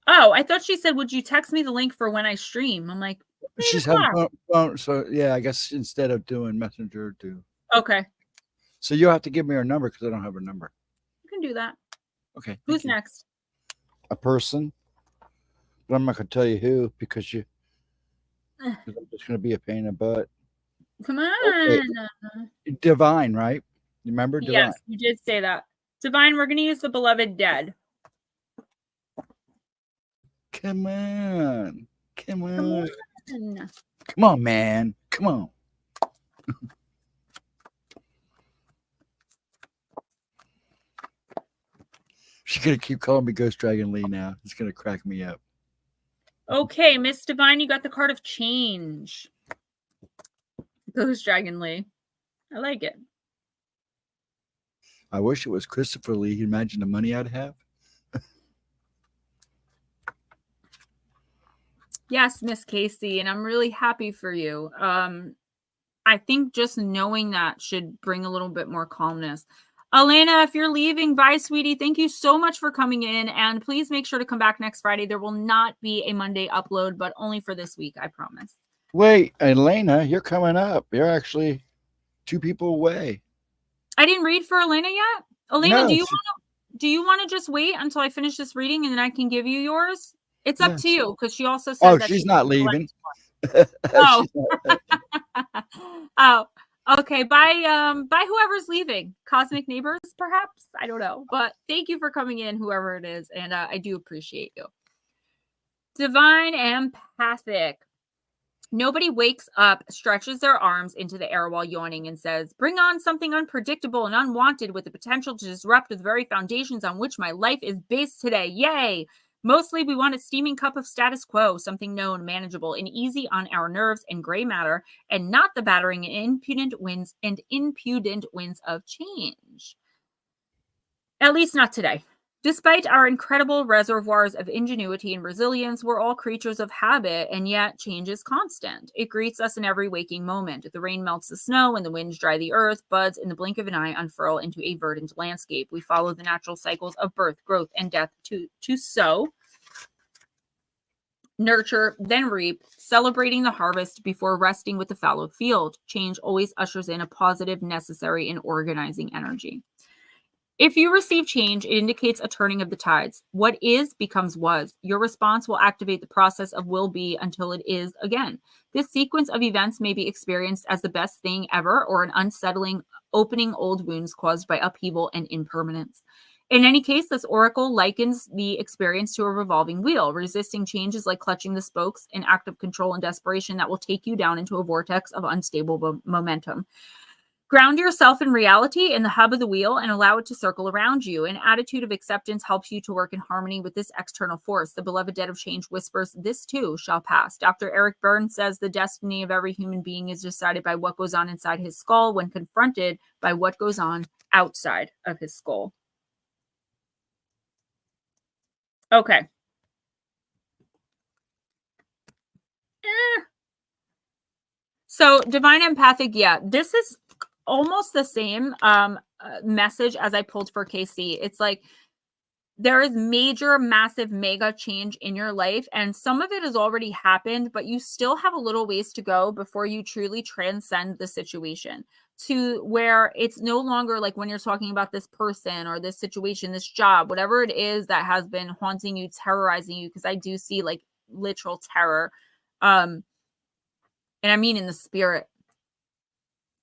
Oh, I thought she said, would you text me the link for when I stream? I'm like, she's having phone, so yeah, I guess instead of doing Messenger, do. Okay. So you'll have to give me her number because I don't have her number. You can do that. Okay. Who's next? A person. But I'm not going to tell you who because I'm just going to be a pain in the butt. Come on. Okay. Divine, right? You remember Divine? Yes, you did say that. Divine, we're going to use the beloved dead. Come on. Come on. Come on, man. Come on. She's going to keep calling me Ghost Dragon Lee now. It's going to crack me up. Okay, Miss Divine, you got the card of change. Ghost Dragon Lee. I like it. I wish it was Christopher Lee. Imagine the money I'd have. Yes, Miss Casey, and I'm really happy for you. I think just knowing that should bring a little bit more calmness. Elena, if you're leaving, bye, sweetie. Thank you so much for coming in, and please make sure to come back next Friday. There will not be a Monday upload, but only for this week, I promise. Wait, Elena, you're coming up. You're actually 2 people away. I didn't read for Elena yet. Elena, no, do you want to just wait until I finish this reading and then I can give you yours? It's up to you because she also said that she's not leaving. Oh. Oh, okay. Bye whoever's leaving. Cosmic neighbors, perhaps. I don't know. But thank you for coming in, whoever it is, and I do appreciate you. Divine empathic. Nobody wakes up, stretches their arms into the air while yawning and says, bring on something unpredictable and unwanted with the potential to disrupt the very foundations on which my life is based today. Yay! Mostly we want a steaming cup of status quo, something known, manageable, and easy on our nerves and gray matter, and not the battering and impudent winds of change. At least not today. Despite our incredible reservoirs of ingenuity and resilience, we're all creatures of habit, and yet change is constant. It greets us in every waking moment. The rain melts the snow, and the winds dry the earth. Buds in the blink of an eye unfurl into a verdant landscape. We follow the natural cycles of birth, growth, and death to sow, nurture, then reap, celebrating the harvest before resting with the fallow field. Change always ushers in a positive, necessary, and organizing energy. If you receive change, it indicates a turning of the tides. What is becomes was. Your response will activate the process of will be until it is again. This sequence of events may be experienced as the best thing ever or an unsettling opening old wounds caused by upheaval and impermanence. In any case, this oracle likens the experience to a revolving wheel. Resisting change is like clutching the spokes, an act of control and desperation that will take you down into a vortex of unstable momentum. Ground yourself in reality in the hub of the wheel and allow it to circle around you. An attitude of acceptance helps you to work in harmony with this external force. The beloved dead of change whispers, "This too shall pass." Dr. Eric Berne says the destiny of every human being is decided by what goes on inside his skull when confronted by what goes on outside of his skull. Okay. So divine empathic, yeah, this is almost the same message as I pulled for KC. It's like there is major, massive, mega change in your life, and some of it has already happened, but you still have a little ways to go before you truly transcend the situation to where it's no longer like when you're talking about this person or this situation, this job, whatever it is that has been haunting you, terrorizing you, because I do see like literal terror. And I mean in the spirit.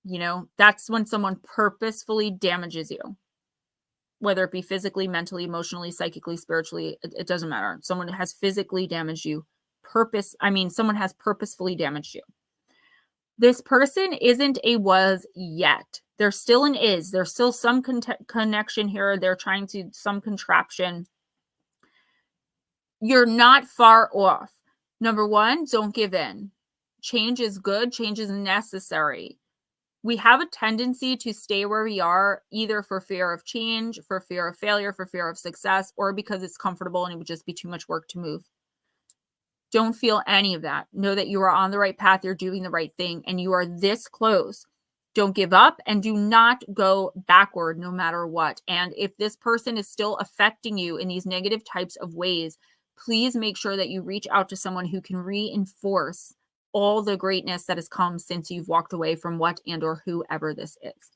You know, that's when someone purposefully damages you, whether it be physically, mentally, emotionally, psychically, spiritually, it doesn't matter. Someone has physically damaged you. Someone has purposefully damaged you. This person isn't a was yet. There's still an is. There's still some connection here. They're trying to, some contraption. You're not far off. Number one, don't give in. Change is good. Change is necessary. We have a tendency to stay where we are, either for fear of change, for fear of failure, for fear of success, or because it's comfortable and it would just be too much work to move. Don't feel any of that. Know that you are on the right path. You're doing the right thing, and you are this close. Don't give up and do not go backward no matter what. And if this person is still affecting you in these negative types of ways, please make sure that you reach out to someone who can reinforce all the greatness that has come since you've walked away from what and or whoever this is.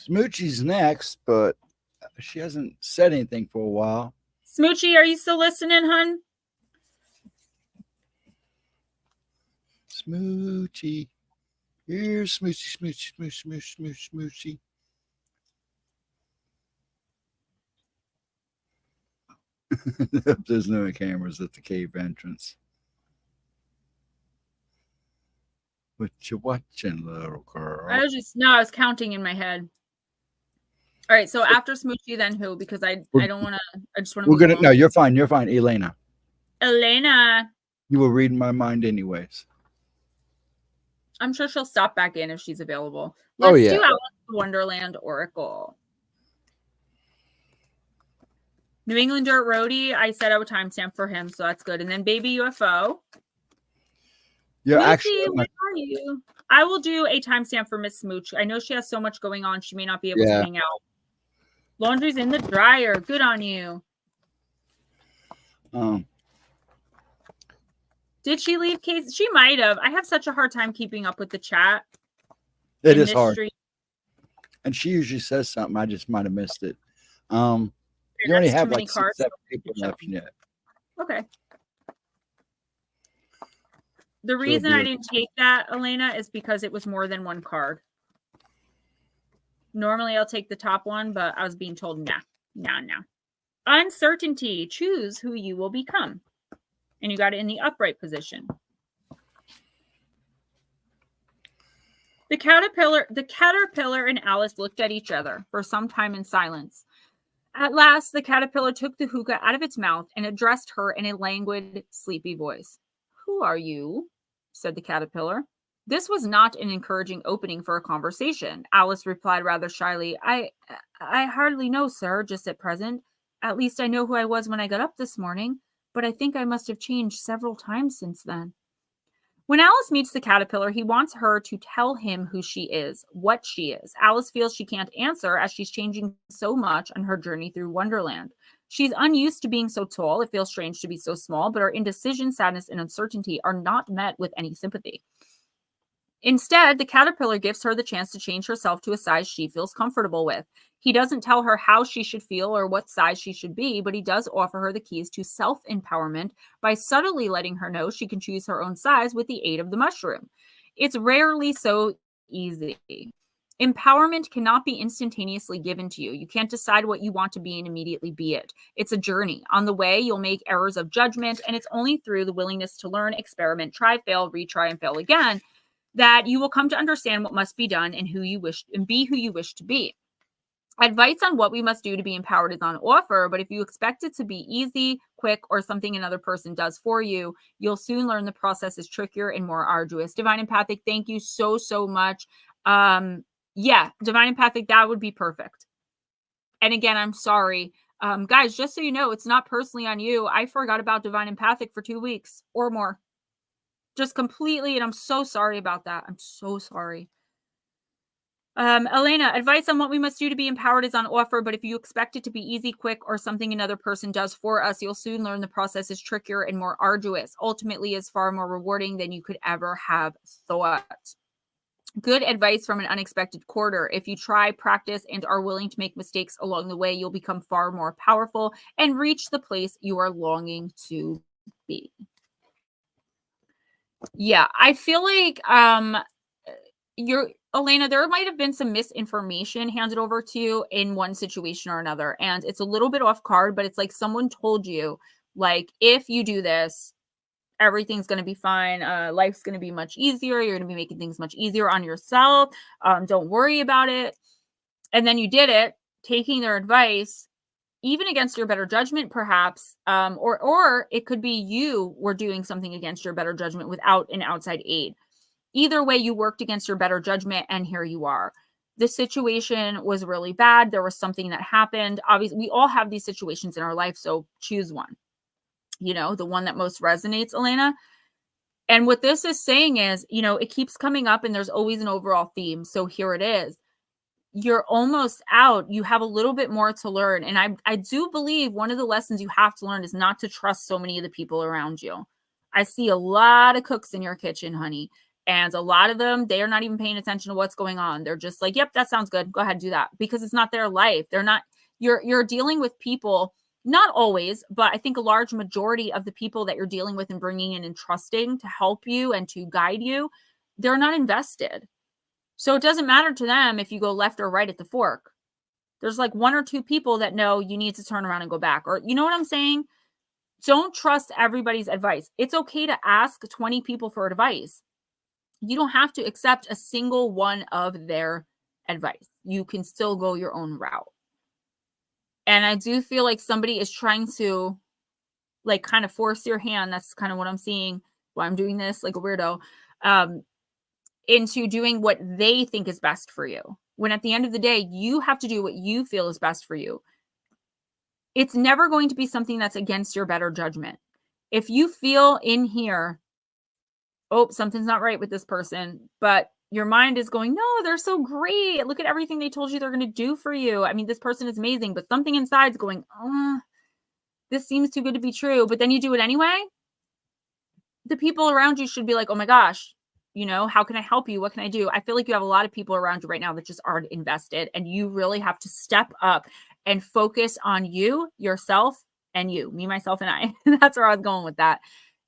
Smoochie's next, but she hasn't said anything for a while. Smoochie, are you still listening, hun? Smoochie. Here's Smoochie, Smoochie, Smoochie, Smoochie, Smoochie, Smoochie. There's no cameras at the cave entrance. What you watching, little girl? I was counting in my head. All right, so after Smoochie, then who? Because I don't want to. I just want to. No, you're fine. You're fine, Elena. Elena. You were reading my mind, anyways. I'm sure she'll stop back in if she's available. Let's do Alice in Wonderland Oracle. New England Dirt Roadie, I said I would timestamp for him, so that's good. And then Baby UFO. Yeah, Smoochie, actually, where are you? I will do a timestamp for Miss Smooch. I know she has so much going on, she may not be able to hang out. Laundry's in the dryer. Good on you. Did she leave Case? She might have. I have such a hard time keeping up with the chat. It is hard. And she usually says something. I just might have missed it. You only have like 6, 7 people left yet. Okay. The reason I didn't take that, Elena, is because it was more than one card. Normally I'll take the top one, but I was being told, nah. Uncertainty. Choose who you will become. And you got it in the upright position. The caterpillar and Alice looked at each other for some time in silence. At last, the caterpillar took the hookah out of its mouth and addressed her in a languid, sleepy voice. "Who are you?" said the caterpillar. This was not an encouraging opening for a conversation. Alice replied rather shyly, I hardly know, sir, just at present. At least I know who I was when I got up this morning, but I think I must have changed several times since then. When Alice meets the caterpillar, he wants her to tell him who she is, what she is. Alice feels she can't answer as she's changing so much on her journey through Wonderland. She's unused to being so tall. It feels strange to be so small, but her indecision, sadness, and uncertainty are not met with any sympathy. Instead, the caterpillar gives her the chance to change herself to a size she feels comfortable with. He doesn't tell her how she should feel or what size she should be, but he does offer her the keys to self-empowerment by subtly letting her know she can choose her own size with the aid of the mushroom. It's rarely so easy. Empowerment cannot be instantaneously given to you. You can't decide what you want to be and immediately be it. It's a journey. On the way, you'll make errors of judgment, and it's only through the willingness to learn, experiment, try, fail, retry, and fail again that you will come to understand what must be done and who you wish and be who you wish to be. Advice on what we must do to be empowered is on offer, but if you expect it to be easy, quick, or something another person does for you, you'll soon learn the process is trickier and more arduous. Divine Empathic, thank you so, so much. Yeah, Divine Empathic, that would be perfect. And again, I'm sorry. Guys, just so you know, it's not personally on you. I forgot about Divine Empathic for 2 weeks or more. Just completely, and I'm so sorry about that. I'm so sorry. Elena, advice on what we must do to be empowered is on offer, but if you expect it to be easy, quick, or something another person does for us, you'll soon learn the process is trickier and more arduous. Ultimately, is far more rewarding than you could ever have thought. Good advice from an unexpected quarter. If you try, practice, and are willing to make mistakes along the way, you'll become far more powerful and reach the place you are longing to be. Yeah, I feel like Elena, there might have been some misinformation handed over to you in one situation or another, and it's a little bit off card, but it's like someone told you, like, if you do this, everything's going to be fine. Life's going to be much easier. You're going to be making things much easier on yourself. Don't worry about it. And then you did it, taking their advice, even against your better judgment, perhaps, or it could be you were doing something against your better judgment without an outside aid. Either way, you worked against your better judgment, and here you are. The situation was really bad. There was something that happened. Obviously, we all have these situations in our life, so choose one. You know, the one that most resonates, Elena. And what this is saying is, you know, it keeps coming up, and there's always an overall theme. So here it is. You're almost out. You have a little bit more to learn. And I do believe one of the lessons you have to learn is not to trust so many of the people around you. I see a lot of cooks in your kitchen, honey. And a lot of them, they are not even paying attention to what's going on. They're just like, yep, that sounds good. Go ahead, do that. Because it's not their life. They're not, you're dealing with people, not always, but I think a large majority of the people that you're dealing with and bringing in and trusting to help you and to guide you, they're not invested. So it doesn't matter to them if you go left or right at the fork. There's like 1 or 2 people that know you need to turn around and go back. Or you know what I'm saying? Don't trust everybody's advice. It's okay to ask 20 people for advice. You don't have to accept a single one of their advice. You can still go your own route. And I do feel like somebody is trying to like kind of force your hand. That's kind of what I'm seeing while I'm doing this, like a weirdo. Into doing what they think is best for you. When at the end of the day, you have to do what you feel is best for you. It's never going to be something that's against your better judgment. If you feel in here, oh, something's not right with this person, but your mind is going, no, they're so great. Look at everything they told you they're going to do for you. I mean, this person is amazing, but something inside is going, this seems too good to be true. But then you do it anyway. The people around you should be like, oh my gosh, you know, how can I help you? What can I do? I feel like you have a lot of people around you right now that just aren't invested, and you really have to step up and focus on you, yourself, and you, me, myself, and I. That's where I was going with that.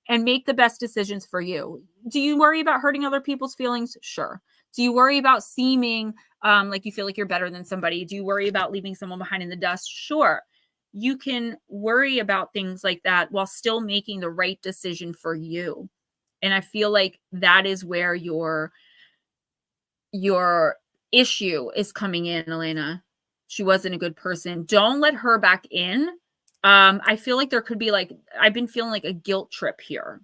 And make the best decisions for you. Do you worry about hurting other people's feelings? Sure. Do you worry about seeming like you feel like you're better than somebody? Do you worry about leaving someone behind in the dust? Sure. You can worry about things like that while still making the right decision for you. And I feel like that is where your issue is coming in, Elena. She wasn't a good person. Don't let her back in. I feel like there could be like, I've been feeling like a guilt trip here.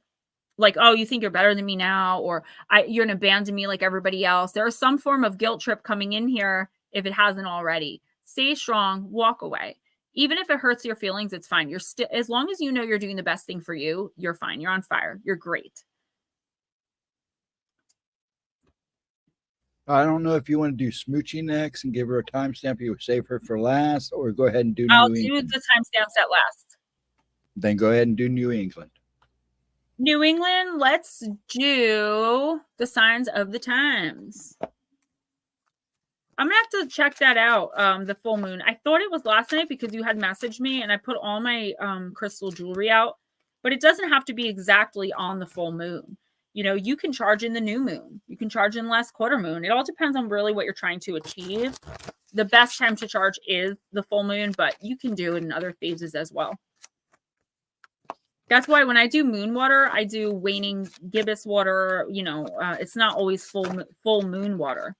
like, oh, you think you're better than me now, or you're gonna abandon me like everybody else. There is some form of guilt trip coming in here if it hasn't already. Stay strong, walk away. Even if it hurts your feelings, it's fine. You're still, as long as you know you're doing the best thing for you, you're fine. You're on fire. You're great. I don't know if you want to do Smoochie next and give her a timestamp. You would save her for last, or go ahead and do I'll New do England. the timestamps at last. Then go ahead and do New England. New England, let's do the signs of the times. I'm gonna have to check that out. The full moon. I thought it was last night because you had messaged me and I put all my crystal jewelry out, but it doesn't have to be exactly on the full moon. You know, you can charge in the new moon. You can charge in the last quarter moon. It all depends on really what you're trying to achieve. The best time to charge is the full moon, but you can do it in other phases as well. That's why when I do moon water, I do waning gibbous water. You know, it's not always full moon water,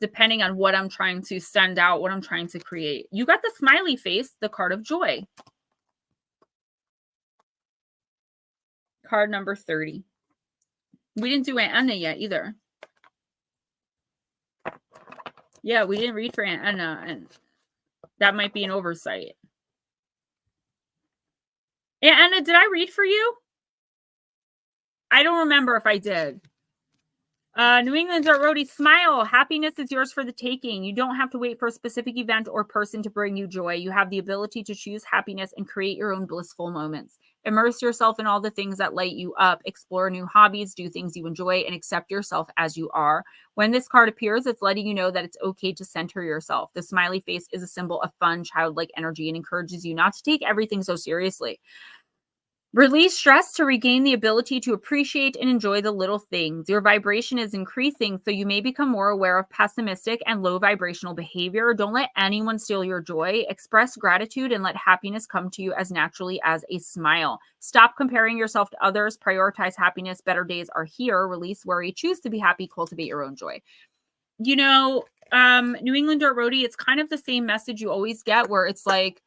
depending on what I'm trying to send out, what I'm trying to create. You got the smiley face, the card of joy. Card number 30. We didn't do Aunt Anna yet either. Yeah, we didn't read for Aunt Anna, and that might be an oversight. Aunt Anna, did I read for you? I don't remember if I did. New England's Art Roadie, smile. Happiness is yours for the taking. You don't have to wait for a specific event or person to bring you joy. You have the ability to choose happiness and create your own blissful moments. Immerse yourself in all the things that light you up. Explore new hobbies, do things you enjoy, and accept yourself as you are. When this card appears, it's letting you know that it's okay to center yourself. The smiley face is a symbol of fun, childlike energy and encourages you not to take everything so seriously. Release stress to regain the ability to appreciate and enjoy the little things. Your vibration is increasing, so you may become more aware of pessimistic and low vibrational behavior. Don't let anyone steal your joy. Express gratitude and let happiness come to you as naturally as a smile. Stop comparing yourself to others. Prioritize happiness. Better days are here. Release worry. Choose to be happy. Cultivate your own joy. You know, New England Art Roadie, it's kind of the same message you always get where it's like,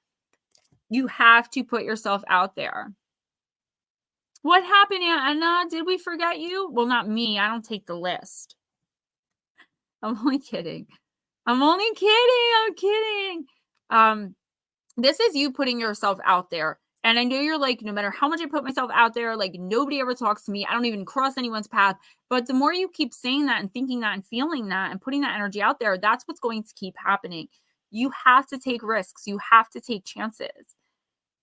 you have to put yourself out there. What happened, Aunt Anna? Did we forget you? Well, not me. I don't take the list. I'm only kidding. I'm kidding. This is you putting yourself out there. And I know you're like, no matter how much I put myself out there, like nobody ever talks to me. I don't even cross anyone's path. But the more you keep saying that and thinking that and feeling that and putting that energy out there, that's what's going to keep happening. You have to take risks. You have to take chances.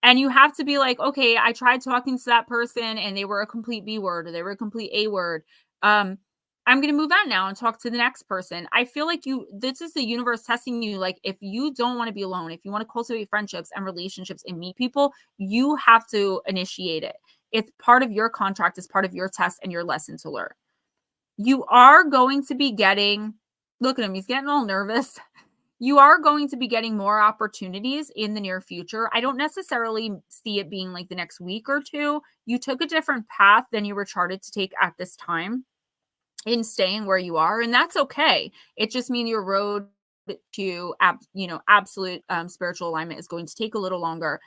And you have to be like, okay, I tried talking to that person and they were a complete B word or they were a complete A word. I'm going to move on now and talk to the next person. I feel like this is the universe testing you. Like, if you don't want to be alone, if you want to cultivate friendships and relationships and meet people, you have to initiate it. It's part of your contract. It's part of your test and your lesson to learn. You are going to be getting, look at him, he's getting all nervous. You are going to be getting more opportunities in the near future. I don't necessarily see it being like the next week or two. You took a different path than you were charted to take at this time in staying where you are. And that's okay. It just means your road to, absolute spiritual alignment is going to take a little longer.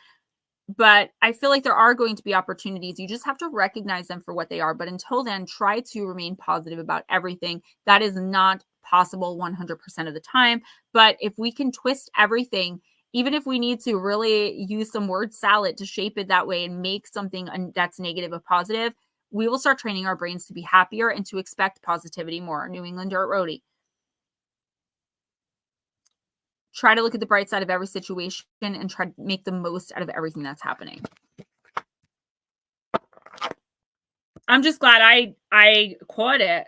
But I feel like there are going to be opportunities. You just have to recognize them for what they are. But until then, try to remain positive about everything. That is not possible 100% of the time. But if we can twist everything, even if we need to really use some word salad to shape it that way and make something that's negative a positive, we will start training our brains to be happier and to expect positivity more. New England Art Roadie. Try to look at the bright side of every situation and try to make the most out of everything that's happening. I'm just glad I caught it.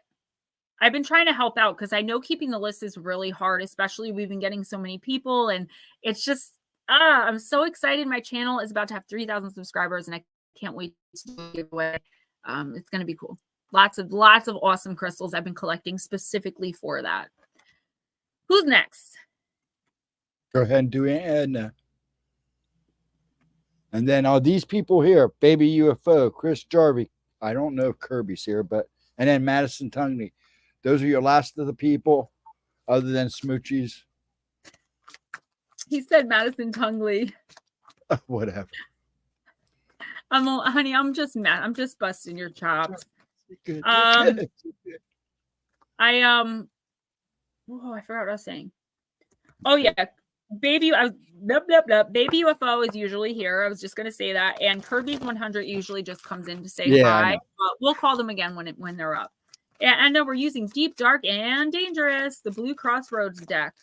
I've been trying to help out because I know keeping the list is really hard, especially we've been getting so many people, and it's just, I'm so excited. My channel is about to have 3,000 subscribers and I can't wait to do a giveaway. It's going to be cool. Lots of awesome crystals I've been collecting specifically for that. Who's next? Go ahead and do Edna. And then all these people here, Baby UFO, Chris Jarvie. I don't know if Kirby's here, and then Madison Tungley. Those are your last of the people other than Smoochies. He said Madison Tungley. Whatever. Honey, I'm just mad. I'm just busting your chops. Good. I I forgot what I was saying. Oh yeah, baby, blah blah blah. Baby UFO is usually here. I was just gonna say that, and Kirby's 100 usually just comes in to say Yeah, I hi. know. We'll call them again when they're up. And I know we're using Deep, Dark, and Dangerous, the Blue Crossroads deck.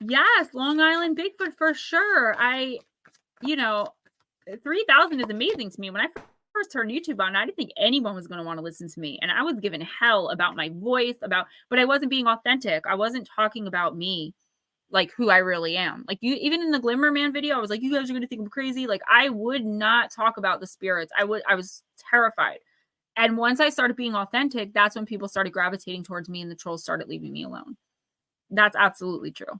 Yes, Long Island Bigfoot for sure. 3,000 is amazing to me. When I first turned YouTube on, I didn't think anyone was going to want to listen to me. And I was given hell about my voice, but I wasn't being authentic. I wasn't talking about me, like who I really am. Like even in the Glimmer Man video, I was like, you guys are going to think I'm crazy. Like I would not talk about the spirits. I was terrified. And once I started being authentic, that's when people started gravitating towards me and the trolls started leaving me alone. That's absolutely true.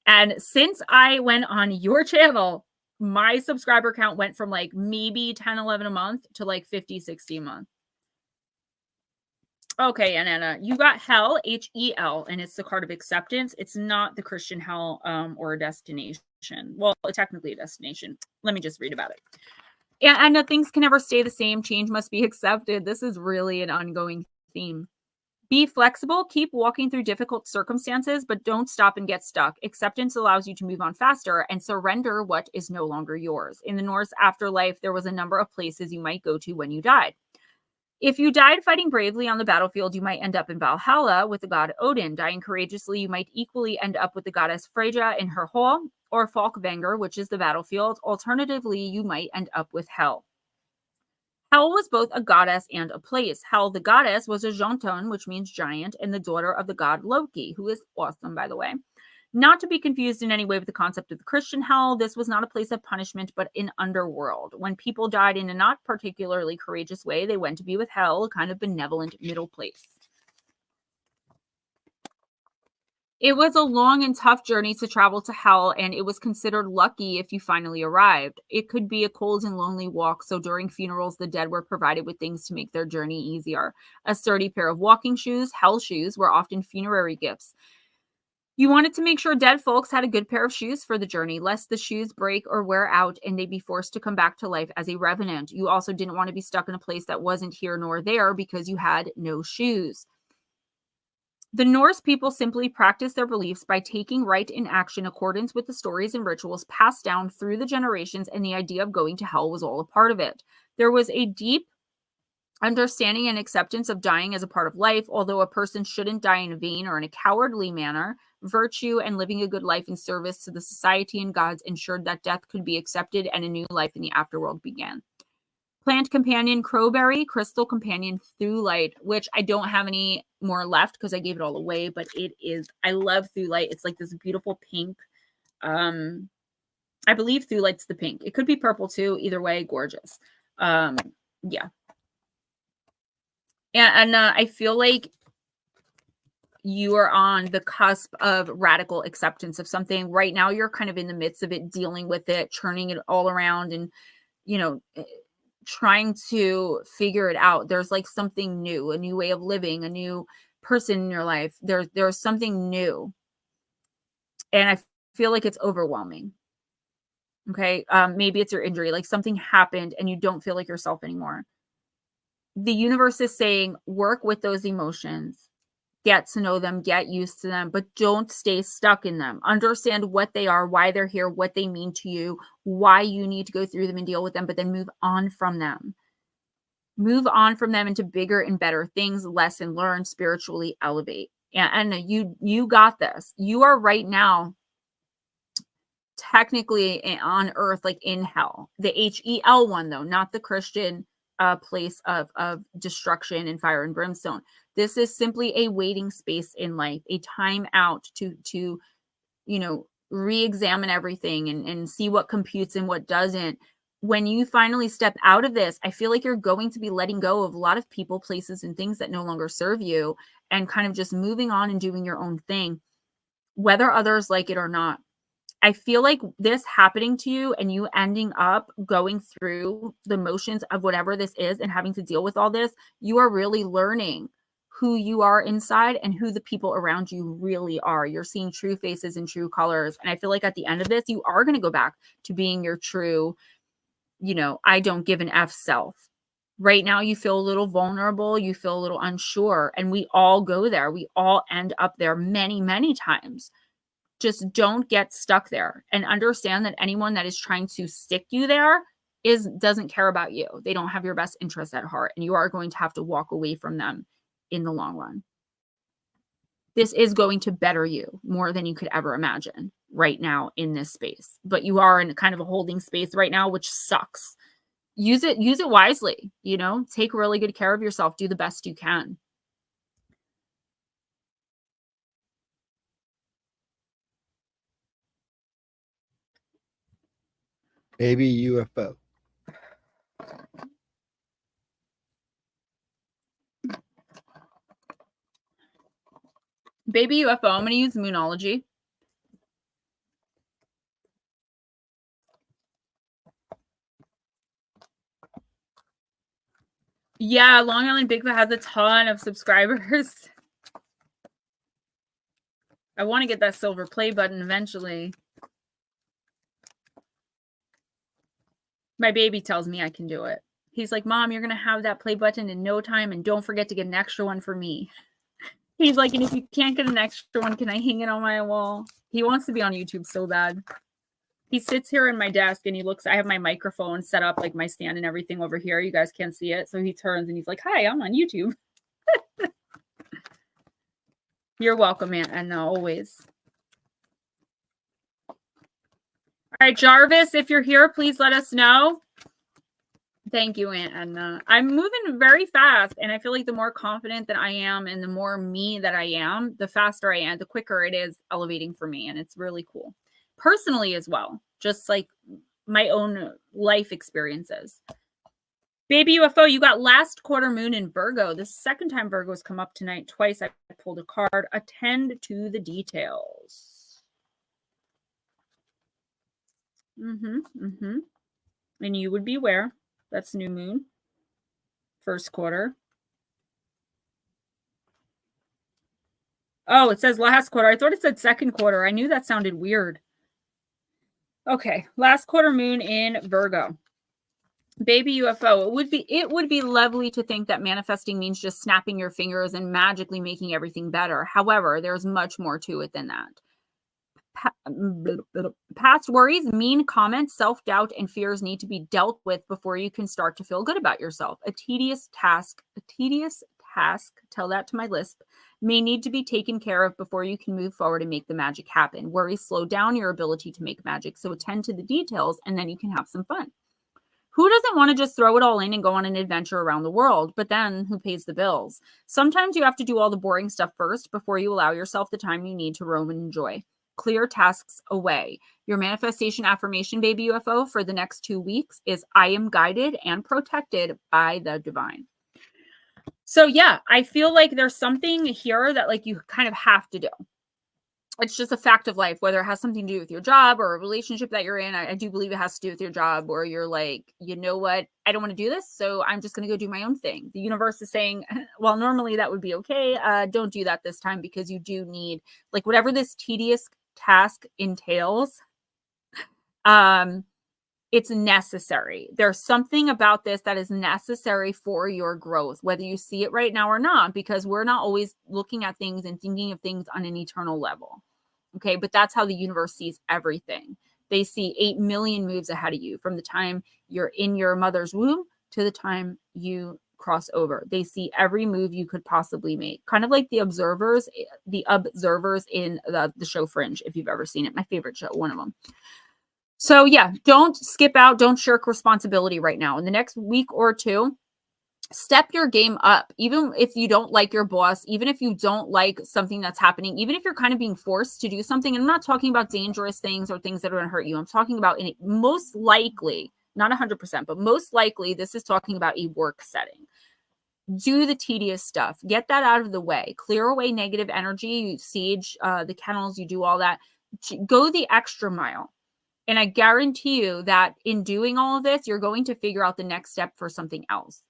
And since I went on your channel, my subscriber count went from like maybe 10, 11 a month to like 50, 60 a month. Okay, and Anna, you got Hell, Hel, and it's the card of acceptance. It's not the Christian hell or a destination. Well, technically a destination. Let me just read about it. And things can never stay the same. Change must be accepted. This is really an ongoing theme. Be flexible, keep walking through difficult circumstances, but don't stop and get stuck. Acceptance allows you to move on faster and surrender what is no longer yours. In the Norse afterlife, there was a number of places you might go to when you died. If you died fighting bravely on the battlefield, you might end up in Valhalla with the god Odin. Dying courageously, you might equally end up with the goddess Freyja in her hall, or Falkvanger, which is the battlefield. Alternatively, you might end up with Hell. Hel was both a goddess and a place. Hel, the goddess, was a Jotun, which means giant, and the daughter of the god Loki, who is awesome, by the way. Not to be confused in any way with the concept of the Christian hell, this was not a place of punishment, but an underworld. When people died in a not particularly courageous way, they went to be with Hel, a kind of benevolent middle place. It was a long and tough journey to travel to Hell, and it was considered lucky if you finally arrived. It could be a cold and lonely walk, so during funerals, the dead were provided with things to make their journey easier. A sturdy pair of walking shoes, Hell shoes, were often funerary gifts. You wanted to make sure dead folks had a good pair of shoes for the journey, lest the shoes break or wear out and they be forced to come back to life as a revenant. You also didn't want to be stuck in a place that wasn't here nor there because you had no shoes. The Norse people simply practiced their beliefs by taking right in action in accordance with the stories and rituals passed down through the generations, and the idea of going to hell was all a part of it. There was a deep understanding and acceptance of dying as a part of life, although a person shouldn't die in vain or in a cowardly manner. Virtue and living a good life in service to the society and gods ensured that death could be accepted and a new life in the afterworld began. Plant companion crowberry, crystal companion thulite, which I don't have any more left because I gave it all away, but it is, I love thulite. It's like this beautiful pink. I believe thulite's the pink. It could be purple too. Either way, gorgeous. Yeah. And I feel like you are on the cusp of radical acceptance of something. Right now, you're kind of in the midst of it, dealing with it, churning it all around and, trying to figure it out. There's like something new, a new way of living, a new person in your life. There's something new. And I feel like it's overwhelming. Okay. Maybe it's your injury, like something happened and you don't feel like yourself anymore. The universe is saying, work with those emotions, get to know them, get used to them, but don't stay stuck in them. Understand what they are, why they're here, what they mean to you, why you need to go through them and deal with them, but then move on from them. Move on from them into bigger and better things, lesson learn, spiritually elevate. And you got this. You are right now technically on earth, like in hell. The Hel one, though, not the Christian place of destruction and fire and brimstone. This is simply a waiting space in life, a time out to re-examine everything and see what computes and what doesn't. When you finally step out of this, I feel like you're going to be letting go of a lot of people, places, and things that no longer serve you and kind of just moving on and doing your own thing, whether others like it or not. I feel like this happening to you and you ending up going through the motions of whatever this is and having to deal with all this, you are really learning who you are inside and who the people around you really are. You're seeing true faces and true colors. And I feel like at the end of this, you are going to go back to being your true, I don't give an F self. Right now, you feel a little vulnerable. You feel a little unsure. And we all go there. We all end up there many, many times. Just don't get stuck there, and understand that anyone that is trying to stick you there doesn't care about you. They don't have your best interest at heart, and you are going to have to walk away from them in the long run. This is going to better you more than you could ever imagine right now in this space, but you are in kind of a holding space right now, which sucks. Use it wisely, take really good care of yourself, do the best you can. Baby UFO. Baby UFO, I'm going to use Moonology. Yeah, Long Island Bigfoot has a ton of subscribers. I want to get that silver play button eventually. My baby tells me I can do it. He's like, Mom, you're going to have that play button in no time, and don't forget to get an extra one for me. He's like, and if you can't get an extra one, can I hang it on my wall? He wants to be on YouTube so bad. He sits here in my desk and he looks, I have my microphone set up, like my stand and everything over here. You guys can't see it. So he turns and he's like, hi, I'm on YouTube. You're welcome, Aunt Edna, always. All right, Jarvis, if you're here, please let us know. Thank you, Aunt Edna. I'm moving very fast, and I feel like the more confident that I am and the more me that I am, the faster I am, the quicker it is elevating for me, and it's really cool. Personally as well, just like my own life experiences. Baby UFO, you got last quarter moon in Virgo. The second time Virgo's come up tonight. Twice I pulled a card. Attend to the details. And you would beware. That's new moon. First quarter. Oh, it says last quarter. I thought it said second quarter. I knew that sounded weird. Okay, last quarter moon in Virgo. Baby UFO, it would be lovely to think that manifesting means just snapping your fingers and magically making everything better. However, there's much more to it than that. Past worries, mean comments, self-doubt, and fears need to be dealt with before you can start to feel good about yourself. A tedious task, tell that to my lisp, may need to be taken care of before you can move forward and make the magic happen. Worries slow down your ability to make magic, so attend to the details and then you can have some fun. Who doesn't want to just throw it all in and go on an adventure around the world? But then who pays the bills? Sometimes you have to do all the boring stuff first before you allow yourself the time you need to roam and enjoy. Clear tasks away. Your manifestation affirmation, baby UFO, for the next 2 weeks is I am guided and protected by the divine. So yeah, I feel like there's something here that like you kind of have to do. It's just a fact of life, whether it has something to do with your job or a relationship that you're in. I do believe it has to do with your job, or you're like, you know what? I don't want to do this, so I'm just going to go do my own thing. The universe is saying, well, normally that would be okay. Don't do that this time, because you do need, like, whatever this tedious task entails, it's necessary. There's something about this that is necessary for your growth, whether you see it right now or not, because we're not always looking at things and thinking of things on an eternal level. Okay, but that's how the universe sees everything. They see 8 million moves ahead of you from the time you're in your mother's womb to the time you cross over. They see every move you could possibly make, kind of like the observers in the show Fringe, if you've ever seen it. My favorite show, one of them. So yeah, don't skip out. Don't shirk responsibility right now. In the next week or two, step your game up. Even if you don't like your boss, even if you don't like something that's happening, even if you're kind of being forced to do something. And I'm not talking about dangerous things or things that are going to hurt you. I'm talking about most likely, not 100%, but most likely this is talking about a work setting. Do the tedious stuff. Get that out of the way. Clear away negative energy. You siege the kennels. You do all that. Go the extra mile. And I guarantee you that in doing all of this, you're going to figure out the next step for something else.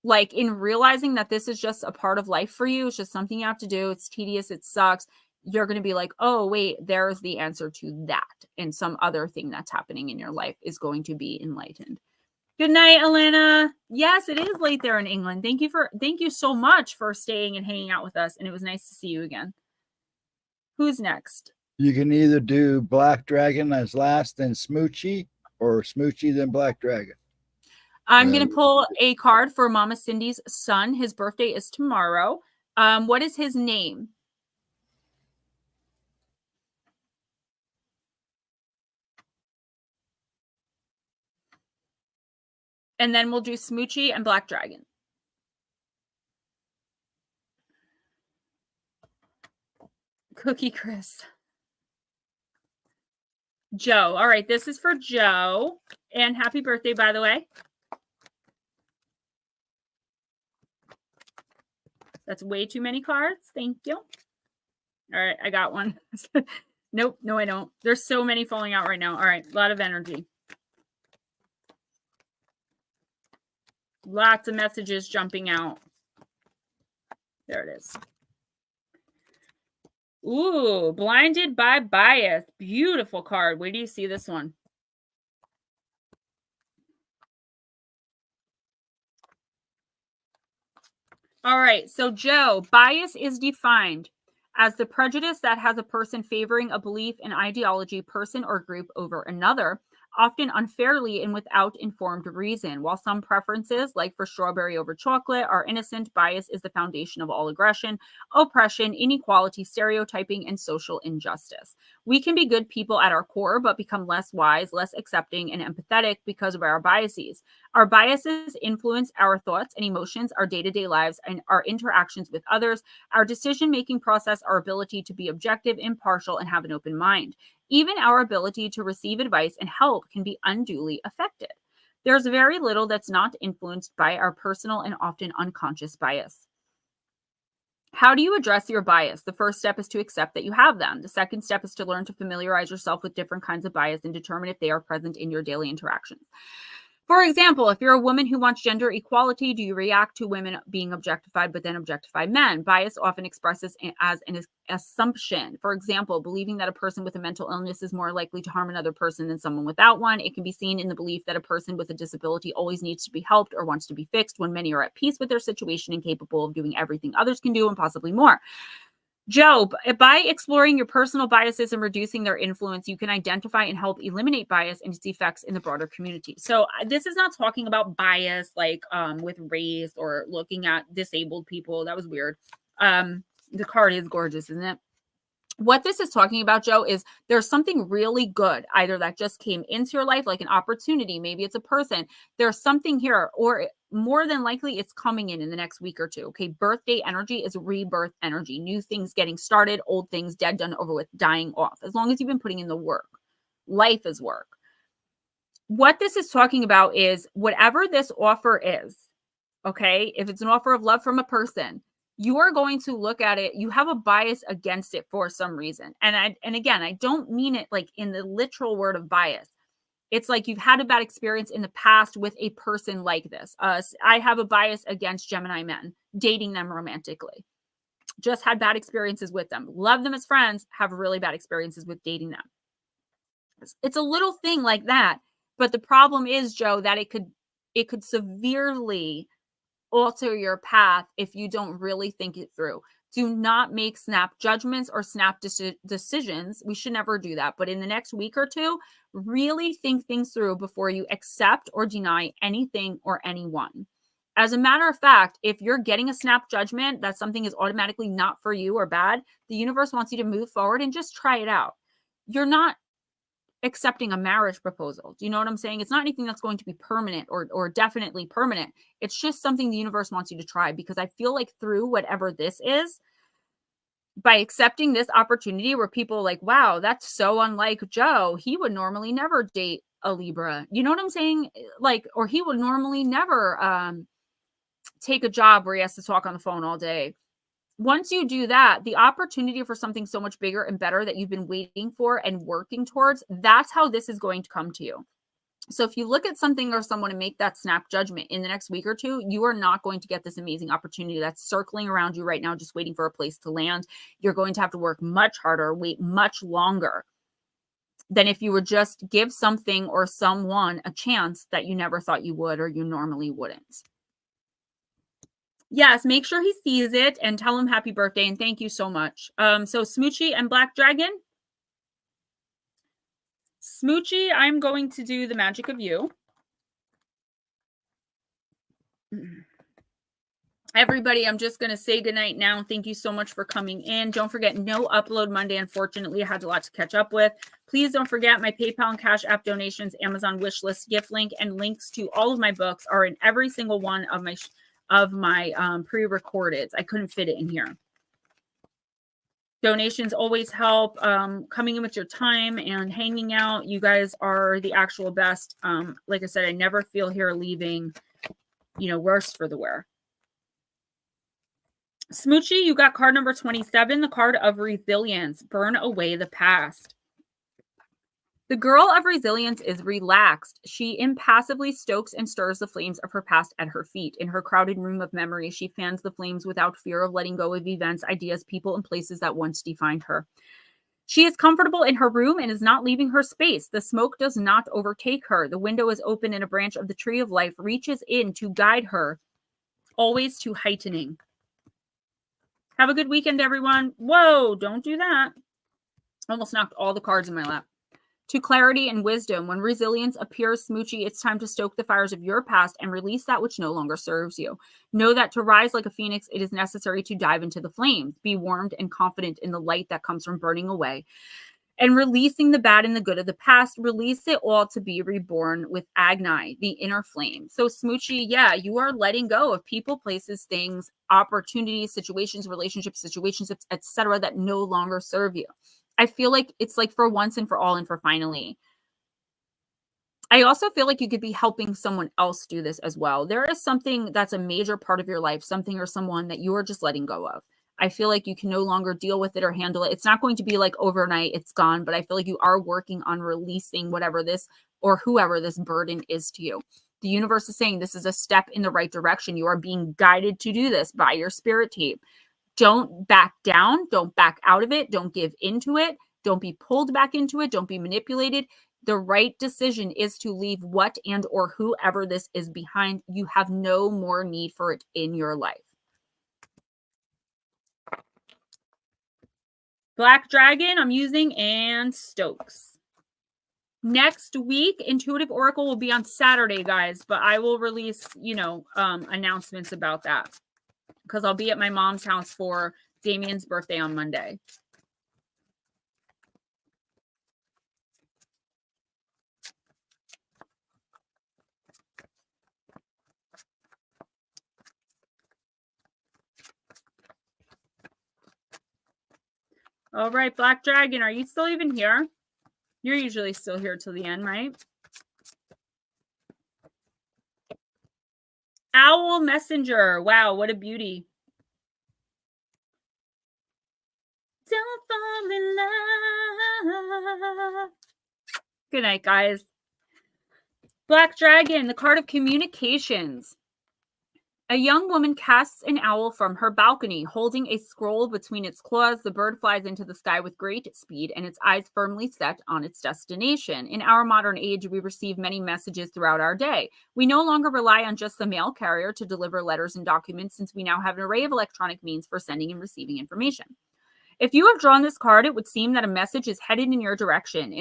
like in realizing that this is just a part of life for you, it's just something you have to do. It's tedious. It sucks. You're going to be like, oh, wait, there's the answer to that. And some other thing that's happening in your life is going to be enlightened. Good night, Elena. Yes, it is late there in England. Thank you so much for staying and hanging out with us. And it was nice to see you again. Who's next? You can either do Black Dragon as last, then Smoochie, or Smoochie, then Black Dragon. I'm going to pull a card for Mama Cindy's son. His birthday is tomorrow. What is his name? And then we'll do Smoochie and Black Dragon. Cookie Chris. Joe. All right, this is for Joe. And happy birthday, by the way. That's way too many cards. Thank you. All right, I got one. Nope, no, I don't. There's so many falling out right now. All right, a lot of energy. Lots of messages jumping out. There it is. Ooh, Blinded by Bias. Beautiful card. Where do you see this one? All right, so Joe, bias is defined as the prejudice that has a person favoring a belief, an ideology, person, or group over another, often unfairly and without informed reason. While some preferences, like for strawberry over chocolate, are innocent, bias is the foundation of all aggression, oppression, inequality, stereotyping, and social injustice. We can be good people at our core, but become less wise, less accepting, and empathetic because of our biases. Our biases influence our thoughts and emotions, our day-to-day lives, and our interactions with others, our decision-making process, our ability to be objective, impartial, and have an open mind. Even our ability to receive advice and help can be unduly affected. There's very little that's not influenced by our personal and often unconscious bias. How do you address your bias? The first step is to accept that you have them. The second step is to learn to familiarize yourself with different kinds of bias and determine if they are present in your daily interactions. For example, if you're a woman who wants gender equality, do you react to women being objectified but then objectify men? Bias often expresses as an assumption. For example, believing that a person with a mental illness is more likely to harm another person than someone without one. It can be seen in the belief that a person with a disability always needs to be helped or wants to be fixed, when many are at peace with their situation and capable of doing everything others can do and possibly more. Joe, by exploring your personal biases and reducing their influence, you can identify and help eliminate bias and its effects in the broader community. So this is not talking about bias like with race or looking at disabled people. That was weird. The card is gorgeous, isn't it? What this is talking about, Joe, is there's something really good, either that just came into your life, like an opportunity. Maybe it's a person. There's something here, or more than likely it's coming in the next week or two. Okay. Birthday energy is rebirth energy. New things getting started, old things dead, done, over with, dying off. As long as you've been putting in the work. Life is work. What this is talking about is whatever this offer is, okay, if it's an offer of love from a person, you are going to look at it. You have a bias against it for some reason. And again, I don't mean it like in the literal word of bias. It's like you've had a bad experience in the past with a person like this. I have a bias against Gemini men, dating them romantically. Just had bad experiences with them. Love them as friends, have really bad experiences with dating them. It's a little thing like that. But the problem is, Joe, that it could severely alter your path if you don't really think it through. Do not make snap judgments or snap decisions. We should never do that. But in the next week or two, really think things through before you accept or deny anything or anyone. As a matter of fact, if you're getting a snap judgment that something is automatically not for you or bad, the universe wants you to move forward and just try it out. You're not accepting a marriage proposal. Do you know what I'm saying? It's not anything that's going to be permanent or definitely permanent. It's just something the universe wants you to try, because I feel like through whatever this is, by accepting this opportunity where people are like, wow, that's so unlike Joe. He would normally never date a Libra. You know what I'm saying? Like, or he would normally never take a job where he has to talk on the phone all day. Once you do that, the opportunity for something so much bigger and better that you've been waiting for and working towards, that's how this is going to come to you. So if you look at something or someone and make that snap judgment in the next week or two, you are not going to get this amazing opportunity that's circling around you right now, just waiting for a place to land. You're going to have to work much harder, wait much longer than if you would just give something or someone a chance that you never thought you would or you normally wouldn't. Yes, make sure he sees it and tell him happy birthday and thank you so much. So Smoochie and Black Dragon. Smoochie, I'm going to do the magic of you. Everybody, I'm just going to say goodnight now. Thank you so much for coming in. Don't forget, no upload Monday. Unfortunately, I had a lot to catch up with. Please don't forget my PayPal and Cash App donations, Amazon wish list gift link, and links to all of my books are in every single one of my pre-recordeds. I couldn't fit it in here. Donations always help. Coming in with your time and hanging out. You guys are the actual best. Like I said, I never feel here leaving, worse for the wear. Smoochie, you got card number 27, the card of resilience. Burn away the past. The girl of resilience is relaxed. She impassively stokes and stirs the flames of her past at her feet. In her crowded room of memory, she fans the flames without fear of letting go of events, ideas, people, and places that once defined her. She is comfortable in her room and is not leaving her space. The smoke does not overtake her. The window is open and a branch of the tree of life reaches in to guide her, always to heightening. Have a good weekend, everyone. Whoa, don't do that. Almost knocked all the cards in my lap. To clarity and wisdom. When resilience appears, Smoochie, it's time to stoke the fires of your past and release that which no longer serves you. Know that to rise like a phoenix, it is necessary to dive into the flames. Be warmed and confident in the light that comes from burning away and releasing the bad and the good of the past. Release it all to be reborn with Agni, the inner flame. So Smoochie, yeah, you are letting go of people, places, things, opportunities, situations, relationships, etc. that no longer serve you. I feel like it's like for once and for all and for finally. I also feel like you could be helping someone else do this as well. There is something that's a major part of your life, something or someone that you are just letting go of. I feel like you can no longer deal with it or handle it. It's not going to be like overnight, it's gone, but I feel like you are working on releasing whatever this or whoever this burden is to you. The universe is saying this is a step in the right direction. You are being guided to do this by your spirit team. Don't back down. Don't back out of it. Don't give into it. Don't be pulled back into it. Don't be manipulated. The right decision is to leave what and or whoever this is behind. You have no more need for it in your life. Black Dragon, I'm using, and Stokes. Next week, Intuitive Oracle will be on Saturday, guys, but I will release, announcements about that because I'll be at my mom's house for Damien's birthday on Monday. All right, Black Dragon, are you still even here? You're usually still here till the end, right? Owl Messenger. Wow, what a beauty. Don't fall in love. Good night, guys. Black Dragon, the card of communications. A young woman casts an owl from her balcony, holding a scroll between its claws. The bird flies into the sky with great speed and its eyes firmly set on its destination. In our modern age, we receive many messages throughout our day. We no longer rely on just the mail carrier to deliver letters and documents, since we now have an array of electronic means for sending and receiving information. If you have drawn this card, it would seem that a message is headed in your direction.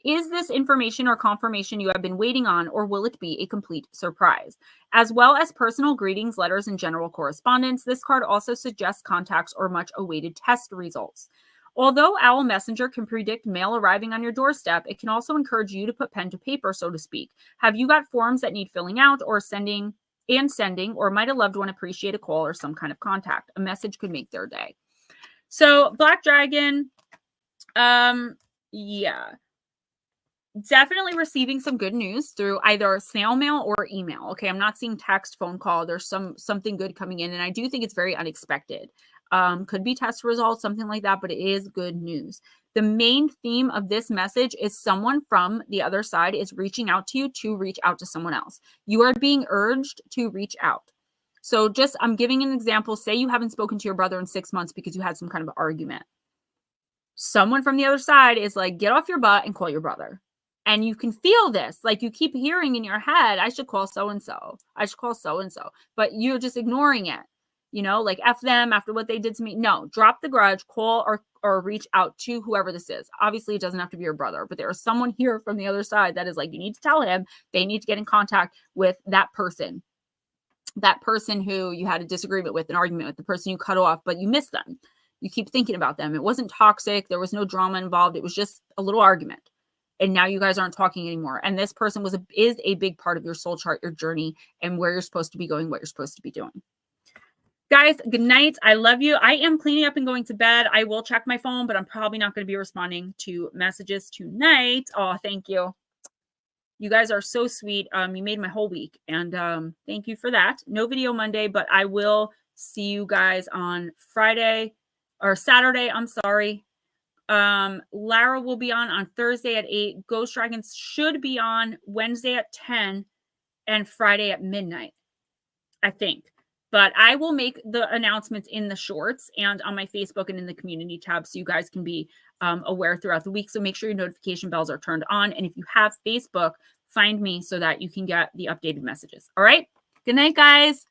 Is this information or confirmation you have been waiting on, or will it be a complete surprise? As well as personal greetings, letters, and general correspondence, this card also suggests contacts or much-awaited test results. Although Owl Messenger can predict mail arriving on your doorstep, it can also encourage you to put pen to paper, so to speak. Have you got forms that need filling out or sending, or might a loved one appreciate a call or some kind of contact? A message could make their day. So, Black Dragon, yeah. Definitely receiving some good news through either snail mail or email. Okay, I'm not seeing text, phone call. There's something good coming in, and I do think it's very unexpected. Could be test results, something like that, but it is good news. The main theme of this message is someone from the other side is reaching out to you to reach out to someone else. You are being urged to reach out. So just, I'm giving an example. Say you haven't spoken to your brother in 6 months because you had some kind of argument. Someone from the other side is like, get off your butt and call your brother. And you can feel this, like you keep hearing in your head, I should call so-and-so. I should call so-and-so. But you're just ignoring it. You know, like F them after what they did to me. No, drop the grudge, call or reach out to whoever this is. Obviously, it doesn't have to be your brother, but there is someone here from the other side that is like, you need to tell him, they need to get in contact with that person who you had a disagreement with, an argument with, the person you cut off, but you miss them. You keep thinking about them. It wasn't toxic. There was no drama involved. It was just a little argument. And now you guys aren't talking anymore. And this person is a big part of your soul chart, your journey, and where you're supposed to be going, what you're supposed to be doing. Guys, good night. I love you. I am cleaning up and going to bed. I will check my phone, but I'm probably not going to be responding to messages tonight. Oh, thank you. You guys are so sweet. You made my whole week. And thank you for that. No video Monday, but I will see you guys on Friday or Saturday. I'm sorry. Lara will be on Thursday at 8. Ghost Dragons should be on Wednesday at 10 and Friday at midnight, I think. But I will make the announcements in the shorts and on my Facebook and in the community tab so you guys can be aware throughout the week. So make sure your notification bells are turned on. And if you have Facebook, find me so that you can get the updated messages. All right. Good night, guys.